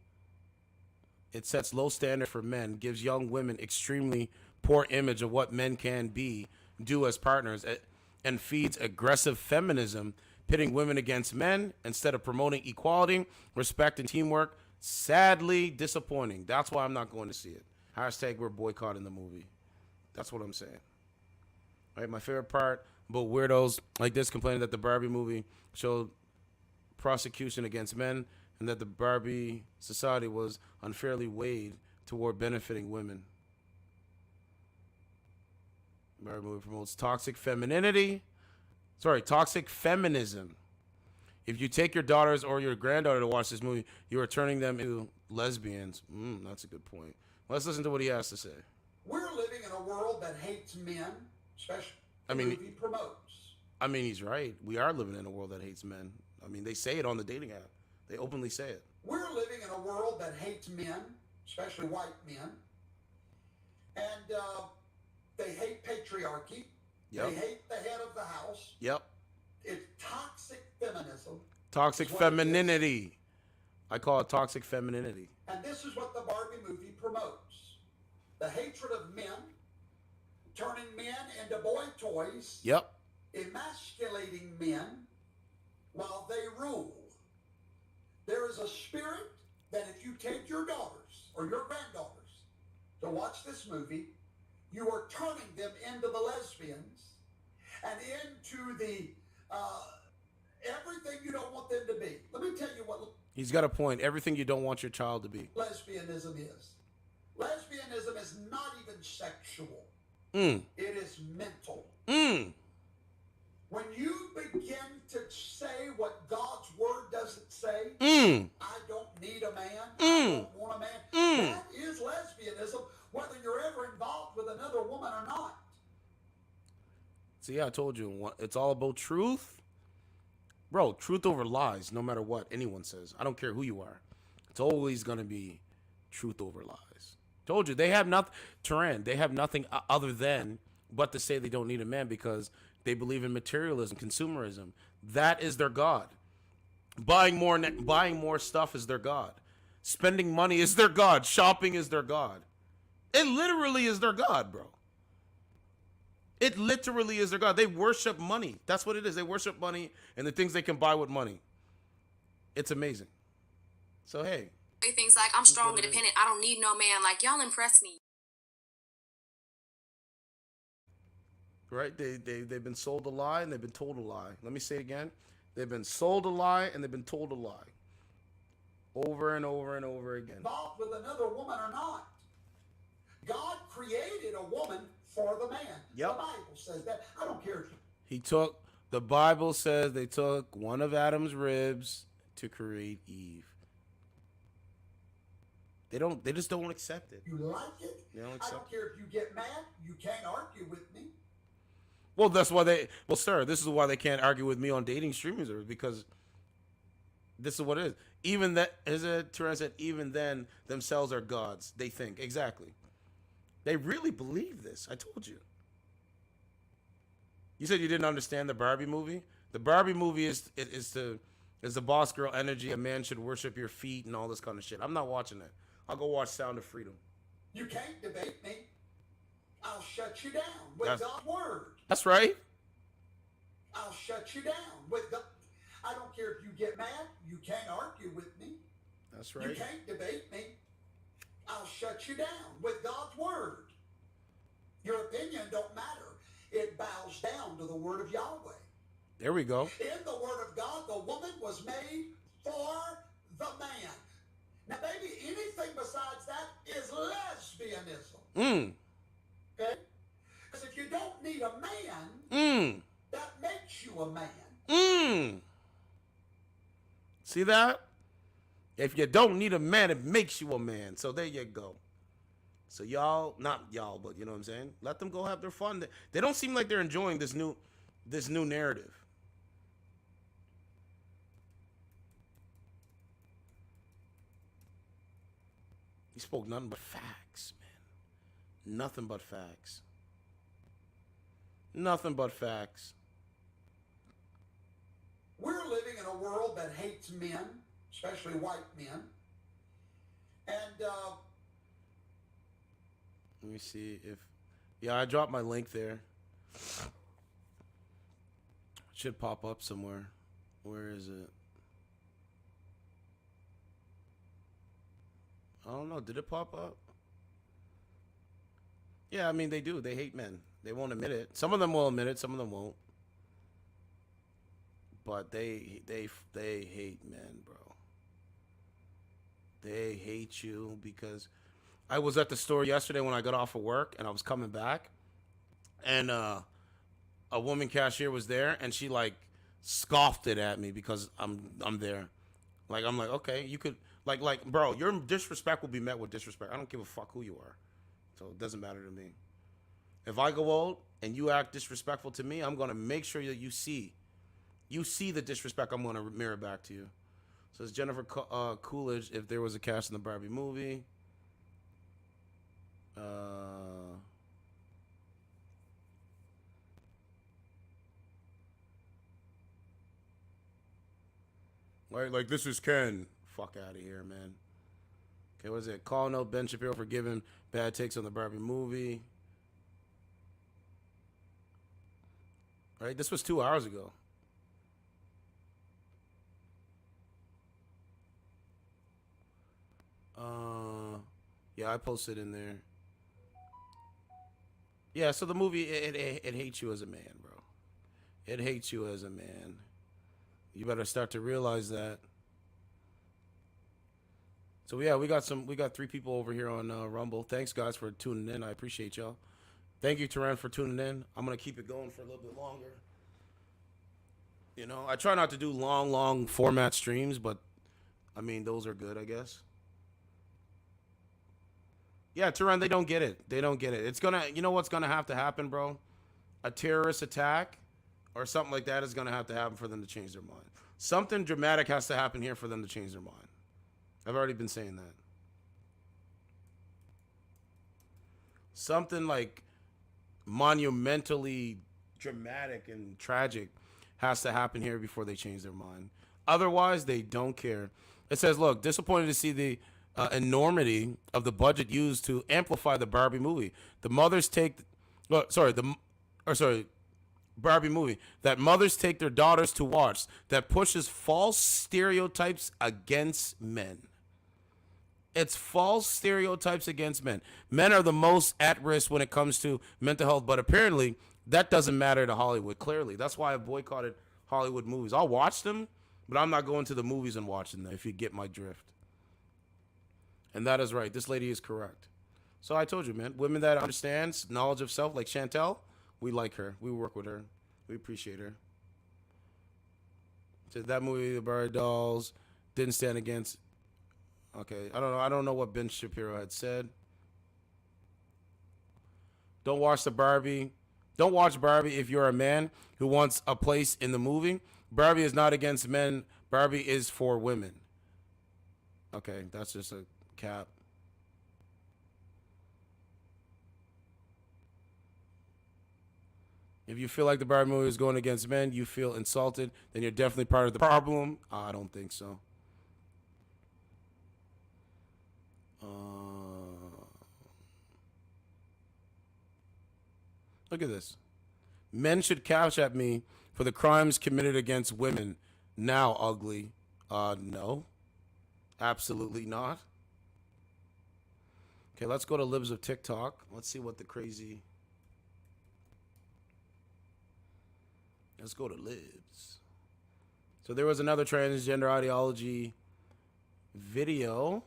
It sets low standard for men, gives young women extremely poor image of what men can do as partners, and feeds aggressive feminism, pitting women against men instead of promoting equality, respect, and teamwork. Sadly disappointing. That's why I'm not going to see it. Hashtag we're boycotting the movie. That's what I'm saying. All right, my favorite part about weirdos like this complaining that the Barbie movie showed prosecution against men and that the Barbie society was unfairly weighed toward benefiting women. The Barbie movie promotes toxic feminism. If you take your daughters or your granddaughter to watch this movie, you are turning them into lesbians. That's a good point. Let's listen to what he has to say. We're living in a world that hates men, especially the movie promotes. I mean, he's right. We are living in a world that hates men. I mean, they say it on the dating app. They openly say it. We're living in a world that hates men, especially white men. And they hate patriarchy. Yep. They hate the head of the house. Yep. It's toxic feminism. Toxic femininity. I call it toxic femininity. And this is what the Barbie movie promotes. The hatred of men, turning men into boy toys. Yep. Emasculating men while they rule. There is a spirit that if you take your daughters or your granddaughters to watch this movie, you are turning them into the lesbians and into the everything you don't want them to be. Let me tell you what He's got a point. Everything you don't want your child to be. lesbianism is. Lesbianism is not even sexual. Mm. It is mental. Mm. When you begin to say what God's word doesn't say, I don't need a man, I don't want a man, that is lesbianism, whether you're ever involved with another woman or not. See, I told you, it's all about truth. Bro, truth over lies, no matter what anyone says. I don't care who you are. It's always going to be truth over lies. Told you, they have nothing, Turan, they have nothing other than but to say they don't need a man because they believe in materialism, consumerism. That is their God. Buying more stuff is their God. Spending money is their God. Shopping is their God. It literally is their God, bro. It literally is their God. They worship money. That's what it is. They worship money and the things they can buy with money. It's amazing. So, hey. Things like, I'm strong, independent. I don't need no man. Like, y'all impress me. Right? They've been sold a lie and they've been told a lie. Let me say it again. They've been sold a lie and they've been told a lie. Over and over and over again. Involved with another woman or not. God created a woman for the man. Yep. The Bible says that. I don't care if the Bible says they took one of Adam's ribs to create Eve. They just don't accept it. you like it. I don't care if you get mad. You can't argue with me. Well, that's why sir, this is why they can't argue with me on dating streaming service, because this is what it is. Even that, as Terence said, even then, themselves are gods. They think. Exactly. They really believe this. I told you. You said you didn't understand the Barbie movie? The Barbie movie is the boss girl energy. A man should worship your feet and all this kind of shit. I'm not watching that. I'll go watch Sound of Freedom. You can't debate me. I'll shut you down with God's word. That's right. I'll shut you down with God. I don't care if you get mad. You can't argue with me. That's right. You can't debate me. I'll shut you down with God's word. Your opinion don't matter. It bows down to the word of Yahweh. There we go. In the word of God, the woman was made for the man. Now, baby, anything besides that is lesbianism. Okay? Because if you don't need a man, that makes you a man. See that? If you don't need a man, it makes you a man. So there you go. So y'all, not y'all, but you know what I'm saying? Let them go have their fun. They don't seem like they're enjoying this new narrative. He spoke nothing but facts, man. Nothing but facts. Nothing but facts. We're living in a world that hates men, especially white men. And let me see if... Yeah, I dropped my link there. It should pop up somewhere. Where is it? I don't know. Did it pop up? Yeah, I mean, they do. They hate men. They won't admit it. Some of them will admit it. Some of them won't. But they hate men, bro. They hate you because I was at the store yesterday when I got off of work and I was coming back, and a woman cashier was there and she like scoffed it at me because I'm there. Like I'm like, okay, you could like bro, your disrespect will be met with disrespect. I don't give a fuck who you are. So it doesn't matter to me. If I go out and you act disrespectful to me, I'm gonna make sure that you see the disrespect. I'm gonna mirror back to you. So it's Jennifer Coolidge. If there was a cast in the Barbie movie, like this is Ken. Fuck out of here, man. Okay, what is it? Calling out Ben Shapiro for giving bad takes on the Barbie movie. Right, this was 2 hours ago. Yeah, I posted in there. Yeah, so the movie, it hates you as a man, bro. It hates you as a man. You better start to realize that. So yeah, we got 3 people over here on Rumble. Thanks guys for tuning in. I appreciate y'all. Thank you, Teran, for tuning in. I'm gonna keep it going for a little bit longer. You know, I try not to do long format streams, but I mean those are good, I guess. Yeah, Teran, they don't get it. They don't get it. It's gonna, you know what's gonna have to happen, bro? A terrorist attack or something like that is gonna have to happen for them to change their mind. Something dramatic has to happen here for them to change their mind. I've already been saying that. Something like monumentally dramatic and tragic has to happen here before they change their mind. Otherwise, they don't care. It says, look, disappointed to see the enormity of the budget used to amplify the Barbie movie. The mothers take, Barbie movie that mothers take their daughters to watch that pushes false stereotypes against men. It's false stereotypes against men. Men are the most at risk when it comes to mental health, but apparently that doesn't matter to Hollywood, clearly. That's why I boycotted Hollywood movies. I'll watch them, but I'm not going to the movies and watching them, if you get my drift. And that is right. This lady is correct. So I told you, man, women that understands knowledge of self, like Chantel, we like her. We work with her. We appreciate her. So that movie, The Barbie Dolls, didn't stand against. Okay, I don't know. I don't know what Ben Shapiro had said. Don't watch Barbie if you're a man who wants a place in the movie. Barbie is not against men. Barbie is for women. Okay, that's just a cap. If you feel like the Barbie movie is going against men, you feel insulted, then you're definitely part of the problem. I don't think so. Look at this. Men should cash at me for the crimes committed against women. Now, ugly. No. Absolutely not. Okay, let's go to Libs of TikTok. Let's see what the crazy... Let's go to Libs. So there was another transgender ideology video.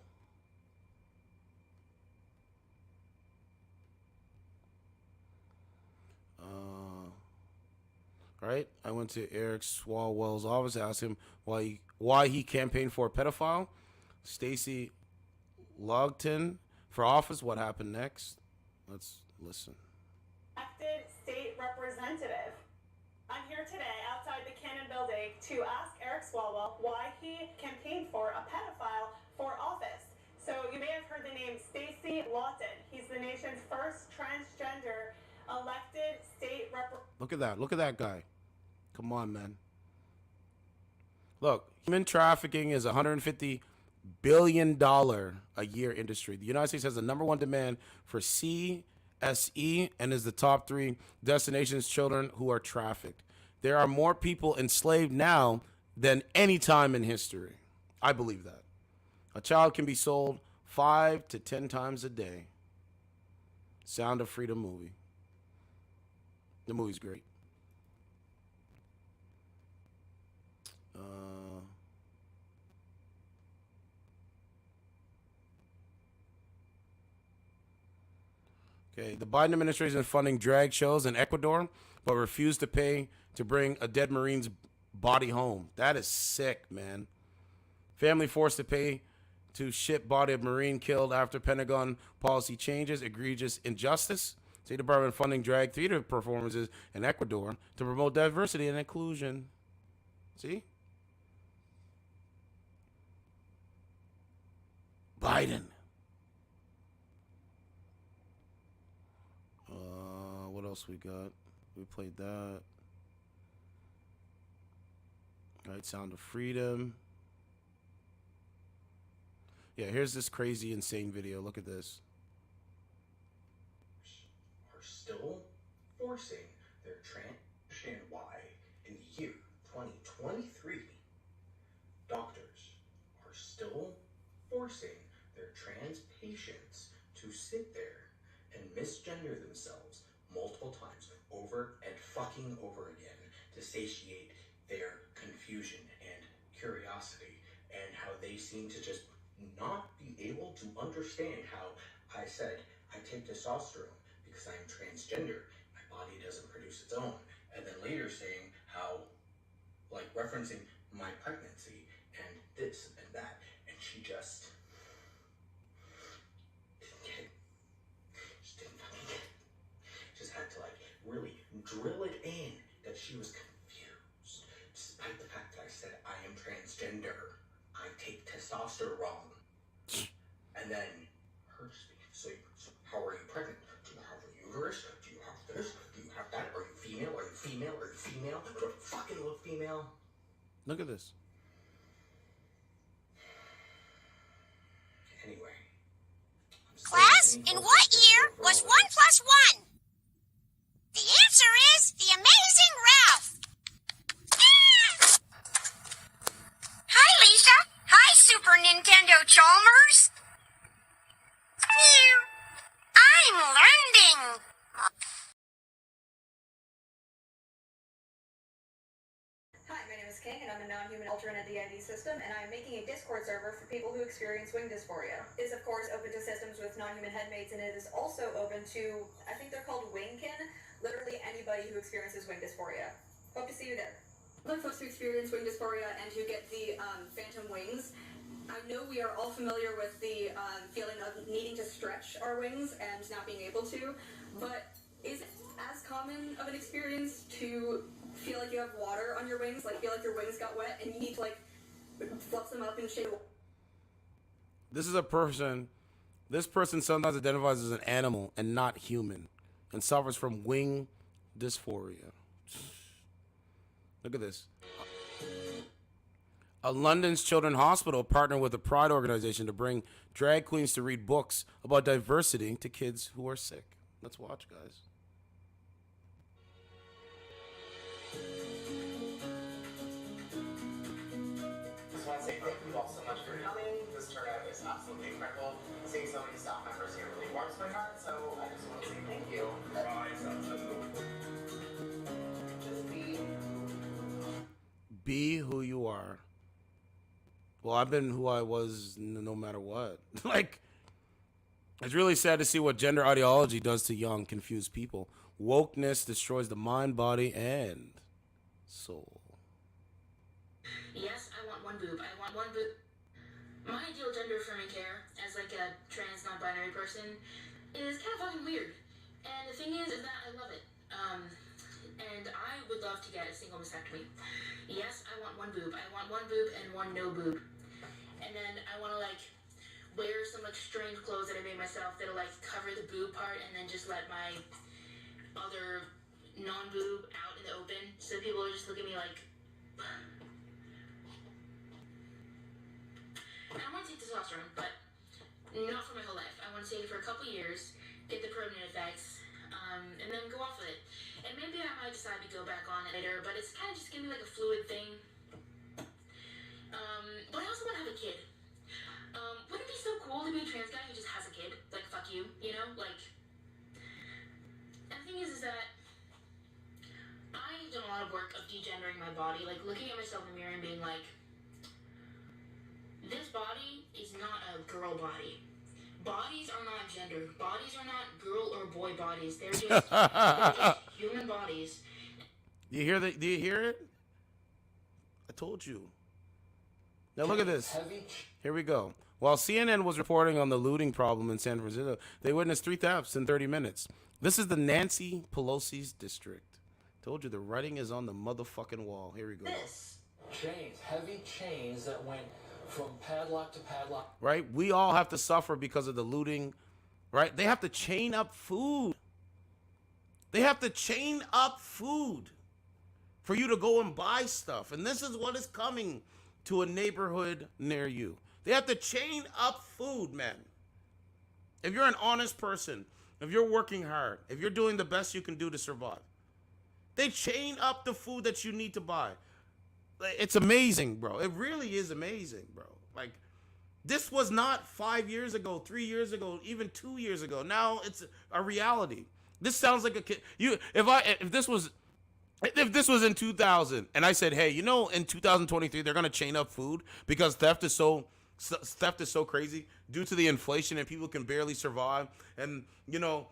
Right? I went to Eric Swalwell's office, asked him why he campaigned for a pedophile. Stacey Logton for office. What happened next? Let's listen. Elected state representative. I'm here today outside the Cannon building to ask Eric Swalwell why he campaigned for a pedophile for office. So you may have heard the name Stacey Lawton. He's the nation's first transgender elected state representative. Look at that. Look at that guy. Come on, man. Look, human trafficking is a $150 billion a year industry. The United States has the #1 demand for CSE and is the top 3 destinations children who are trafficked. There are more people enslaved now than any time in history. I believe that. A child can be sold 5 to 10 times a day. Sound of Freedom movie. The movie's great. Okay, the Biden administration is funding drag shows in Ecuador, but refused to pay to bring a dead Marine's body home. That is sick, man. Family forced to pay to ship body of Marine killed after Pentagon policy changes. Egregious injustice. State Department funding drag theater performances in Ecuador to promote diversity and inclusion. See? Biden. What else we got? We played that. All right, Sound of Freedom. Yeah, here's this crazy, insane video. Look at this. Are still forcing their understand why in the year 2023 doctors are still forcing their trans patients to sit there and misgender themselves multiple times, over and fucking over again, to satiate their confusion and curiosity, and how they seem to just not be able to understand how I said I take testosterone because I'm transgender, my body doesn't produce its own, and then later saying how, like, referencing my pregnancy and this and that, and she just didn't get it. Just didn't fucking get it. Just had to, like, really drill it in that she was confused, despite the fact that I said I am transgender. I take testosterone. And then her speak. So how are you pregnant? Do you have a uterus? Do you have this? Do you have that? Are you female? Are you female? Are you female? Do I fucking look female? Look at this. Anyway. Class, in what year was 1 plus 1? The answer is the Amazing Ralph. Ah! Hi, Lisa. Hi, Super Nintendo Chalmers. Meow. I'm learning. Hi, my name is King, and I'm a non-human alternate DID system, and I'm making a Discord server for people who experience wing dysphoria. It is, of course, open to systems with non-human headmates, and it is also open to, I think they're called wingkin, literally anybody who experiences wing dysphoria. Hope to see you there. Other folks who experience wing dysphoria and who get the phantom wings, I know we are all familiar with the feeling of needing to stretch our wings and not being able to, but is it as common of an experience to feel like you have water on your wings, like feel like your wings got wet and you need to like fluff them up and shit? This is a person. This person sometimes identifies as an animal and not human, and suffers from wing dysphoria. Look at this. A London's Children's Hospital partnered with a Pride organization to bring drag queens to read books about diversity to kids who are sick. Let's watch, guys. Just want to say thank you all so much for coming. This turnout is absolutely incredible. Seeing so many staff members here really warms my heart, so I just want to say thank you. Just Be who you are. Well, I've been who I was no matter what. Like, it's really sad to see what gender ideology does to young, confused people. Wokeness destroys the mind, body, and soul. Yes, I want one boob. I want one boob. My ideal gender affirming care as like a trans non-binary person is kind of fucking weird. And the thing is that I love it. And I would love to get a single mastectomy. Yes, I want one boob. I want one boob and one no boob. And then I want to like wear some like strange clothes that I made myself that'll like cover the boob part and then just let my other non-boob out in the open. So people will just look at me like, I want to take testosterone, but not for my whole life. I want to take it for a couple years, get the permanent effects, and then go off with it. And maybe I might decide to go back on it later, but it's kind of just gonna be like a fluid thing. But I also want to have a kid. Wouldn't it be so cool to be a trans guy who just has a kid? Like, fuck you, you know? Like, and the thing is that I've done a lot of work of degendering my body, like looking at myself in the mirror and being like, this body is not a girl body. Bodies are not gender. Bodies are not girl or boy bodies. They're just human bodies. Do you hear that? Do you hear it? I told you. Now look at this. Here we go. While CNN was reporting on the looting problem in San Francisco, they witnessed 3 thefts in 30 minutes. This is the Nancy Pelosi's district. Told you the writing is on the motherfucking wall. Here we go. Chains, heavy chains that went from padlock to padlock. Right? We all have to suffer because of the looting. Right? They have to chain up food. They have to chain up food for you to go and buy stuff. And this is what is coming to a neighborhood near you. They have to chain up food, man. If you're an honest person, if you're working hard, if you're doing the best you can do to survive, they chain up the food that you need to buy. It's amazing, bro. It really is amazing, bro. Like, this was not 5 years ago, 3 years ago, even 2 years ago. Now it's a reality. This sounds like a kid. If this was in 2000 and I said, hey, you know, in 2023 they're gonna chain up food because theft is so crazy due to the inflation and people can barely survive, and you know,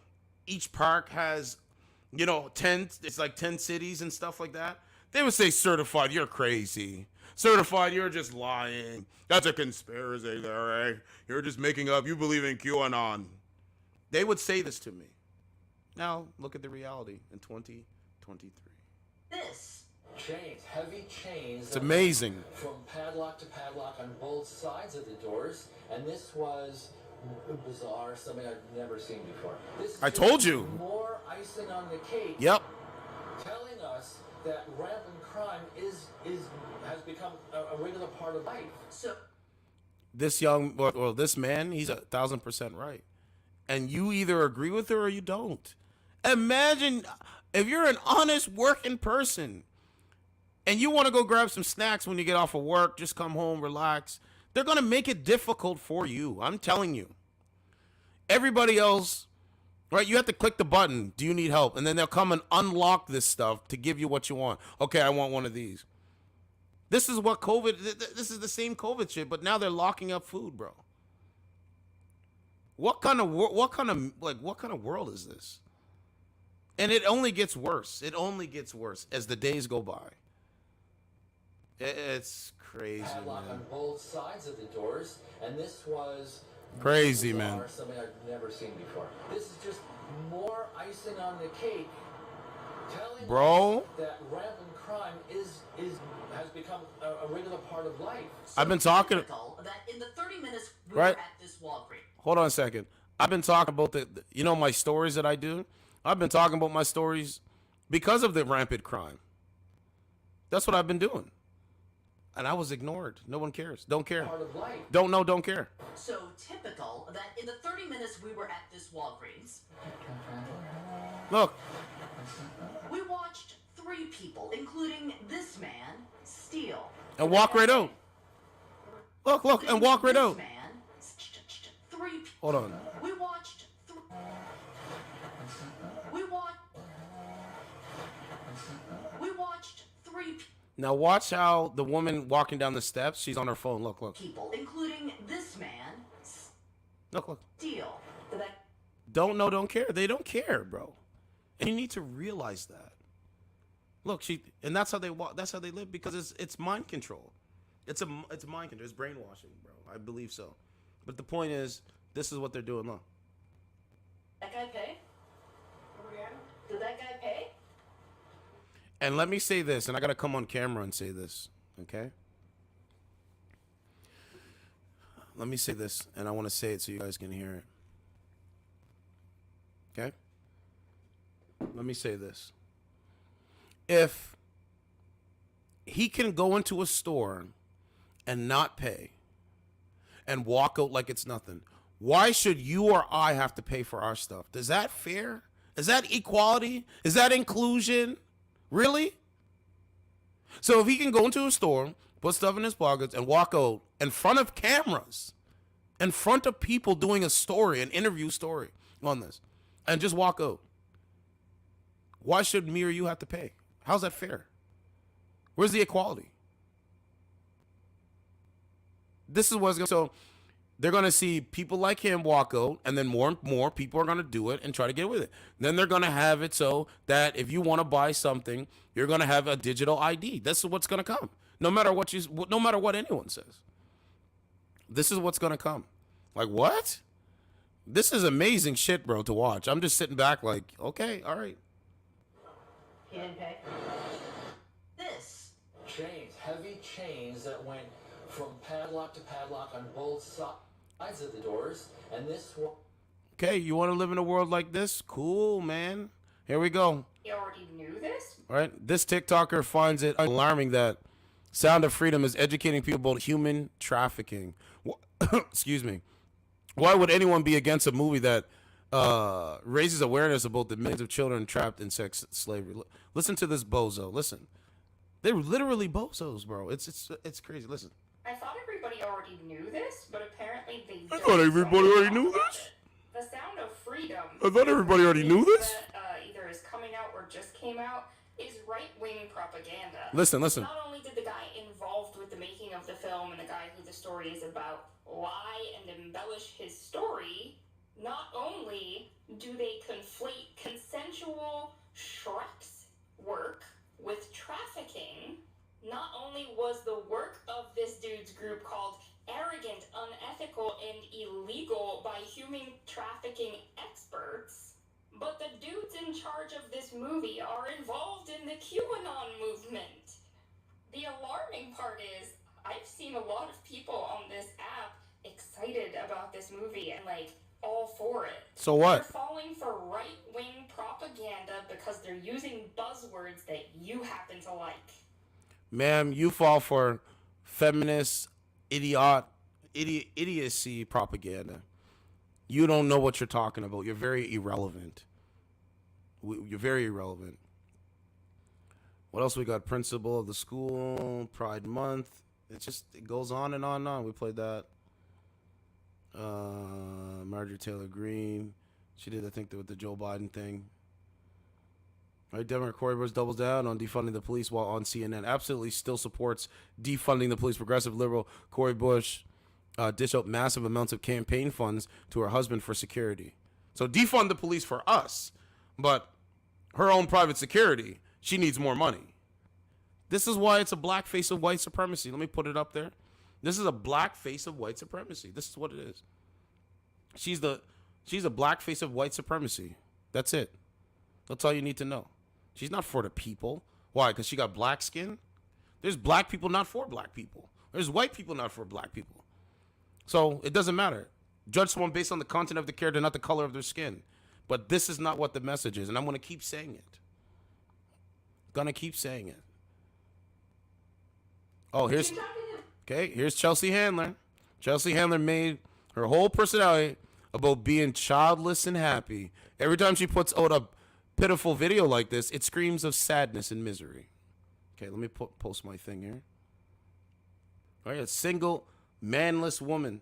each park has, you know, 10 cities and stuff like that. They would say, certified, you're crazy. Certified, you're just lying. That's a conspiracy theory. You're just making up. You believe in QAnon. They would say this to me. Now, look at the reality in 2023. This. Chains, heavy chains. It's amazing. From padlock to padlock on both sides of the doors. And this was bizarre, something I've never seen before. This is I told you. More icing on the cake. Yep. Telling us that rampant crime has become a regular part of life. So This this man, he's 1,000% right. And you either agree with her or you don't. Imagine if you're an honest working person and you want to go grab some snacks when you get off of work, just come home, relax. They're going to make it difficult for you. I'm telling you. Everybody else, right? You have to click the button. Do you need help? And then they'll come and unlock this stuff to give you what you want. Okay, I want one of these. This is what this is the same COVID shit, but now they're locking up food, bro. What kind of world is this? And it only gets worse. It only gets worse as the days go by. It's crazy, padlock man. on both sides of the doors, and this was Crazy, bizarre, man. something I've never seen before. This is just more icing on the cake, telling Bro. us that rampant crime has become a regular part of life. I've been talking. That in the 30 minutes we Right. were at this Walgreens. Hold on a second. I've been talking about my stories that I do. I've been talking about my stories because of the rampant crime. That's what I've been doing. And I was ignored. No one cares. Don't care. Part of life. Don't know, don't care. So typical that in the 30 minutes we were at this Walgreens, Look. we watched 3 people, including this man, steal. And walk right out. Look, and walk right out. Hold on. We watched. We watched 3 Now watch how the woman walking down the steps, she's on her phone. Look. people, including this man, Look. steal. Don't know, don't care. They don't care, bro. And you need to realize that. Look, and that's how they walk. That's how they live, because it's mind control. It's mind control. It's brainwashing, bro. I believe so. But the point is, this is what they're doing. Look. That guy pay? Did that guy pay? And let me say this, and I gotta come on camera and say this, okay? Let me say this, and I want to say it so you guys can hear it. Okay? Let me say this. If he can go into a store and not pay and walk out like it's nothing, why should you or I have to pay for our stuff? Is that fair? Is that equality? Is that inclusion? Really? So if he can go into a store, put stuff in his pockets, and walk out in front of cameras, in front of people doing a story, an interview story on this, and just walk out, why should me or you have to pay? How's that fair? Where's the equality? This is what's going to... So they're going to see people like him walk out, and then more and more people are going to do it and try to get with it. Then they're going to have it so that if you want to buy something, you're going to have a digital ID. This is what's going to come. No matter what anyone says. This is what's going to come. Like, what? This is amazing shit, bro, to watch. I'm just sitting back like, okay, all right. He didn't pay. This. Chains, heavy chains that went from padlock to padlock on both sides of the doors, and this one. Okay, you want to live in a world like this? Cool, man. Here we go. You already knew this? All right, this TikToker finds it alarming that Sound of Freedom is educating people about human trafficking. Excuse me. Why would anyone be against a movie that raises awareness about the millions of children trapped in sex slavery? Listen to this bozo. Listen. They're literally bozos, bro. It's crazy. Listen. I thought everybody already knew this, but apparently they I don't. thought everybody already knew this. The Sound of Freedom. I thought everybody already knew this. That, right-wing propaganda. Listen. Not only did the guy involved with the making of the film and the guy who the story is about lie and embellish his story, not only do they conflate consensual Shrek's work with trafficking, not only was the work of this dude's group called arrogant, unethical, and illegal by human trafficking experts, but the dudes in charge of this movie are involved in the QAnon movement. The alarming part is, I've seen a lot of people on this app excited about this movie and like all for it. So what? They're falling for right-wing propaganda because they're using buzzwords that you happen to like. Ma'am, you fall for feminist idiocy propaganda. You don't know what you're talking about. You're very irrelevant. You're very irrelevant. What else we got? Principal of the school, Pride Month. It goes on and on and on. We played that. Marjorie Taylor Greene. She did, I think, with the Joe Biden thing. Right, Democrat Cory Bush doubles down on defunding the police while on CNN. Absolutely still supports defunding the police. Progressive liberal Cory Bush dish out massive amounts of campaign funds to her husband for security. So defund the police for us, but her own private security, she needs more money. This is why it's a black face of white supremacy. Let me put it up there. This is a black face of white supremacy. This is what it is. She's a black face of white supremacy. That's it. That's all you need to know. She's not for the people. Why? Because she got black skin? There's black people not for black people. There's white people not for black people. So it doesn't matter. Judge someone based on the content of the character, not the color of their skin. But this is not what the message is, and I'm going to keep saying it. Gonna keep saying it. Oh, here's Chelsea Handler. Chelsea Handler made her whole personality about being childless and happy. Every time she puts out a pitiful video like this, it screams of sadness and misery. Okay, let me post my thing here. All right, a single, manless woman,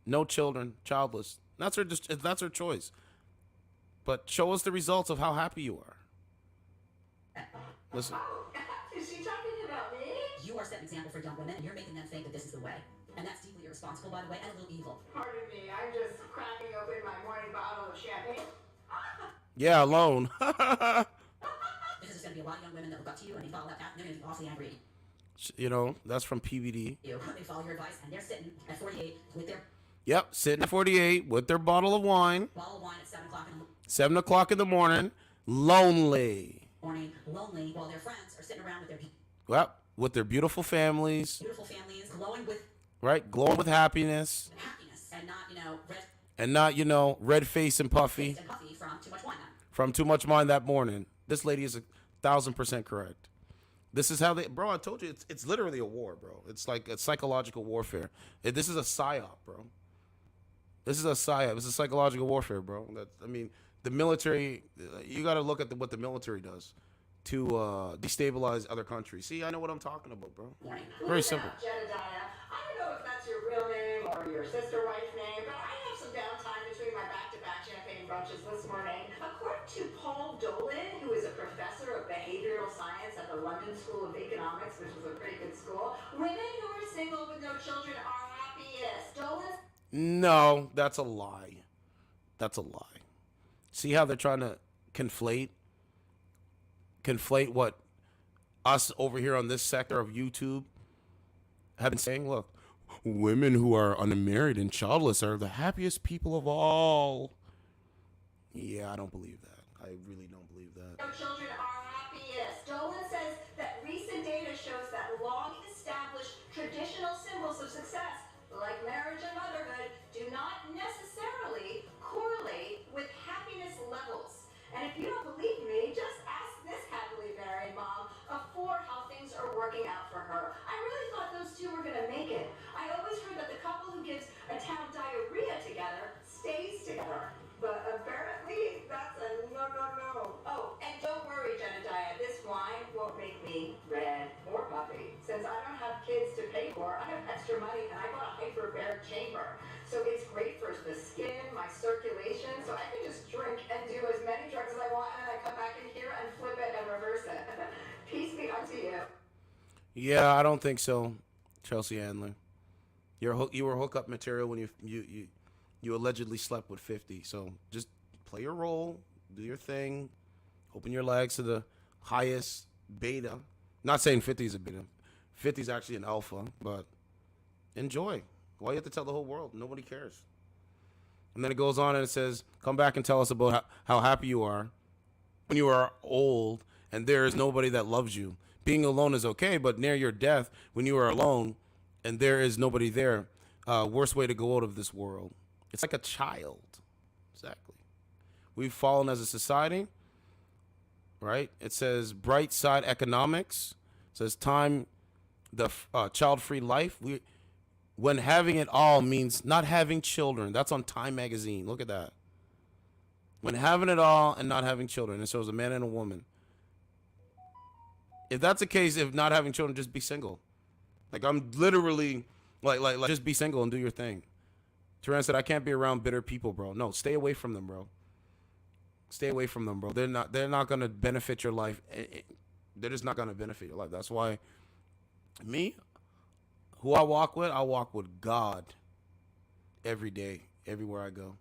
no children, childless. That's her choice. But show us the results of how happy you are. Listen. Is she talking about me? You are setting an example for young women, and you're making them think that this is the way. And that's deeply irresponsible, by the way, and a little evil. Pardon me, I'm just cracking open my morning bottle of champagne. Yeah, alone. Because there's going to be a lot of young women that look up to you, and they follow that path, and they're going to be awfully angry. You know, that's from PBD. They follow your advice, and they're sitting at 48 with their... Yep, sitting at 48 with their bottle of wine. Bottle of wine at 7 o'clock in the 7 o'clock in the morning, lonely. Lonely, while their friends are sitting around with their... Well, with their beautiful families. Beautiful families, glowing with... Right, glowing with happiness. Happiness, and not, red... And not, red face and puffy. And puffy from too much wine. From too much wine that morning. This lady is 1,000% correct. This is how they... Bro, I told you, it's literally a war, bro. It's like a psychological warfare. This is a psyop, bro. This is a psyop. It's a psychological warfare, bro. The military, you got to look at what the military does to destabilize other countries. See, I know what I'm talking about, bro. Very simple. Jedediah, I don't know if that's your real name or your sister wife's name, but I have some downtime between my back-to-back champagne brunches this morning. According to Paul Dolan, who is a professor of behavioral science at the London School of Economics, which is a pretty good school, women who are single with no children are happiest. Dolan... No, that's a lie. That's a lie. See how they're trying to conflate what us over here on this sector of YouTube have been saying? Look, women who are unmarried and childless are the happiest people of all. Yeah, I don't believe that. I really don't believe that. No children are happiest. Dolan says that recent data shows that long-established traditional symbols of success, like marriage and motherhood, do not necessarily correlate with happiness levels. And if you don't believe me, just ask this happily married mom of 4 how things are working out for her. I really thought those two were going to make it. I always heard that the couple who gives a town diarrhea together stays together. But apparently, that's a no. Oh, and don't worry, Jedediah, this wine won't make me red or puffy. Since I don't have kids to pay for, I have extra money and I bought a hyperbaric chamber. Yeah, I don't think so, Chelsea Handler. You were hookup material when you allegedly slept with 50. So just play your role, do your thing, open your legs to the highest beta. Not saying 50 is a beta. 50 is actually an alpha, but enjoy. Why you have to tell the whole world? Nobody cares. And then it goes on and it says, come back and tell us about how happy you are when you are old and there is nobody that loves you. Being alone is okay, but near your death, when you are alone and there is nobody there, worst way to go out of this world. It's like a child. Exactly. We've fallen as a society, right? It says bright side economics. It says time, the child-free life. When having it all means not having children. That's on Time magazine. Look at that. When having it all and not having children. It shows a man and a woman. If that's the case, if not having children, just be single. Like, I'm literally like just be single and do your thing. Turan said, I can't be around bitter people, bro. No, stay away from them, bro. Stay away from them, bro. They're not gonna benefit your life. They're just not gonna benefit your life. That's why me, who I walk with God every day, everywhere I go.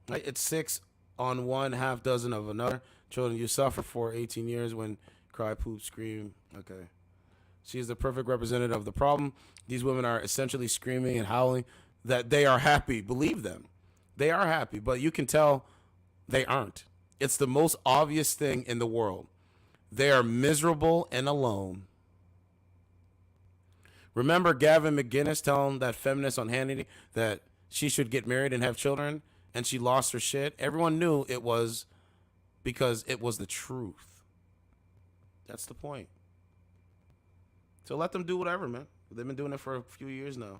Right? It's 6 on one, half dozen of another. Children you suffer for 18 years when cry, poop, scream. Okay. She is the perfect representative of the problem. These women are essentially screaming and howling that they are happy. Believe them. They are happy, but you can tell they aren't. It's the most obvious thing in the world. They are miserable and alone. Remember Gavin McGinnis telling that feminist on Hannity that she should get married and have children, and she lost her shit? Everyone knew it was because it was the truth. That's the point. So let them do whatever, man. They've been doing it for a few years now.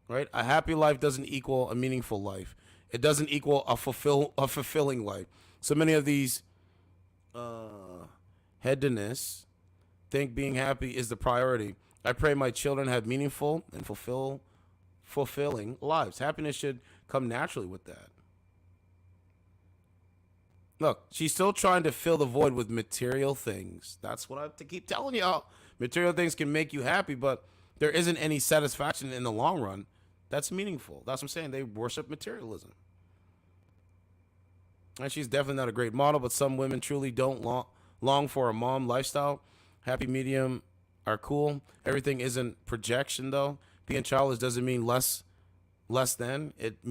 Right? A happy life doesn't equal a meaningful life. It doesn't equal a fulfilling life. So many of these hedonists think being happy is the priority. I pray my children have meaningful and fulfilling lives. Happiness should come naturally with that. Look, she's still trying to fill the void with material things. That's what I have to keep telling y'all. Material things can make you happy, but there isn't any satisfaction in the long run that's meaningful. That's what I'm saying. They worship materialism. And she's definitely not a great model, but some women truly don't long for a mom lifestyle. Happy medium are cool. Everything isn't projection, though. Being childless doesn't mean less than. It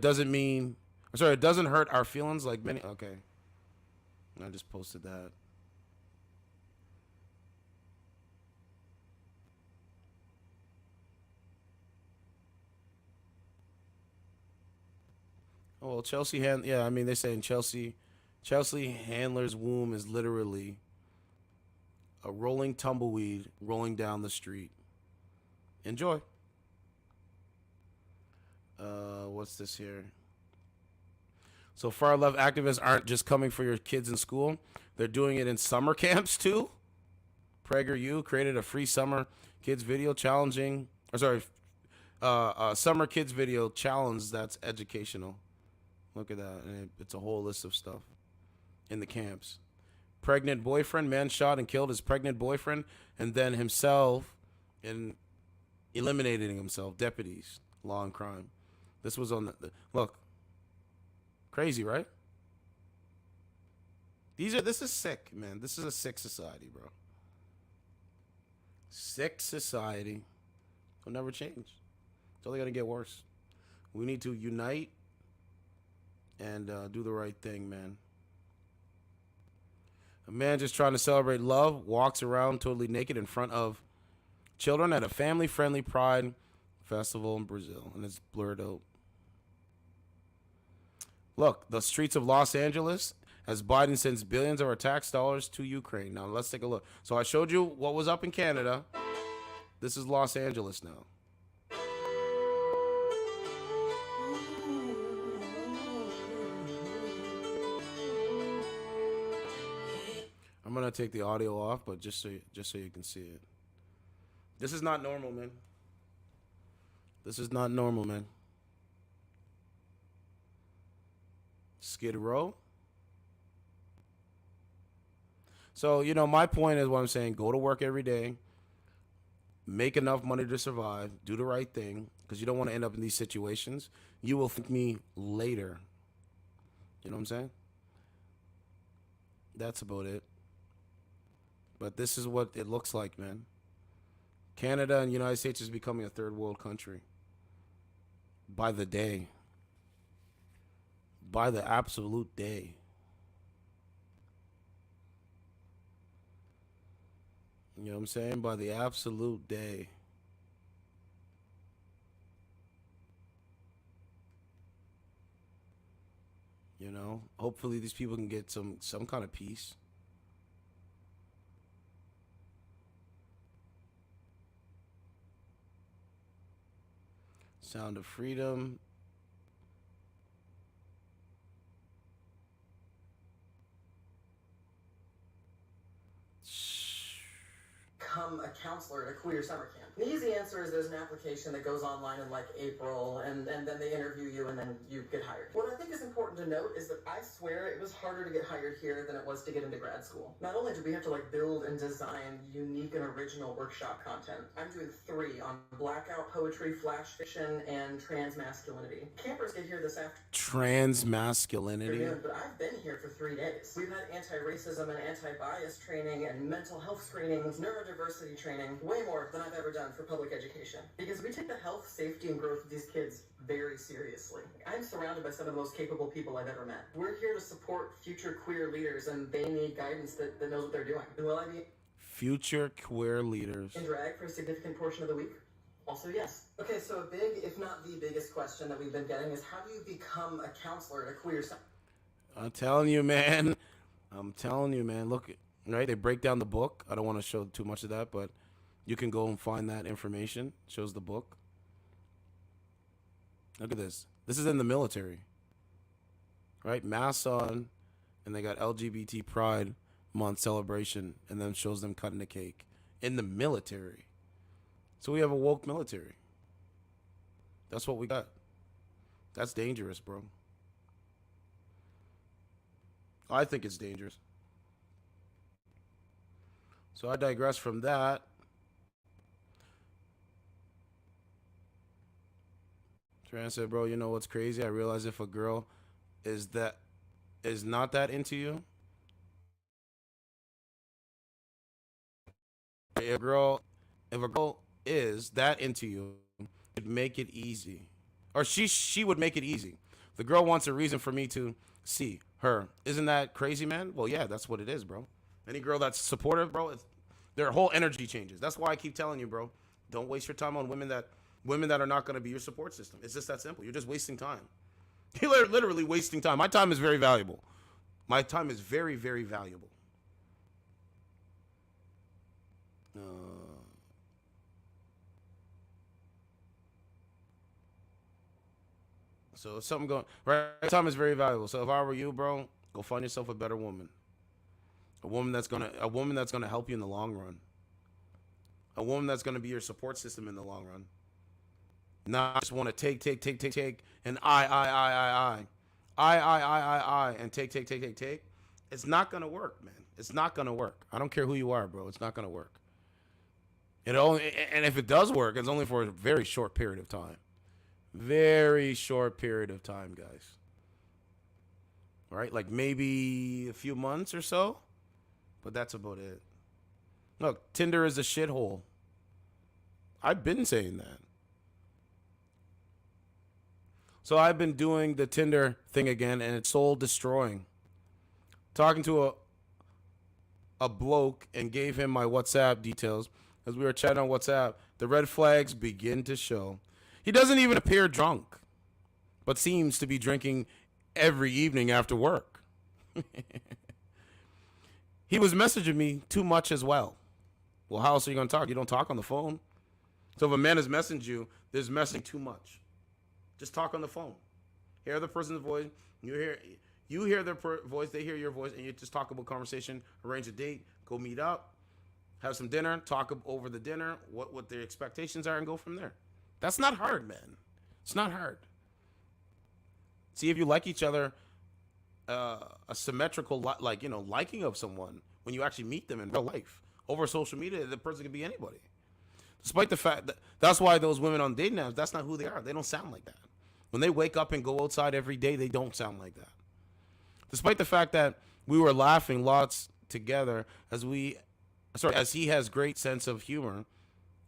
doesn't hurt our feelings like many. Okay. I just posted that. Oh, well, they're saying Chelsea Handler's womb is literally a rolling tumbleweed rolling down the street. Enjoy. What's this here? So far left activists aren't just coming for your kids in school. They're doing it in summer camps too. PragerU created a free summer kids video summer kids video challenge that's educational. Look at that. And it's a whole list of stuff in the camps. Pregnant boyfriend, man shot and killed his pregnant boyfriend and then himself in eliminating himself. Deputies, law and crime. This was on the look. Crazy, right? This is sick, man. This is a sick society, bro. Sick society. Will never change. It's only gonna get worse. We need to unite and do the right thing, man. A man just trying to celebrate love walks around totally naked in front of children at a family-friendly pride festival in Brazil, and it's blurred out. Look, the streets of Los Angeles as Biden sends billions of our tax dollars to Ukraine. Now, let's take a look. So I showed you what was up in Canada. This is Los Angeles now. I'm going to take the audio off, but just so you can see it. This is not normal, man. This is not normal, man. Skid Row. So, you know, my point is what I'm saying. Go to work every day. Make enough money to survive. Do the right thing. Because you don't want to end up in these situations. You will thank me later. You know what I'm saying? That's about it. But this is what it looks like, man. Canada and the United States is becoming a third world country. By the day. By the absolute day. You know what I'm saying? By the absolute day. You know, hopefully these people can get some kind of peace. Sound of freedom. Become a counselor at a queer summer camp? The easy answer is there's an application that goes online in like April, and then they interview you, and then you get hired. What I think is important to note is that I swear it was harder to get hired here than it was to get into grad school. Not only do we have to like build and design unique and original workshop content, I'm doing 3 on blackout poetry, flash fiction, and trans masculinity. Campers get here this afternoon. Trans masculinity. But I've been here for 3 days. We've had anti-racism and anti-bias training and mental health screenings, neurodiversity training, way more than I've ever done for public education. Because we take the health, safety, and growth of these kids very seriously. I'm surrounded by some of the most capable people I've ever met. We're here to support future queer leaders, and they need guidance that knows what they're doing. Will I be Future queer leaders. in drag for a significant portion of the week? Also, yes. Okay, so a big, if not the biggest question that we've been getting is how do you become a counselor at a queer summer? I'm telling you, man. Look, right? They break down the book. I don't want to show too much of that, but you can go and find that information. It shows the book. Look at this. This is in the military. Right? Masks on, and they got LGBT Pride Month celebration, and then shows them cutting the cake in the military. So we have a woke military. That's what we got. That's dangerous, bro. I think it's dangerous. So I digress from that. Tran said, bro, you know what's crazy? I realize if a girl is not that into you, if a girl is that into you, it'd make it easy. Or she would make it easy. The girl wants a reason for me to see her. Isn't that crazy, man? Well, yeah, that's what it is, bro. Any girl that's supportive, bro, their whole energy changes. That's why I keep telling you, bro, don't waste your time on women that are not going to be your support system. It's just that simple. You're just wasting time. You're literally wasting time. My time is very valuable. My time is very, very valuable. So if something going right, time is very valuable. So if I were you, bro, go find yourself a better woman. A woman that's gonna help you in the long run. A woman that's gonna be your support system in the long run. Not just want to take, and I, and take. It's not gonna work, man. It's not gonna work. I don't care who you are, bro. It's not gonna work. And if it does work, it's only for a very short period of time. Very short period of time, guys. All right, like maybe a few months or so, but that's about it. Look, Tinder is a shithole. I've been saying that. So I've been doing the Tinder thing again, and it's soul destroying. Talking to a bloke and gave him my WhatsApp details. As we were chatting on WhatsApp, the red flags begin to show. He doesn't even appear drunk, but seems to be drinking every evening after work. He was messaging me too much as well. Well, how else are you going to talk? You don't talk on the phone. So if a man has messaged you, there's messaging too much. Just talk on the phone. Hear the person's voice. You hear their voice. They hear your voice, and you just talk about conversation. Arrange a date. Go meet up. Have some dinner. Talk over the dinner. What their expectations are, and go from there. That's not hard, man. It's not hard. See if you like each other. A symmetrical liking of someone when you actually meet them in real life. Over social media, the person can be anybody. Despite the fact that that's why those women on dating apps, that's not who they are. They don't sound like that. When they wake up and go outside every day, they don't sound like that. Despite the fact that we were laughing lots together as he has great sense of humor,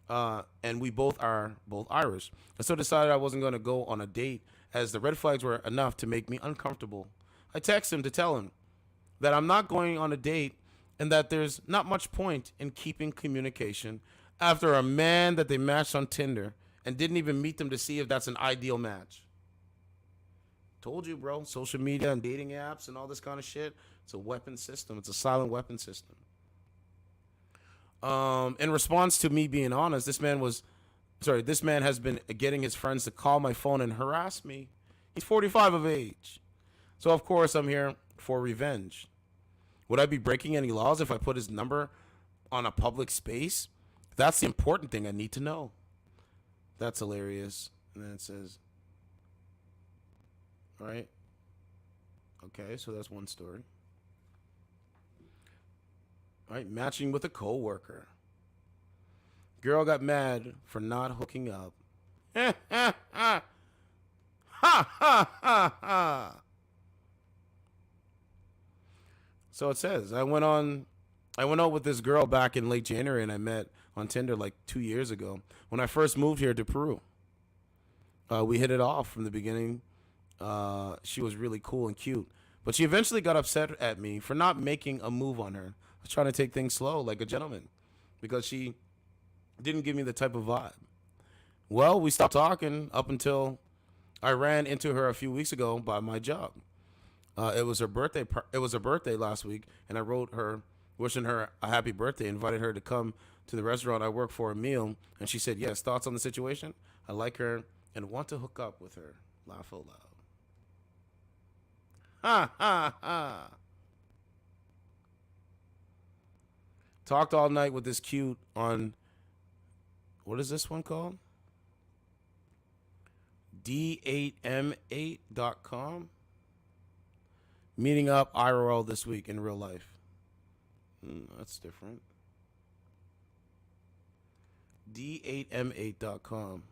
and we both are Irish. I so decided I wasn't going to go on a date as the red flags were enough to make me uncomfortable. I texted him to tell him that I'm not going on a date and that there's not much point in keeping communication after a man that they matched on Tinder and didn't even meet them to see if that's an ideal match. Told you, bro. Social media and dating apps and all this kind of shit. It's a weapon system. It's a silent weapon system. In response to me being honest, this man has been getting his friends to call my phone and harass me. He's 45 of age. So, of course, I'm here for revenge. Would I be breaking any laws if I put his number on a public space? That's the important thing I need to know. That's hilarious. And then it says, all right. Okay, so that's one story. All right, matching with a coworker. Girl got mad for not hooking up. Ha ha ha. Ha ha ha ha. So it says, I went out with this girl back in late January and I met on Tinder like 2 years ago when I first moved here to Peru. We hit it off from the beginning. She was really cool and cute, but she eventually got upset at me for not making a move on her. I was trying to take things slow like a gentleman because she didn't give me the type of vibe. Well, we stopped talking up until I ran into her a few weeks ago by my job. It was her birthday. It was her birthday last week, and I wrote her wishing her a happy birthday. Invited her to come to the restaurant I work for a meal, and she said yes. Thoughts on the situation? I like her and want to hook up with her. Laugh out loud. Ha ha ha. Talked all night with this cute on, what is this one called? D8M8.com. Meeting up IRL this week in real life. That's different. D8M8.com.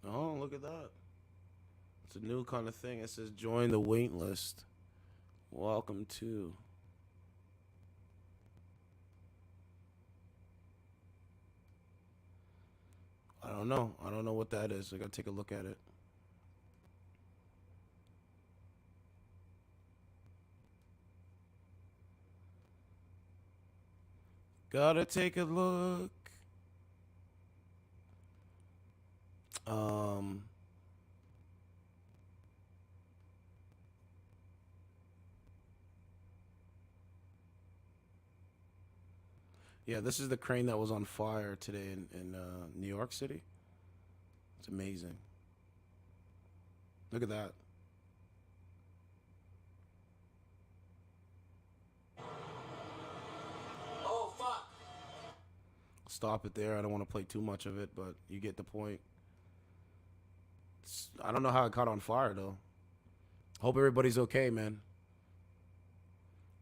Oh, look at that. It's a new kind of thing. It says join the wait list. Welcome to. I don't know. I don't know what that is. I gotta take a look at it. Gotta take a look. Yeah, this is the crane that was on fire today in New York City. It's amazing. Look at that. Oh, fuck. Stop it there. I don't want to play too much of it, but you get the point. I don't know how it caught on fire, though. Hope everybody's okay, man.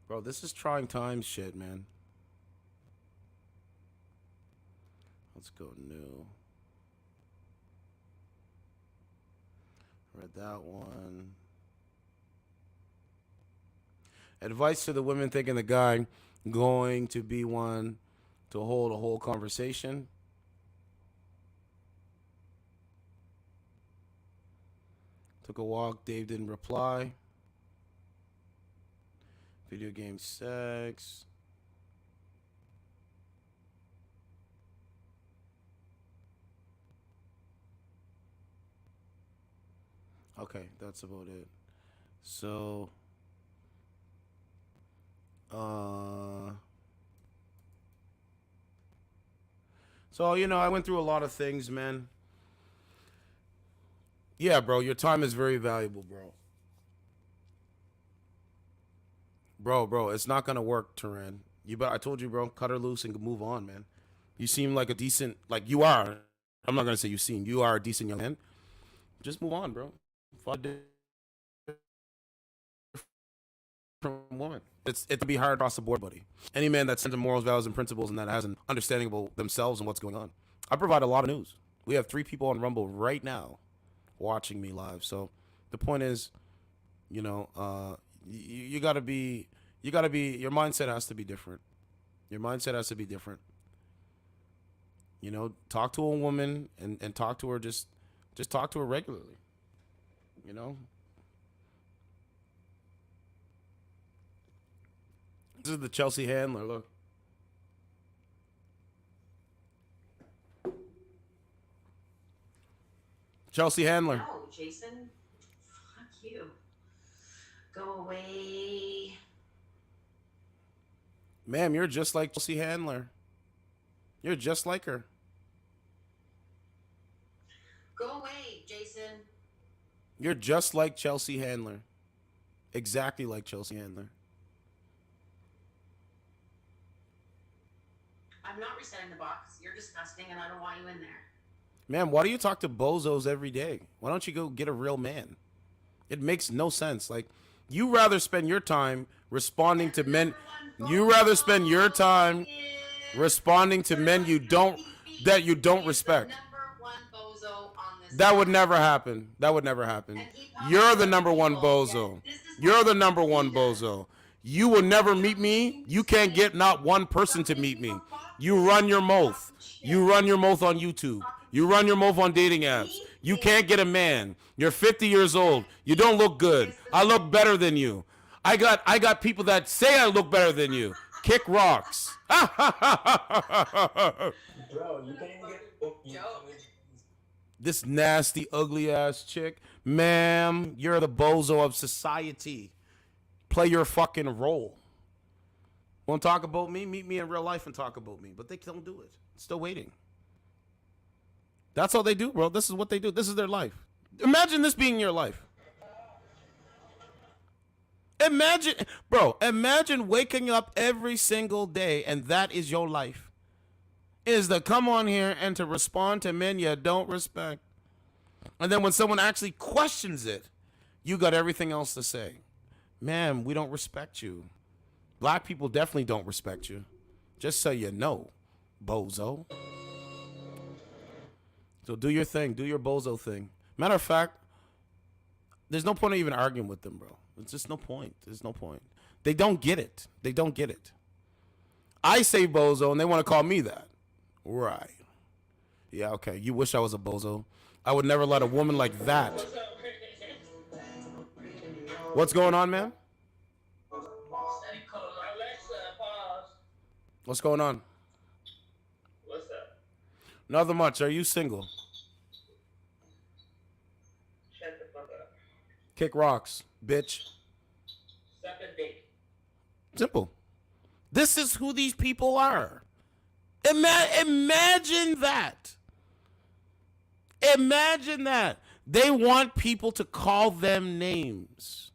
Bro, this is trying times shit, man. Let's go new. Read that one. Advice to the women thinking the guy going to be one to hold a whole conversation. Took a walk. Dave didn't reply. Video game sex. Okay, that's about it. So, you know, I went through a lot of things, man. Yeah, bro, your time is very valuable, bro. Bro, it's not gonna work, Turan. I told you, bro, cut her loose and move on, man. You seem like a decent, like you are I'm not gonna say you've seen. You are a decent young man. Just move on, bro. Find a different woman. It can be hard across the board, buddy. Any man that stands in morals, values, and principles, and that has an understanding of themselves and what's going on. I provide a lot of news. We have 3 people on Rumble right now watching me live. So the point is, you know, you gotta be, your mindset has to be different. Your mindset has to be different. You know, talk to a woman and talk to her, just talk to her regularly. You know? This is the Chelsea Handler, look. Chelsea Handler. No, Jason. Fuck you. Go away. Ma'am, you're just like Chelsea Handler. You're just like her. Go away, Jason. You're just like Chelsea Handler. Exactly like Chelsea Handler. I'm not resetting the box. You're disgusting and I don't want you in there. Man, why do you talk to bozos every day? Why don't you go get a real man? It makes no sense. Like, you rather spend your time responding to men. You rather spend your time responding to men that you don't respect. That would never happen. That would never happen. You're the number one bozo. You're the number one bozo. You will never meet me. You can't get not one person to meet me. You run your mouth. You run your mouth on YouTube. You run your mouth on dating apps. You can't get a man. You're 50 years old. You don't look good. I look better than you. I got people that say I look better than you. Kick rocks. Bro, you can't even get... This nasty, ugly ass chick. Ma'am, you're the bozo of society. Play your fucking role. Want to talk about me? Meet me in real life and talk about me. But they don't do it. Still waiting. That's all they do, bro. This is what they do. This is their life. Imagine this being your life. Imagine waking up every single day and that is your life. Is to come on here and to respond to men you don't respect. And then when someone actually questions it, you got everything else to say. Ma'am, we don't respect you. Black people definitely don't respect you. Just so you know, bozo. So do your thing. Do your bozo thing. Matter of fact, there's no point in even arguing with them, bro. It's just no point. There's no point. They don't get it. They don't get it. I say bozo, and they want to call me that. Right. Yeah, okay. You wish I was a bozo. I would never let a woman like that. What's going on, man? What's going on? What's up? Nothing much. Are you single? Shut the fuck up. Kick rocks, bitch. Suck a dick. Simple. This is who these people are. Imagine that. Imagine that. They want people to call them names.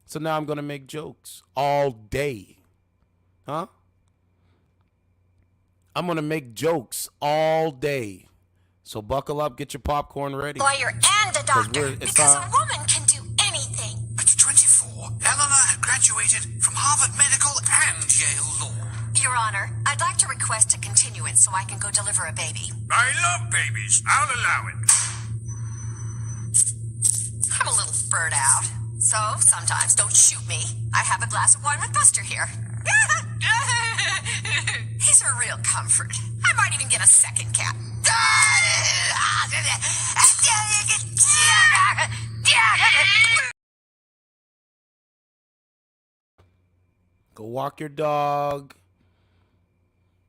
So now I'm going to make jokes all day. Huh? I'm going to make jokes all day. So buckle up, get your popcorn ready. Lawyer and a doctor, because time. a woman can do anything. At 24, Eleanor had graduated from Harvard Medical and Yale Law. Your Honor, I'd like to request a continuance so I can go deliver a baby. I love babies. I'll allow it. I'm a little spurred out, so sometimes don't shoot me. I have a glass of wine with Buster here. He's a real comfort. I might even get a second cat. Go walk your dog.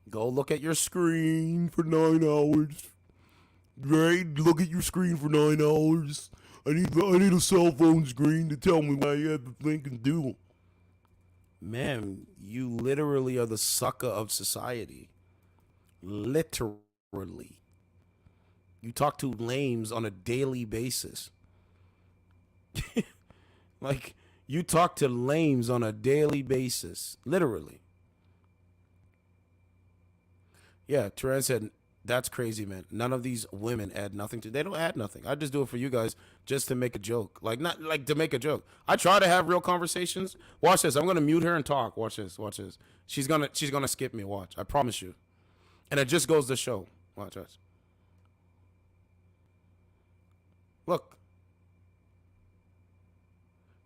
Go look at your screen for 9 hours. Right? Look at your screen for 9 hours. I need a cell phone screen to tell me what I have to think and do. Man, you literally are the sucker of society. Literally. You talk to lames on a daily basis. Like, you talk to lames on a daily basis. Literally. Yeah, Turan said, That's crazy, man. None of these women add nothing to. They don't add nothing. I just do it for you guys, just to make a joke. Like not like to make a joke. I try to have real conversations. Watch this. I'm gonna mute her and talk. Watch this. Watch this. She's gonna skip me. Watch. I promise you. And it just goes to show. Watch this. Look.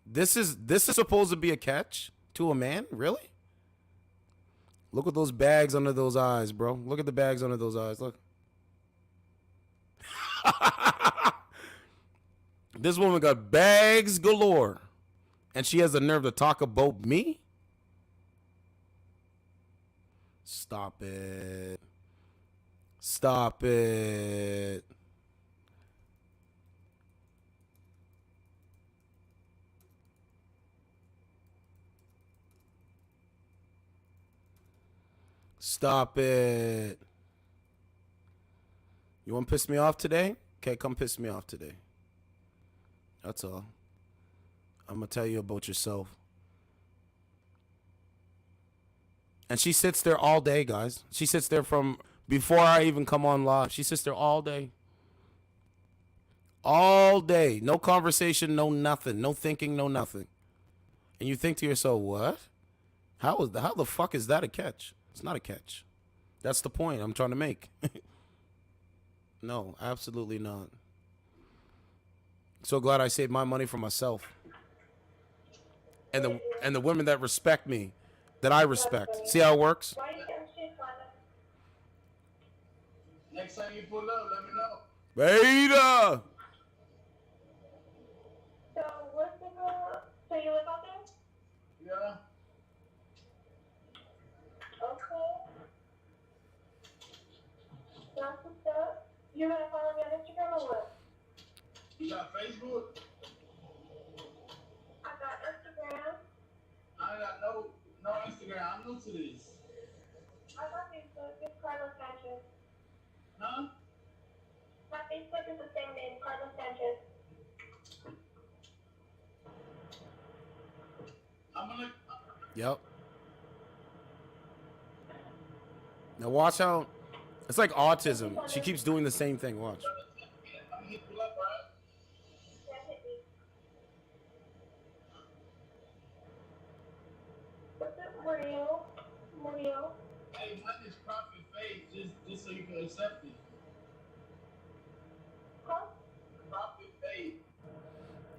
This is supposed to be a catch to a man? Really? Look at those bags under those eyes, bro. Look at the bags under those eyes. Look. This woman got bags galore. And she has the nerve to talk about me? Stop it. Stop it. Stop it. You want to piss me off today? Okay, come piss me off today. That's all. I'm going to tell you about yourself. And she sits there all day, guys. She sits there from before I even come on live. She sits there all day. All day. No conversation, no nothing. No thinking, no nothing. And you think to yourself, what? How the fuck is that a catch? It's not a catch. That's the point I'm trying to make. No, absolutely not. So glad I saved my money for myself. And the women that respect me, that I respect. See how it works? Next time you pull up, let me know. Beta! So what's the girl? So you live out there? Yeah. Okay. That's what's up. You gonna follow me on Instagram or what? You got Facebook? I got Instagram. I ain't got no Instagram. I'm new to this. I got Facebook. It's Carlos Sanchez. Huh? My Facebook is the same name, Carlos Sanchez. I'm gonna. Yep. Now watch how it's like autism. She keeps doing the same thing. Watch. I'm gonna hit you up, right? Yeah, hit me. What's up, Mario? Mario? Hey, what is profit faith? Just so you can accept it. Huh? Profit faith.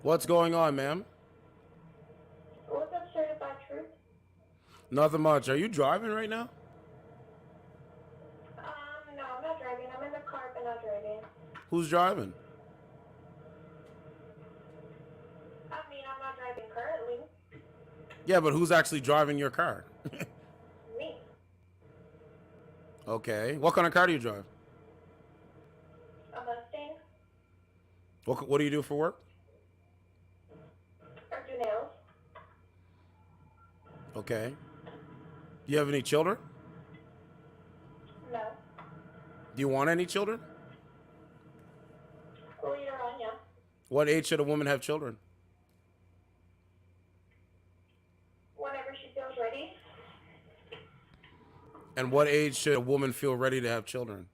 What's going on, ma'am? What's up, Certified Truth? Nothing much. Are you driving right now? No, I'm not driving. I'm in the car, but not driving. Who's driving? I mean, I'm not driving currently. Yeah, but who's actually driving your car? Me. Okay. What kind of car do you drive? A Mustang. What do you do for work? Or do nails. Okay. Do you have any children? No. Do you want any children? Later on, yeah. What age should a woman have children? Whenever she feels ready. And what age should a woman feel ready to have children?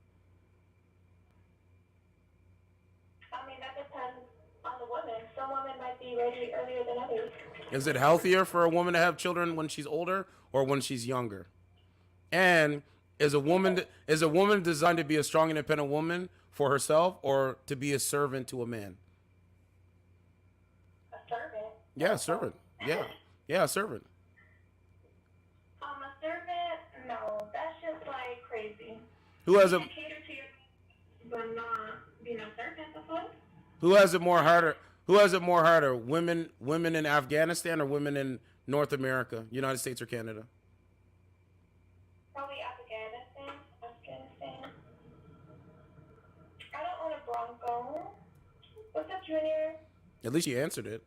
I mean, that depends on the woman. Some women might be ready earlier than others. Is it healthier for a woman to have children when she's older or when she's younger? And is a woman designed to be a strong, independent woman for herself or to be a servant to a man? A servant? Yeah, servant. Yeah, a servant. A servant? No, that's just like crazy. Who has You a can cater to your, but not being a servant, the fuck? Who has it more harder? Who has it more harder? Women in Afghanistan or women in North America, United States or Canada? Probably Afghanistan. I don't own a Bronco. What's up, Junior? At least you answered it.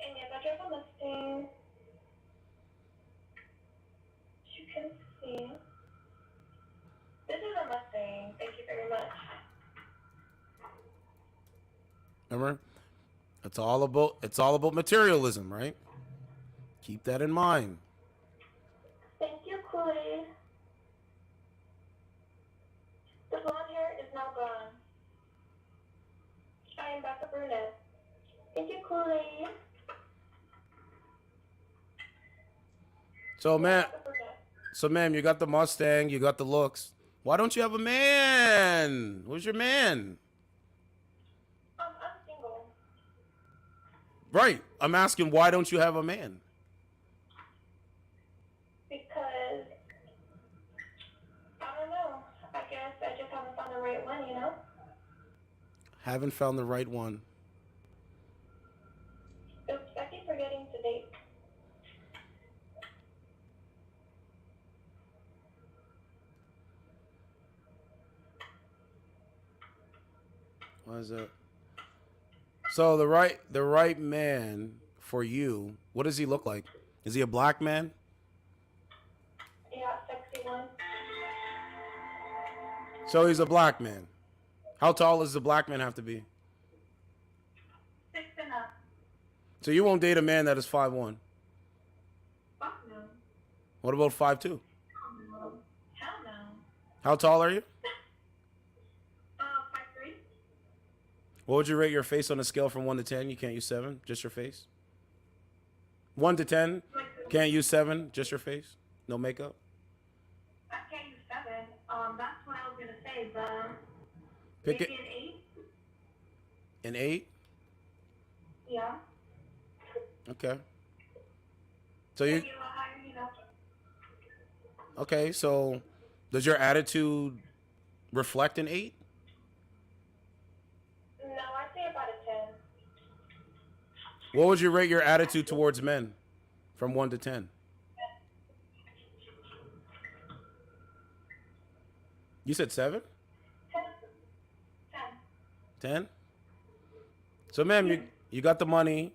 And yes, I drive a Mustang. As you can see. This is a Mustang. Thank you very much. Remember? It's all about materialism, right? Keep that in mind. Thank you, Kool-Aid. brunette. Get your Kool-Aid. So, ma'am, you got the Mustang, you got the looks. Why don't you have a man? Who's your man? I'm single. Right. I'm asking, why don't you have a man? Because, I don't know. I guess I just haven't found the right one, you know? Haven't found the right one. Oops, I keep forgetting to date. Why is that? So the right man for you, what does he look like? Is he a black man? Yeah, sexy one. So he's a black man. How tall does the black man have to be? 6 and up. So you won't date a man that is 5'1". Fuck no. What about 5'2"? Hell no. How tall are you? 5'3". What would you rate your face on a scale from 1 to 10? You can't use 7, just your face. 1 to 10, can't use 7, just your face. No makeup. I can't use 7. That's what I was gonna say, but Pick maybe it. an 8. An 8? Yeah. Okay. So you. Maybe a little higher, you know. Okay, so does your attitude reflect an 8? No, I'd say about a 10. What would you rate your attitude towards men from 1 to 10? You said 7? 10? So, ma'am, you got the money.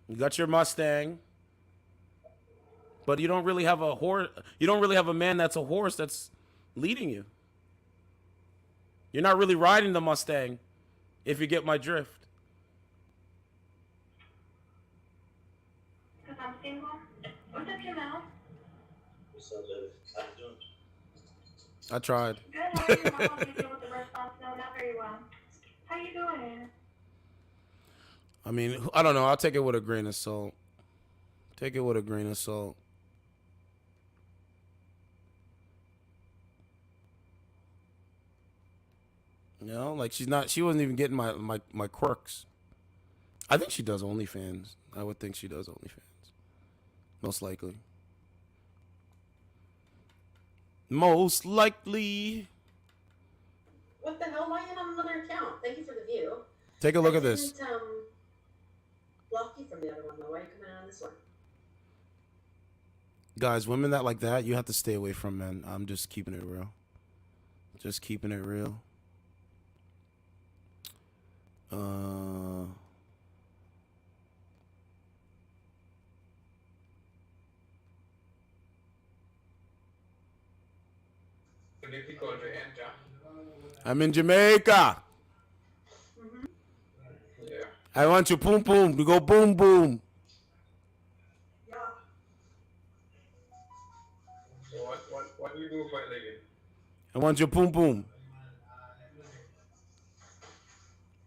You got your Mustang. But you don't really have a horse. You don't really have a man that's a horse that's leading you. You're not really riding the Mustang, if you get my drift. Because I'm single. What's up, Jamel? What's up, Liv? How you doing? I tried. Good, how are you? My mom didn't deal with the response. No, not very well. How you doing? I mean, I don't know. I'll take it with a grain of salt. Take it with a grain of salt. You know, like she wasn't even getting my quirks. I think she does OnlyFans. I would think she does OnlyFans. Most likely. Most likely. What the hell? Why are you on another account? Thank you for the view. Take a look I at this. didn't, block you from the other one though. Why are you coming on this one? Guys, women that like that, you have to stay away from, men. I'm just keeping it real. Just keeping it real. Difficult to enter. I'm in Jamaica. Yeah. I want you boom boom to go boom boom. So what do you do for a living? I want your boom boom.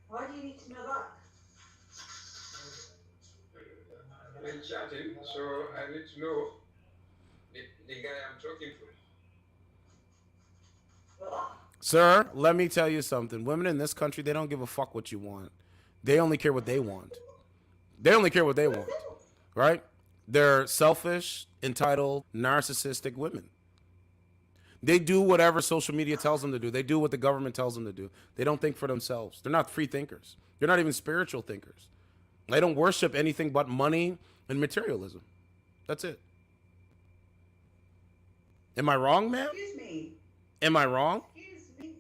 Why do you need to know that? We're chatting, so I need to know the guy I'm talking to. Sir, let me tell you something. Women in this country, they don't give a fuck what you want. They only care what they want. They only care what they want. Right? They're selfish, entitled, narcissistic women. They do whatever social media tells them to do. They do what the government tells them to do. They don't think for themselves. They're not free thinkers. They're not even spiritual thinkers. They don't worship anything but money and materialism. That's it. Am I wrong, ma'am? Excuse me. Am I wrong? Excuse me.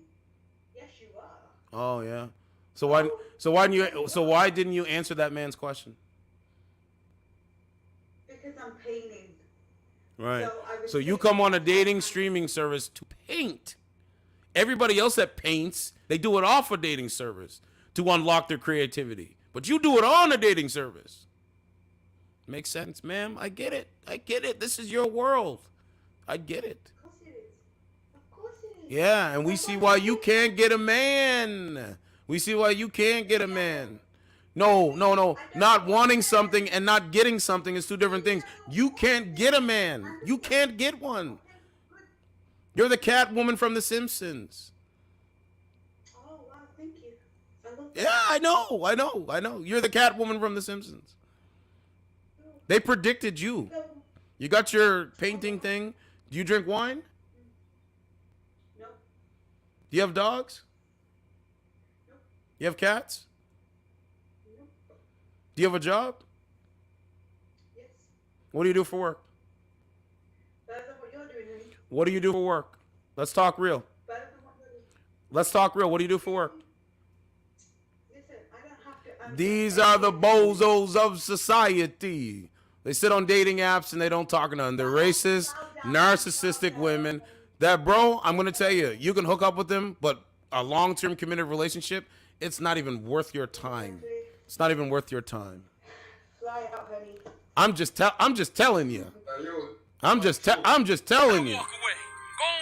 Yes, you are. Oh yeah. So why didn't you answer that man's question? Because I'm painting. Right. So you come on a dating streaming service to paint. Everybody else that paints, they do it off a dating service to unlock their creativity. But you do it on a dating service. Makes sense, ma'am. I get it. I get it. This is your world. I get it. Of course it is. Yeah, and we see why you can't get a man. We see why you can't get a man. No. Not wanting something and not getting something is two different things. You can't get a man. You can't get one. You're the Catwoman from The Simpsons. Oh, wow, thank you. Yeah, I know. You're the Catwoman from The Simpsons. They predicted you. You got your painting thing. Do you drink wine? No. Do you have dogs? Nope. You have cats? Nope. Do you have a job? Yes. What do you do for work? Better than what you're doing, honey. What do you do for work? Let's talk real. Better than what you're doing. Let's talk real. What do you do for work? Listen, I don't have to. These are the bozos of society. They sit on dating apps and they don't talk to none. They're racist, narcissistic women. That, bro, I'm going to tell you, you can hook up with them, but a long-term committed relationship, it's not even worth your time. It's not even worth your time. Fly out, honey. I'm just telling you. I'm just telling you.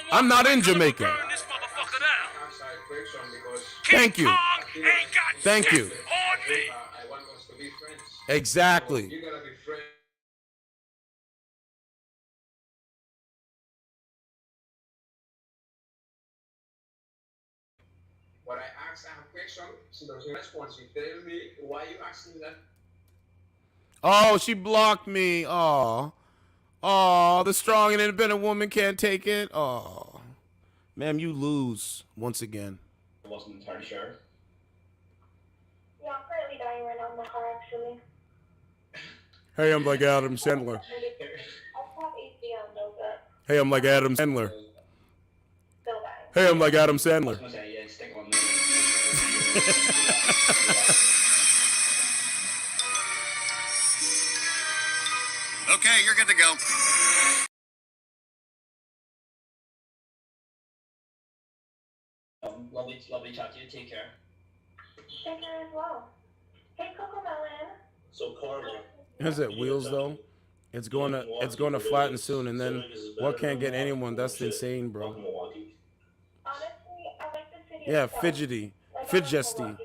I'm not in Jamaica. Thank you. Thank you. Exactly. When I ask her a question, she doesn't respond. She tell me, why you asking that? Oh, she blocked me. Oh, the strong and independent woman can't take it. Oh, ma'am, you lose once again. I wasn't entirely sure. Yeah, I'm currently dying right now in my car, actually. Hey, I'm like Adam Sandler. I have ACM, though, but Hey, I'm like Adam Sandler. still dying. Hey, I'm like Adam Sandler. Okay, you're good to go. Lovely chat to you. Take care. Take care as well. Hey, Coco Melon. So, Carla. Is it wheels though? It's going to flatten soon, and then what can't get anyone? That's insane, bro. Honestly, I like the city. Yeah, itself. fidgety, Like, fidgesty.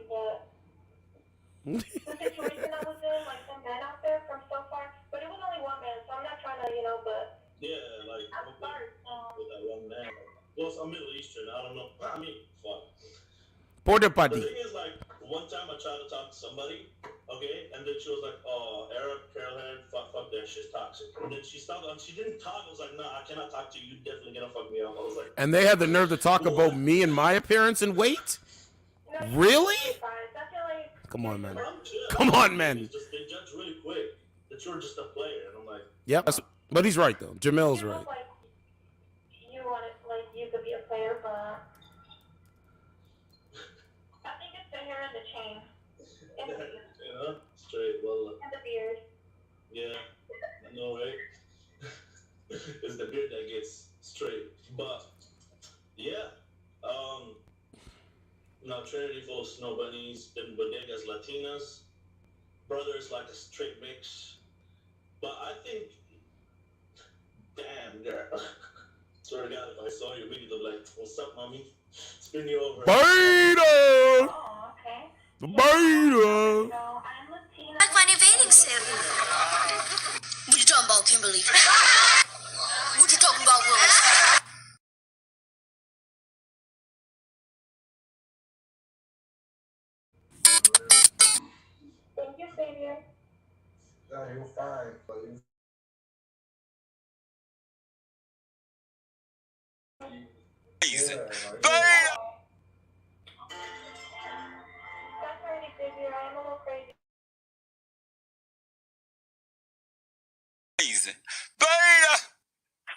The situation I was in, like the men out there from so far, but it was only one man, so I'm not trying to, but. Yeah, like, I'm sorry. with that one man. Well, I'm Middle Eastern. I don't know. I mean, fuck. Porta The potty. thing is, like, one time I tried to talk to somebody, okay, and then she was like, oh, Arab, Carolyn, fuck that shit's toxic. And then she stopped, and she didn't talk. I was like, nah, I cannot talk to you. You definitely gonna fuck me up. I was like, And they had the nerve to talk about me and my appearance and weight? Really? Come on, man. Come on, man. They judge really quick that you're just a player, and I'm like, Yep. But he's right though. Jamel's right. Like, you want it, like, you could be a player, but. I think it's the hair and the chain. And the beard. yeah, straight, well, And the beard. yeah, I know, right? It's the beard that gets straight, but yeah, now Trinity full of snow bunnies, then bodegas Latinas, brothers like a straight mix, but I think, damn girl, swear to God, if I saw you immediately, like, what's up, mommy? Spin you over. Beta! Oh, okay. Beta! Like my new dating sim. What you talking about, Kimberly? What you talking about, Willis? Thank you, Savior. Yeah, you're fine, buddy. That's already Savior. I am a little crazy. Beta!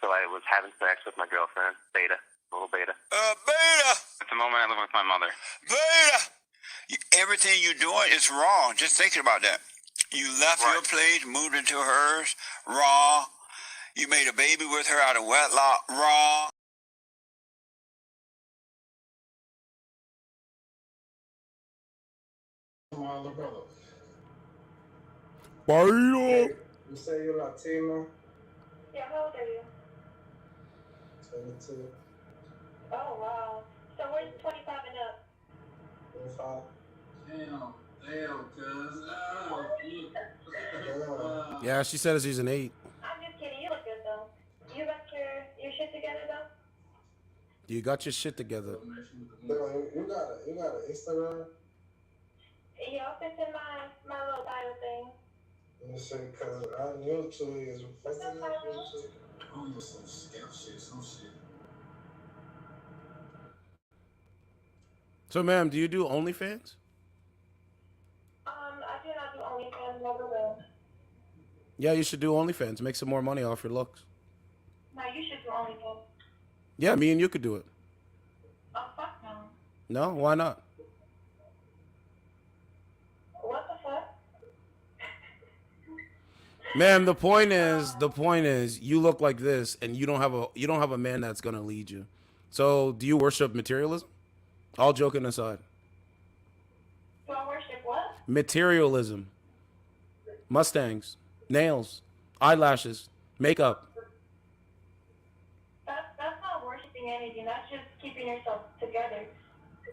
So I was having sex with my girlfriend, Beta, little Beta. Beta! At the moment, I live with my mother. Beta! Everything you're doing is wrong. Just thinking about that. You left your place, moved into hers, wrong. You made a baby with her out of wedlock, wrong. My older brother. Beta! You say you're Latino? Yeah, how old are you? 22. Oh, wow. So where's 25 and up? Damn, cuz. Yeah, she said she's an 8. I'm just kidding. You look good though. You got your shit together though. You got your shit together. You got an Instagram? Yeah, it's in my little bio thing. Let me see, cause I knew 2 years. What's the name of YouTube? Oh, you some scam shit, some shit. So, ma'am, do you do OnlyFans? I do not do OnlyFans, never will. Yeah, you should do OnlyFans. Make some more money off your looks. No, you should do OnlyFans. Yeah, me and you could do it. Oh, fuck no. No? Why not? What the fuck? Ma'am, the point is, you look like this, and you don't have a man that's gonna lead you. So, do you worship materialism? All joking aside. Do I worship what? Materialism. Mustangs, nails, eyelashes, makeup. That's not worshiping anything. That's just keeping yourself together.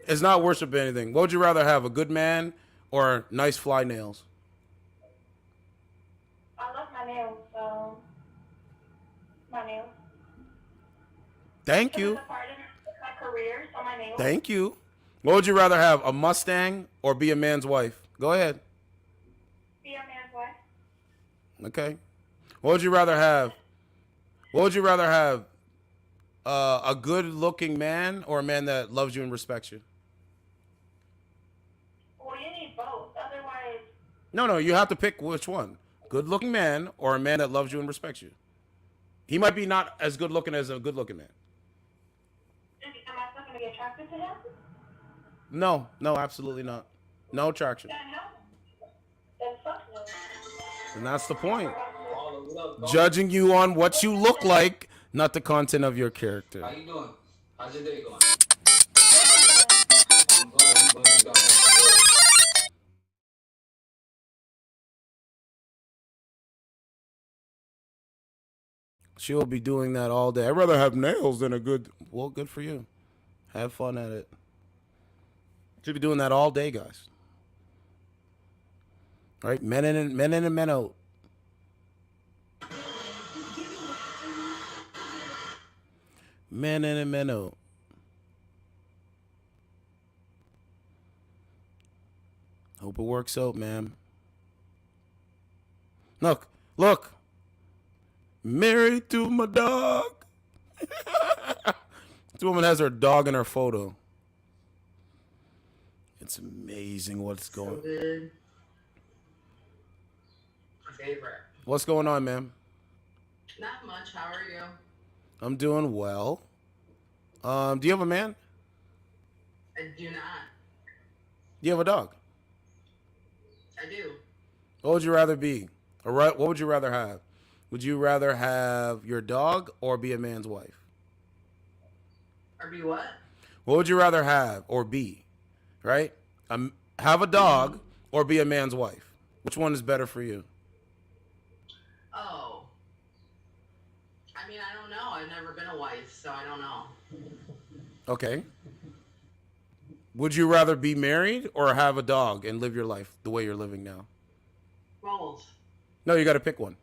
It's not worshiping anything. What would you rather have, a good man or nice fly nails? I love my nails, so my nails. Thank you. It's a part of my career, so my nails. Thank you. What would you rather have, a Mustang or be a man's wife? Go ahead. Be a man's wife. Okay. What would you rather have? What would you rather have? A good-looking man or a man that loves you and respects you? Well, you need both. Otherwise, No, you have to pick which one. Good-looking man or a man that loves you and respects you. He might be not as good-looking as a good-looking man. am I still gonna be attracted to him? No, absolutely not. No attraction. Then fuck no. And that's the point. Judging you on what you look like, not the content of your character. How you doing? How's your day going? She'll be doing that all day. I'd rather have nails than a good... Well, good for you. Have fun at it. She'll be doing that all day, guys. All right? Men in and men out. Men in and men out. Hope it works out, ma'am. Look. Married to my dog. This woman has her dog in her photo. It's amazing what's going on. Good. My favorite. What's going on, ma'am? Not much. How are you? I'm doing well. Do you have a man? I do not. Do you have a dog? I do. What would you rather be? All right, what would you rather have? Would you rather have your dog or be a man's wife? Or be what? What would you rather have or be? Right? Have a dog or be a man's wife? Which one is better for you? Oh. I mean, I don't know. I've never been a wife, so I don't know. Okay. Would you rather be married or have a dog and live your life the way you're living now? Both. No, you got to pick one.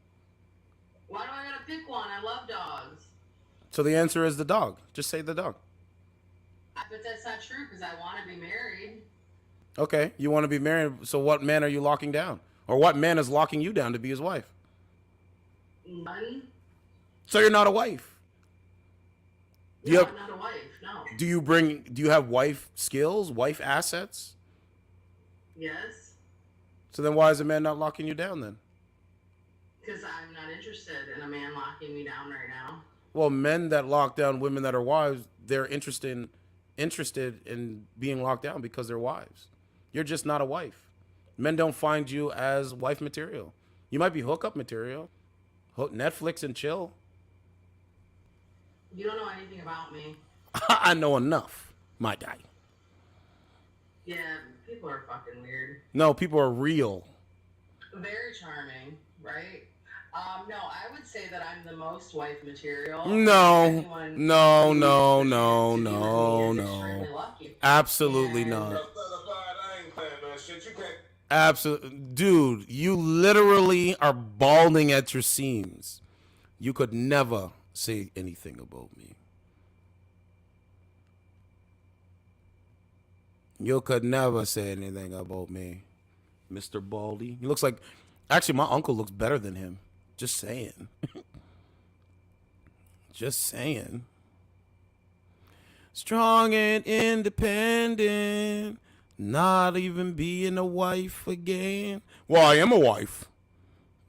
Why do I gotta pick one? I love dogs. So the answer is the dog. Just say the dog. But that's not true because I want to be married. Okay, you want to be married. So what man are you locking down? Or what man is locking you down to be his wife? None. So you're not a wife. I'm not a wife, no. Do you have wife skills, wife assets? Yes. So then why is a man not locking you down then? Because I'm not interested in a man locking me down right now. Well, men that lock down women that are wives, they're interested in being locked down because they're wives. You're just not a wife. Men don't find you as wife material. You might be hookup material. Netflix and chill. You don't know anything about me. I know enough, my guy. Yeah, people are fucking weird. No, people are real. Very charming, right? No, I would say that I'm the most wife material. No. Absolutely not. shit. You can't. Absolutely. Dude, you literally are balding at your seams. You could never say anything about me. You could never say anything about me, Mr. Baldy. He looks like, actually, my uncle looks better than him. Just saying. Just saying. Strong and independent. Not even being a wife again. Well, I am a wife.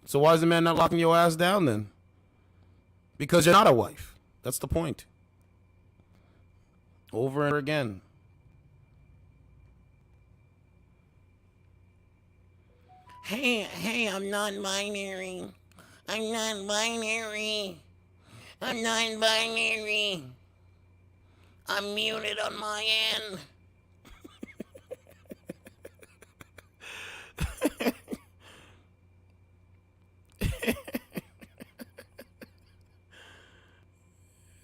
So why is the man not locking your ass down then? Because you're not a wife. That's the point. Over and again. Hey, I'm non-binary. I'm non-binary. I'm non-binary. I'm muted on my end.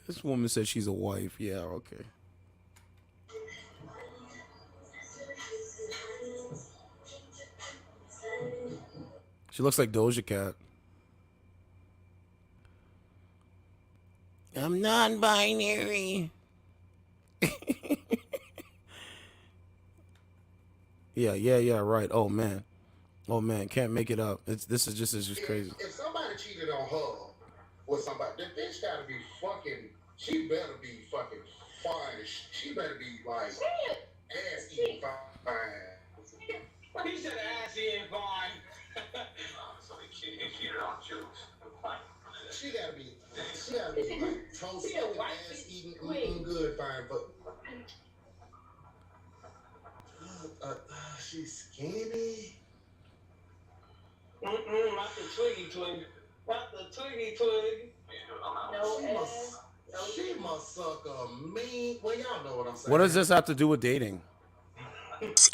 This woman said she's a wife. Yeah, okay. She looks like Doja Cat. I'm non-binary. Yeah, right. Oh man, can't make it up. This is just crazy. If somebody cheated on her with somebody, the bitch gotta be fucking. She better be fucking fine. She better be like ass eating fine. He said ass eating fine. So he cheated on Jews. She gotta be like toasted, ass eating, good fine, but she's skinny. Not the twiggy twig. Not the twiggy twig. She must suck a mean. Well, y'all know what I'm saying. What does this have to do with dating?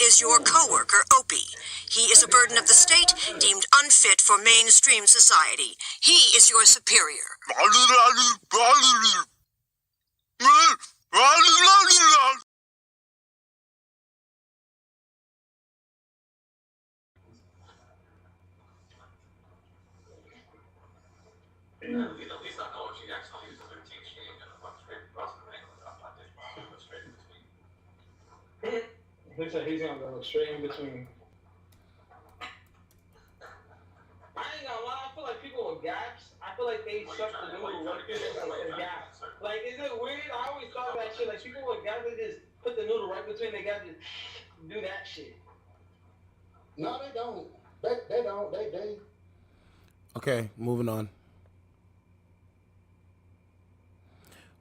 Is your coworker Opie. He is a burden of the state, deemed unfit for mainstream society. He is your superior. He's not knowing she actually uses 13. She ain't gonna fuck straight across the thing. Straight in between. He said he's gonna go straight in between. I ain't gonna lie, I feel like people with gaps, I feel like they suck the noodle right through the gap. Like, is it weird? I always thought that shit. Like, people with gaps, they just put the noodle right between their gaps, just do that shit. No, they don't. They don't. They. Okay, moving on.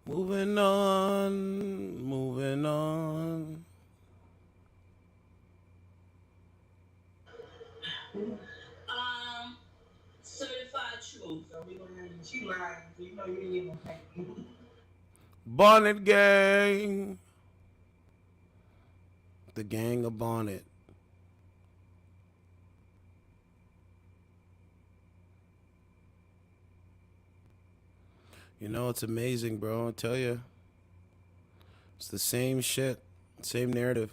Moving on. Certified truth. So we gonna she lying. So you know you didn't even pay. Bonnet gang. The gang of Bonnet. You know, it's amazing, bro. I tell you. It's the same shit. Same narrative.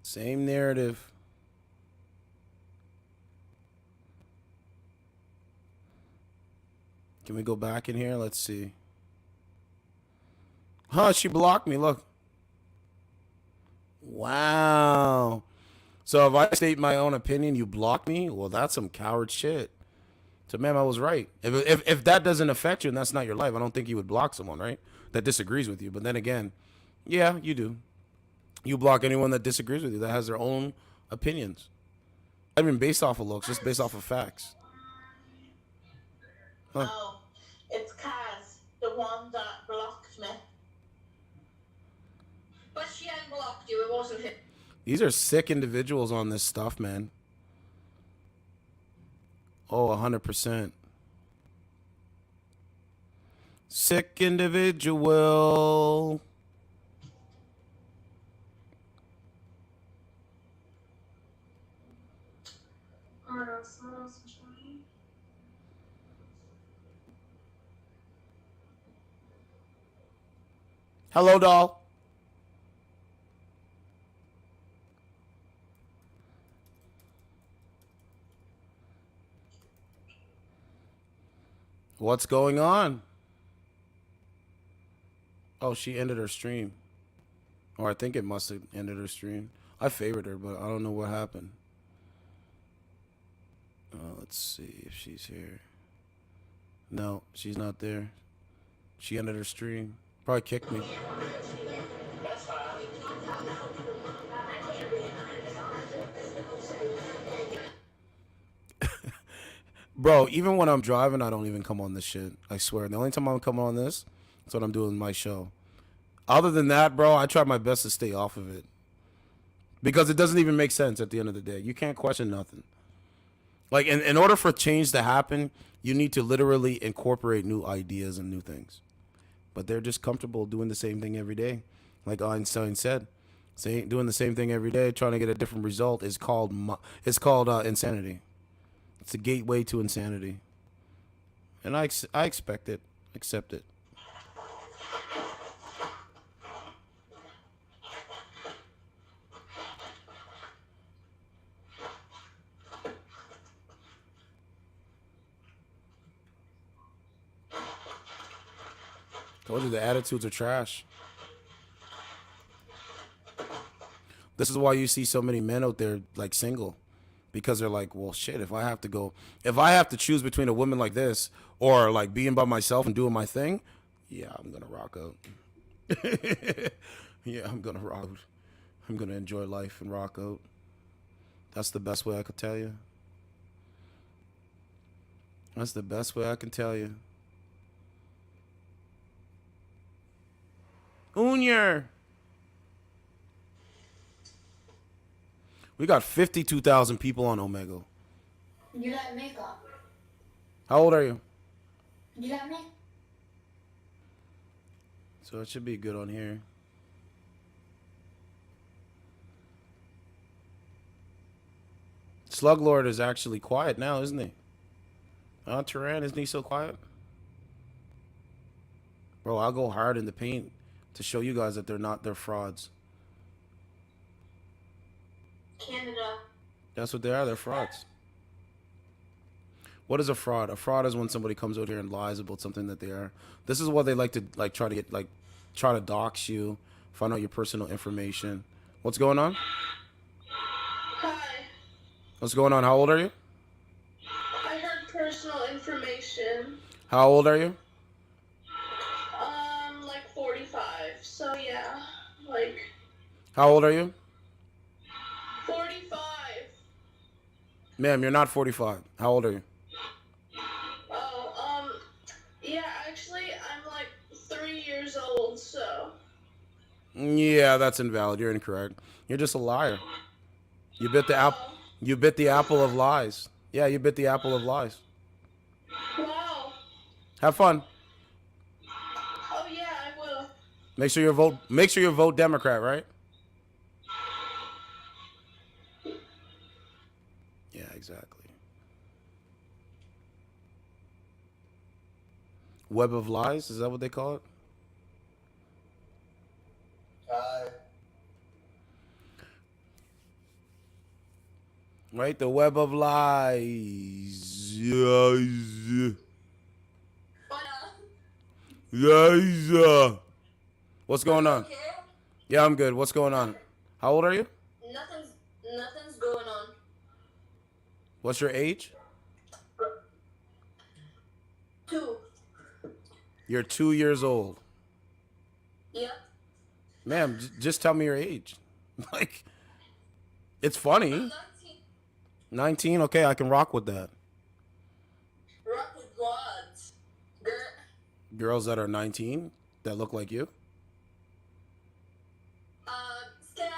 Same narrative. Can we go back in here? Let's see. Huh, she blocked me. Look. Wow. So if I state my own opinion, you block me? Well, that's some coward shit. So, ma'am, I was right. If that doesn't affect you and that's not your life, I don't think you would block someone, right? That disagrees with you. But then again, yeah, you do. You block anyone that disagrees with you, that has their own opinions. I mean, based off of looks, just based off of facts. Huh. Oh, it's Kaz, the one that blocked me. But she unblocked you, it wasn't him. These are sick individuals on this stuff, man. Oh, 100%. Sick individual. Hello, doll. What's going on? Oh, she ended her stream. Or I think it must have ended her stream. I favored her, but I don't know what happened. Let's see if she's here. No, she's not there. She ended her stream. Probably kicked me. Bro, even when I'm driving, I don't even come on this shit. I swear. The only time I'm coming on this is when I'm doing my show. Other than that, bro, I try my best to stay off of it. Because it doesn't even make sense at the end of the day. You can't question nothing. Like, in order for change to happen, you need to literally incorporate new ideas and new things. But they're just comfortable doing the same thing every day. Like Einstein said, doing the same thing every day, trying to get a different result is called insanity. It's a gateway to insanity. And I expect it. Accept it. Told you the attitudes are trash. This is why you see so many men out there like single. Because they're like, well, shit, if I have to choose between a woman like this or like being by myself and doing my thing, yeah, I'm going to rock out. Yeah, I'm going to rock out. I'm going to enjoy life and rock out. That's the best way I could tell you. That's the best way I can tell you. Unyer. We got 52,000 people on Omegle. You got makeup. How old are you? You got makeup. So it should be good on here. Sluglord is actually quiet now, isn't he? Turan, isn't he so quiet? Bro, I'll go hard in the paint to show you guys that they're frauds. Canada. That's what they are. They're frauds. What is a fraud? A fraud is when somebody comes out here and lies about something that they are. This is what they like to try to dox you, find out your personal information. What's going on? Hi. What's going on? How old are you? I heard personal information. How old are you? Like 45. So yeah, like. How old are you? 45. Ma'am, you're not 45. How old are you? Oh, yeah, actually, I'm like 3 years old, so. Yeah, that's invalid. You're incorrect. You're just a liar. You bit the apple. You bit the apple of lies. Yeah, you bit the apple of lies. Wow. Have fun. Oh yeah, I will. Make sure you vote Democrat, right? Yeah, exactly. Web of lies, is that what they call it? Right, the web of lies. Yes. Yes. What's going on? Okay. Yeah, I'm good. What's going on? How old are you? Nothing's going on. What's your age? 2. You're 2 years old. Yep. Ma'am, just tell me your age. Like, it's funny. 19. 19? Okay, I can rock with that. Rock with what? Girls that are 19 that look like you? Skip.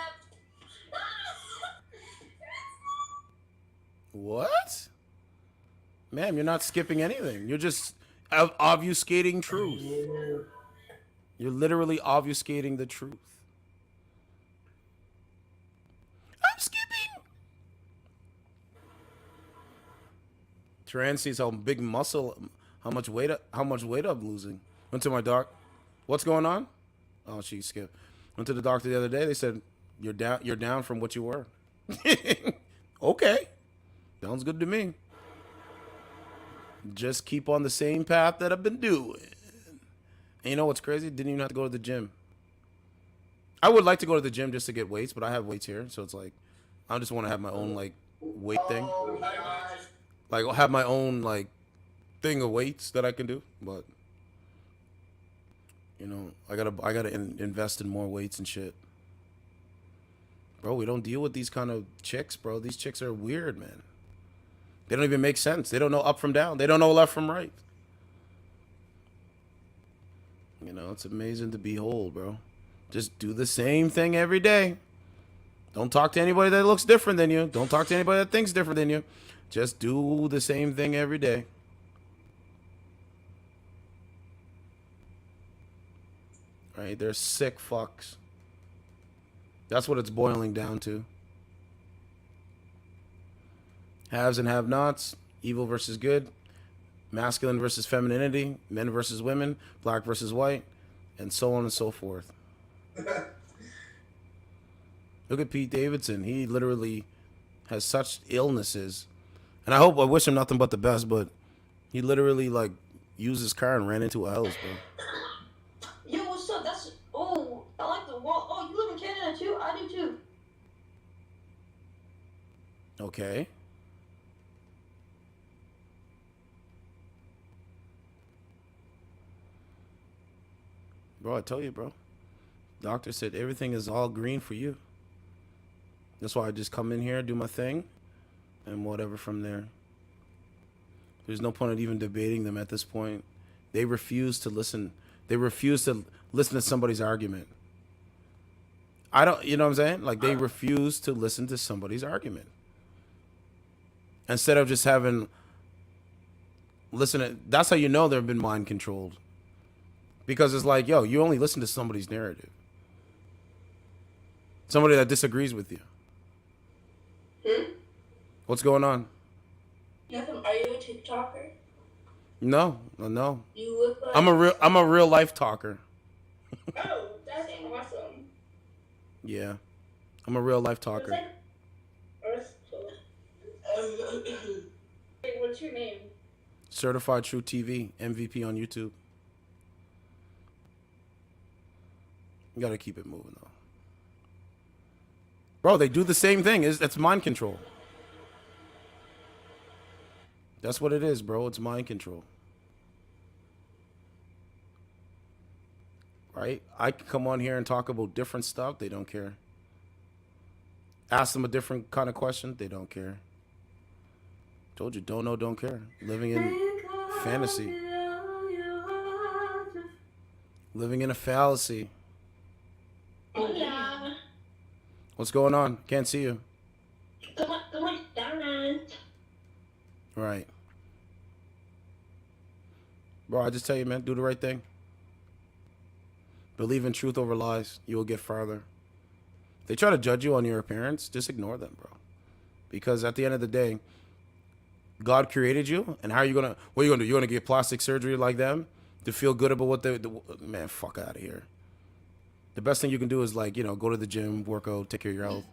What? Ma'am, you're not skipping anything. You're just obfuscating truth. You're literally obfuscating the truth. I'm skipping. Taran sees how big muscle, how much weight I'm losing. Went to my doc. What's going on? Oh, she skipped. Went to the doctor the other day. They said you're down from what you were. Okay, sounds good to me. Just keep on the same path that I've been doing. And you know what's crazy? Didn't even have to go to the gym. I would like to go to the gym just to get weights, but I have weights here, so it's like I just want to have my own like weight thing. Like I'll have my own like thing of weights that I can do, but you know, I gotta invest in more weights and shit. Bro, we don't deal with these kind of chicks, bro. These chicks are weird, man. They don't even make sense. They don't know up from down. They don't know left from right. You know, it's amazing to behold, bro. Just do the same thing every day. Don't talk to anybody that looks different than you. Don't talk to anybody that thinks different than you. Just do the same thing every day. Right? They're sick fucks. That's what it's boiling down to. Haves and have-nots, evil versus good, masculine versus femininity, men versus women, black versus white, and so on and so forth. Look at Pete Davidson. He literally has such illnesses. And I wish him nothing but the best, but he literally like used his car and ran into a house, bro. Yo, what's up? I like the wall. Oh, you live in Canada too? I do too. Okay. Bro, I tell you, bro. Doctor said everything is all green for you. That's why I just come in here, do my thing, and whatever from there. There's no point in even debating them at this point. They refuse to listen. They refuse to listen to somebody's argument. You know what I'm saying? Like, they refuse to listen to somebody's argument. Instead of just that's how you know they've been mind controlled. Because it's like, yo, you only listen to somebody's narrative. Somebody that disagrees with you. What's going on? Nothing. Are you a TikToker? No. You look like... I'm a real life talker. Oh, that's awesome. Yeah. I'm a real life talker. Hey, what's your name? Certified True TV, MVP on YouTube. You gotta keep it moving though. Bro, they do the same thing. It's mind control. That's what it is, bro. It's mind control. Right? I can come on here and talk about different stuff. They don't care. Ask them a different kind of question. They don't care. Told you, don't know, don't care. Living in fantasy. Living in a fallacy. Yeah. What's going on? Can't see you. Come on, down. Right. Bro, I just tell you, man, do the right thing. Believe in truth over lies. You will get farther. If they try to judge you on your appearance, just ignore them, bro. Because at the end of the day, God created you, and what are you gonna do? You're gonna get plastic surgery like them to feel good about what man, fuck out of here. The best thing you can do is, like, you know, go to the gym, work out, take care of your health.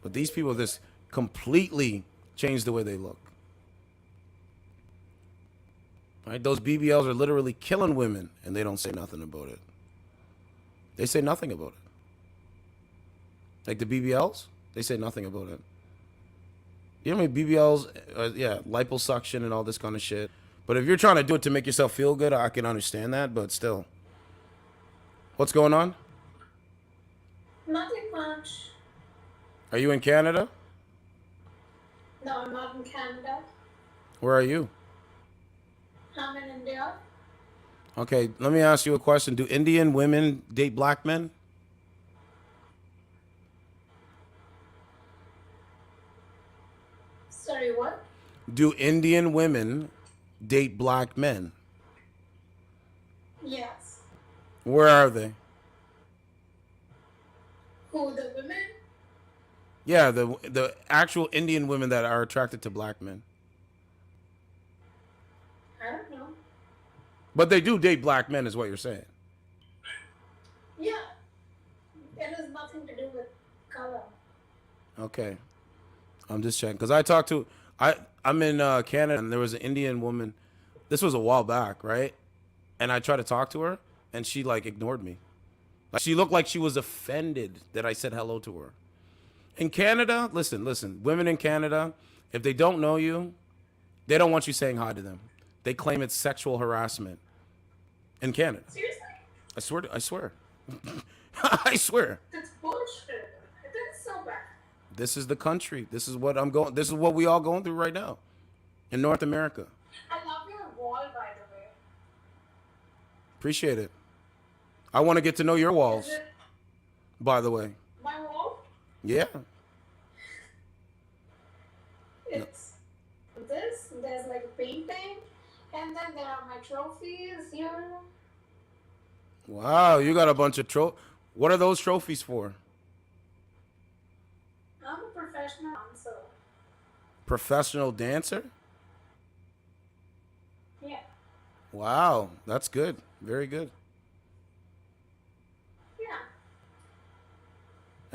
But these people just completely change the way they look. Right? Those BBLs are literally killing women, and they don't say nothing about it. They say nothing about it. Like the BBLs, they say nothing about it. You know how many BBLs, liposuction and all this kind of shit. But if you're trying to do it to make yourself feel good, I can understand that, but still. What's going on? Nothing much. Are you in Canada? No, I'm not in Canada. Where are you? I'm in India. Okay, let me ask you a question. Do Indian women date black men? Sorry, what? Do Indian women date black men? Yes. Where are they? Who, the women? Yeah, the actual Indian women that are attracted to black men. I don't know. But they do date black men, is what you're saying. Yeah. It has nothing to do with color. Okay. I'm just checking. Because I talked to I'm in Canada, and there was an Indian woman. This was a while back, right? And I tried to talk to her, and she like ignored me. Like, she looked like she was offended that I said hello to her. In Canada, listen, women in Canada, if they don't know you, they don't want you saying hi to them. They claim it's sexual harassment in Canada. Seriously? I swear. I swear. That's bullshit. That's so bad. This is the country. This is what we all going through right now in North America. I love your wall, by the way. Appreciate it. I want to get to know your walls, Is it by the way. my wall? Yeah. It's this. There's like a painting, and then there are my trophies here. Wow, you got a bunch of What are those trophies for? I'm a professional dancer. Professional dancer? Yeah. Wow, that's good. Very good. Yeah.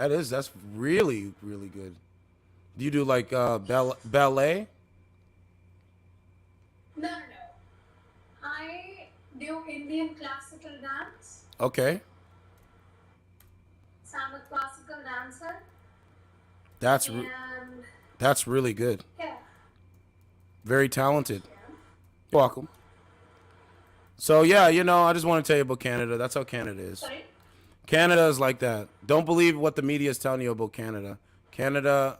That's really, really good. Do you do like ballet? No. I do Indian classical dance. Okay. So I'm a classical dancer. That's that's really good. Yeah. Very talented. You're welcome. So yeah, I just want to tell you about Canada. That's how Canada is. Sorry? Canada is like that. Don't believe what the media is telling you about Canada. Canada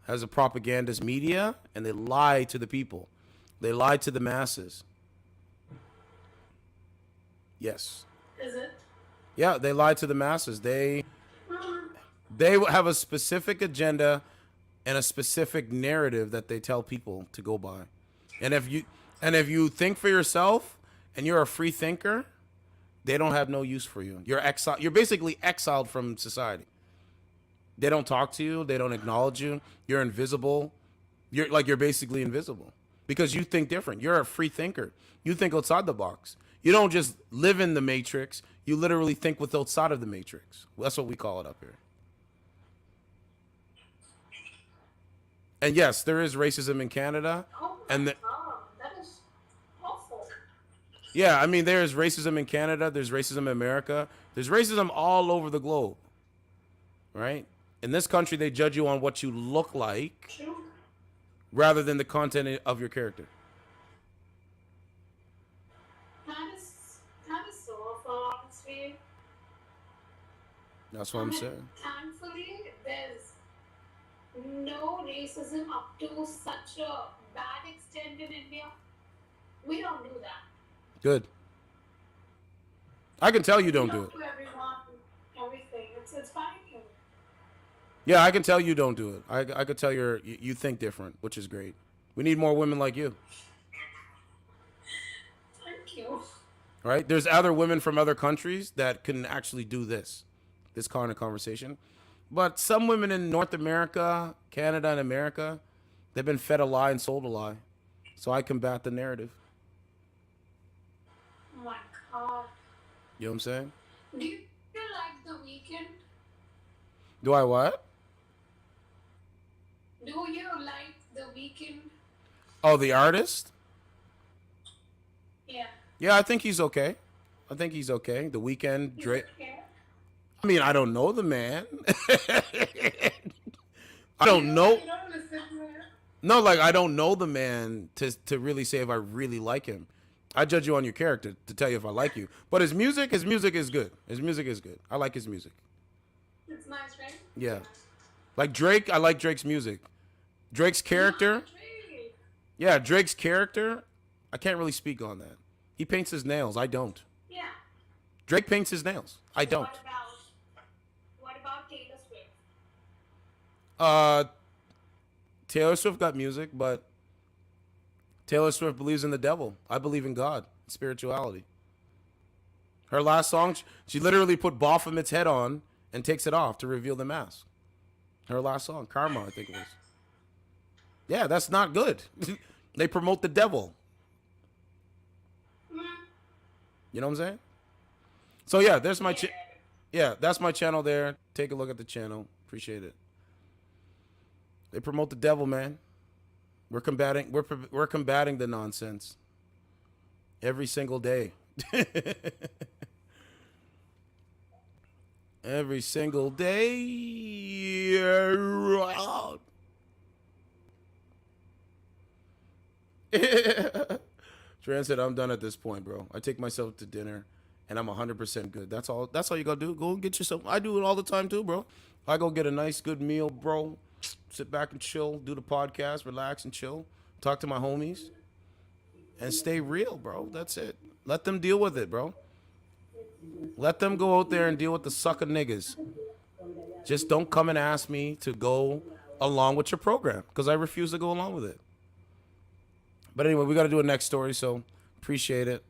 has a propagandist media, and they lie to the people. They lie to the masses. Yes. Is it? Yeah, they lie to the masses. They have a specific agenda and a specific narrative that they tell people to go by. And if you think for yourself and you're a free thinker, they don't have no use for you. You're basically exiled from society. They don't talk to you, they don't acknowledge you. You're invisible. You're basically invisible because you think different. You're a free thinker. You think outside the box. You don't just live in the matrix. You literally think with outside of the matrix. That's what we call it up here. And yes, there is racism in Canada. Oh and that is awful. yeah, I mean, there is racism in Canada. There's racism in America. There's racism all over the globe, right? In this country, they judge you on what you look like True. rather than the content of your character. That is so awful, honestly. That's what I'm saying. Thankfully, there's no racism up to such a bad extent in India. We don't do that. Good. I can tell you don't We do it. do everyone, everything. It's fine. Yeah, I can tell you don't do it. I could tell you think different, which is great. We need more women like you. Thank you. Right? There's other women from other countries that can actually do this kind of conversation. But some women in North America, Canada, and America, they've been fed a lie and sold a lie. So I combat the narrative. Oh my God. You know what I'm saying? Do you like The Weeknd? Do I what? Do you like The Weeknd? Oh, the artist? Yeah. Yeah, I think he's okay. The Weeknd, Drake. Okay. I mean, I don't know the man. I don't know. You don't listen to him? No, like I don't know the man to really say if I really like him. I judge you on your character to tell you if I like you. But his music is good. His music is good. I like his music. It's nice, right? Yeah. Like Drake, I like Drake's music. Drake's character. Drake. Yeah, Drake's character, I can't really speak on that. He paints his nails. I don't. Yeah. Drake paints his nails. I don't. What about Taylor Swift? Taylor Swift got music, but Taylor Swift believes in the devil. I believe in God, spirituality. Her last song, she literally put Baphomet's head on and takes it off to reveal the mask. Her last song, Karma, I think it was. Yeah, that's not good. They promote the devil. You know what I'm saying? So yeah, there's my that's my channel there. Take a look at the channel. Appreciate it. They promote the devil, man. We're combating the nonsense every single day. Every single day. Trans said, I'm done at this point, bro. I take myself to dinner and I'm 100% good. That's all you gotta do. Go get yourself. I do it all the time too, bro. I go get a nice good meal, bro. Sit back and chill, do the podcast, relax and chill. Talk to my homies and stay real, bro. That's it. Let them deal with it, bro. Let them go out there and deal with the sucker niggas. Just don't come and ask me to go along with your program because I refuse to go along with it. But anyway, we got to do a next story, so appreciate it.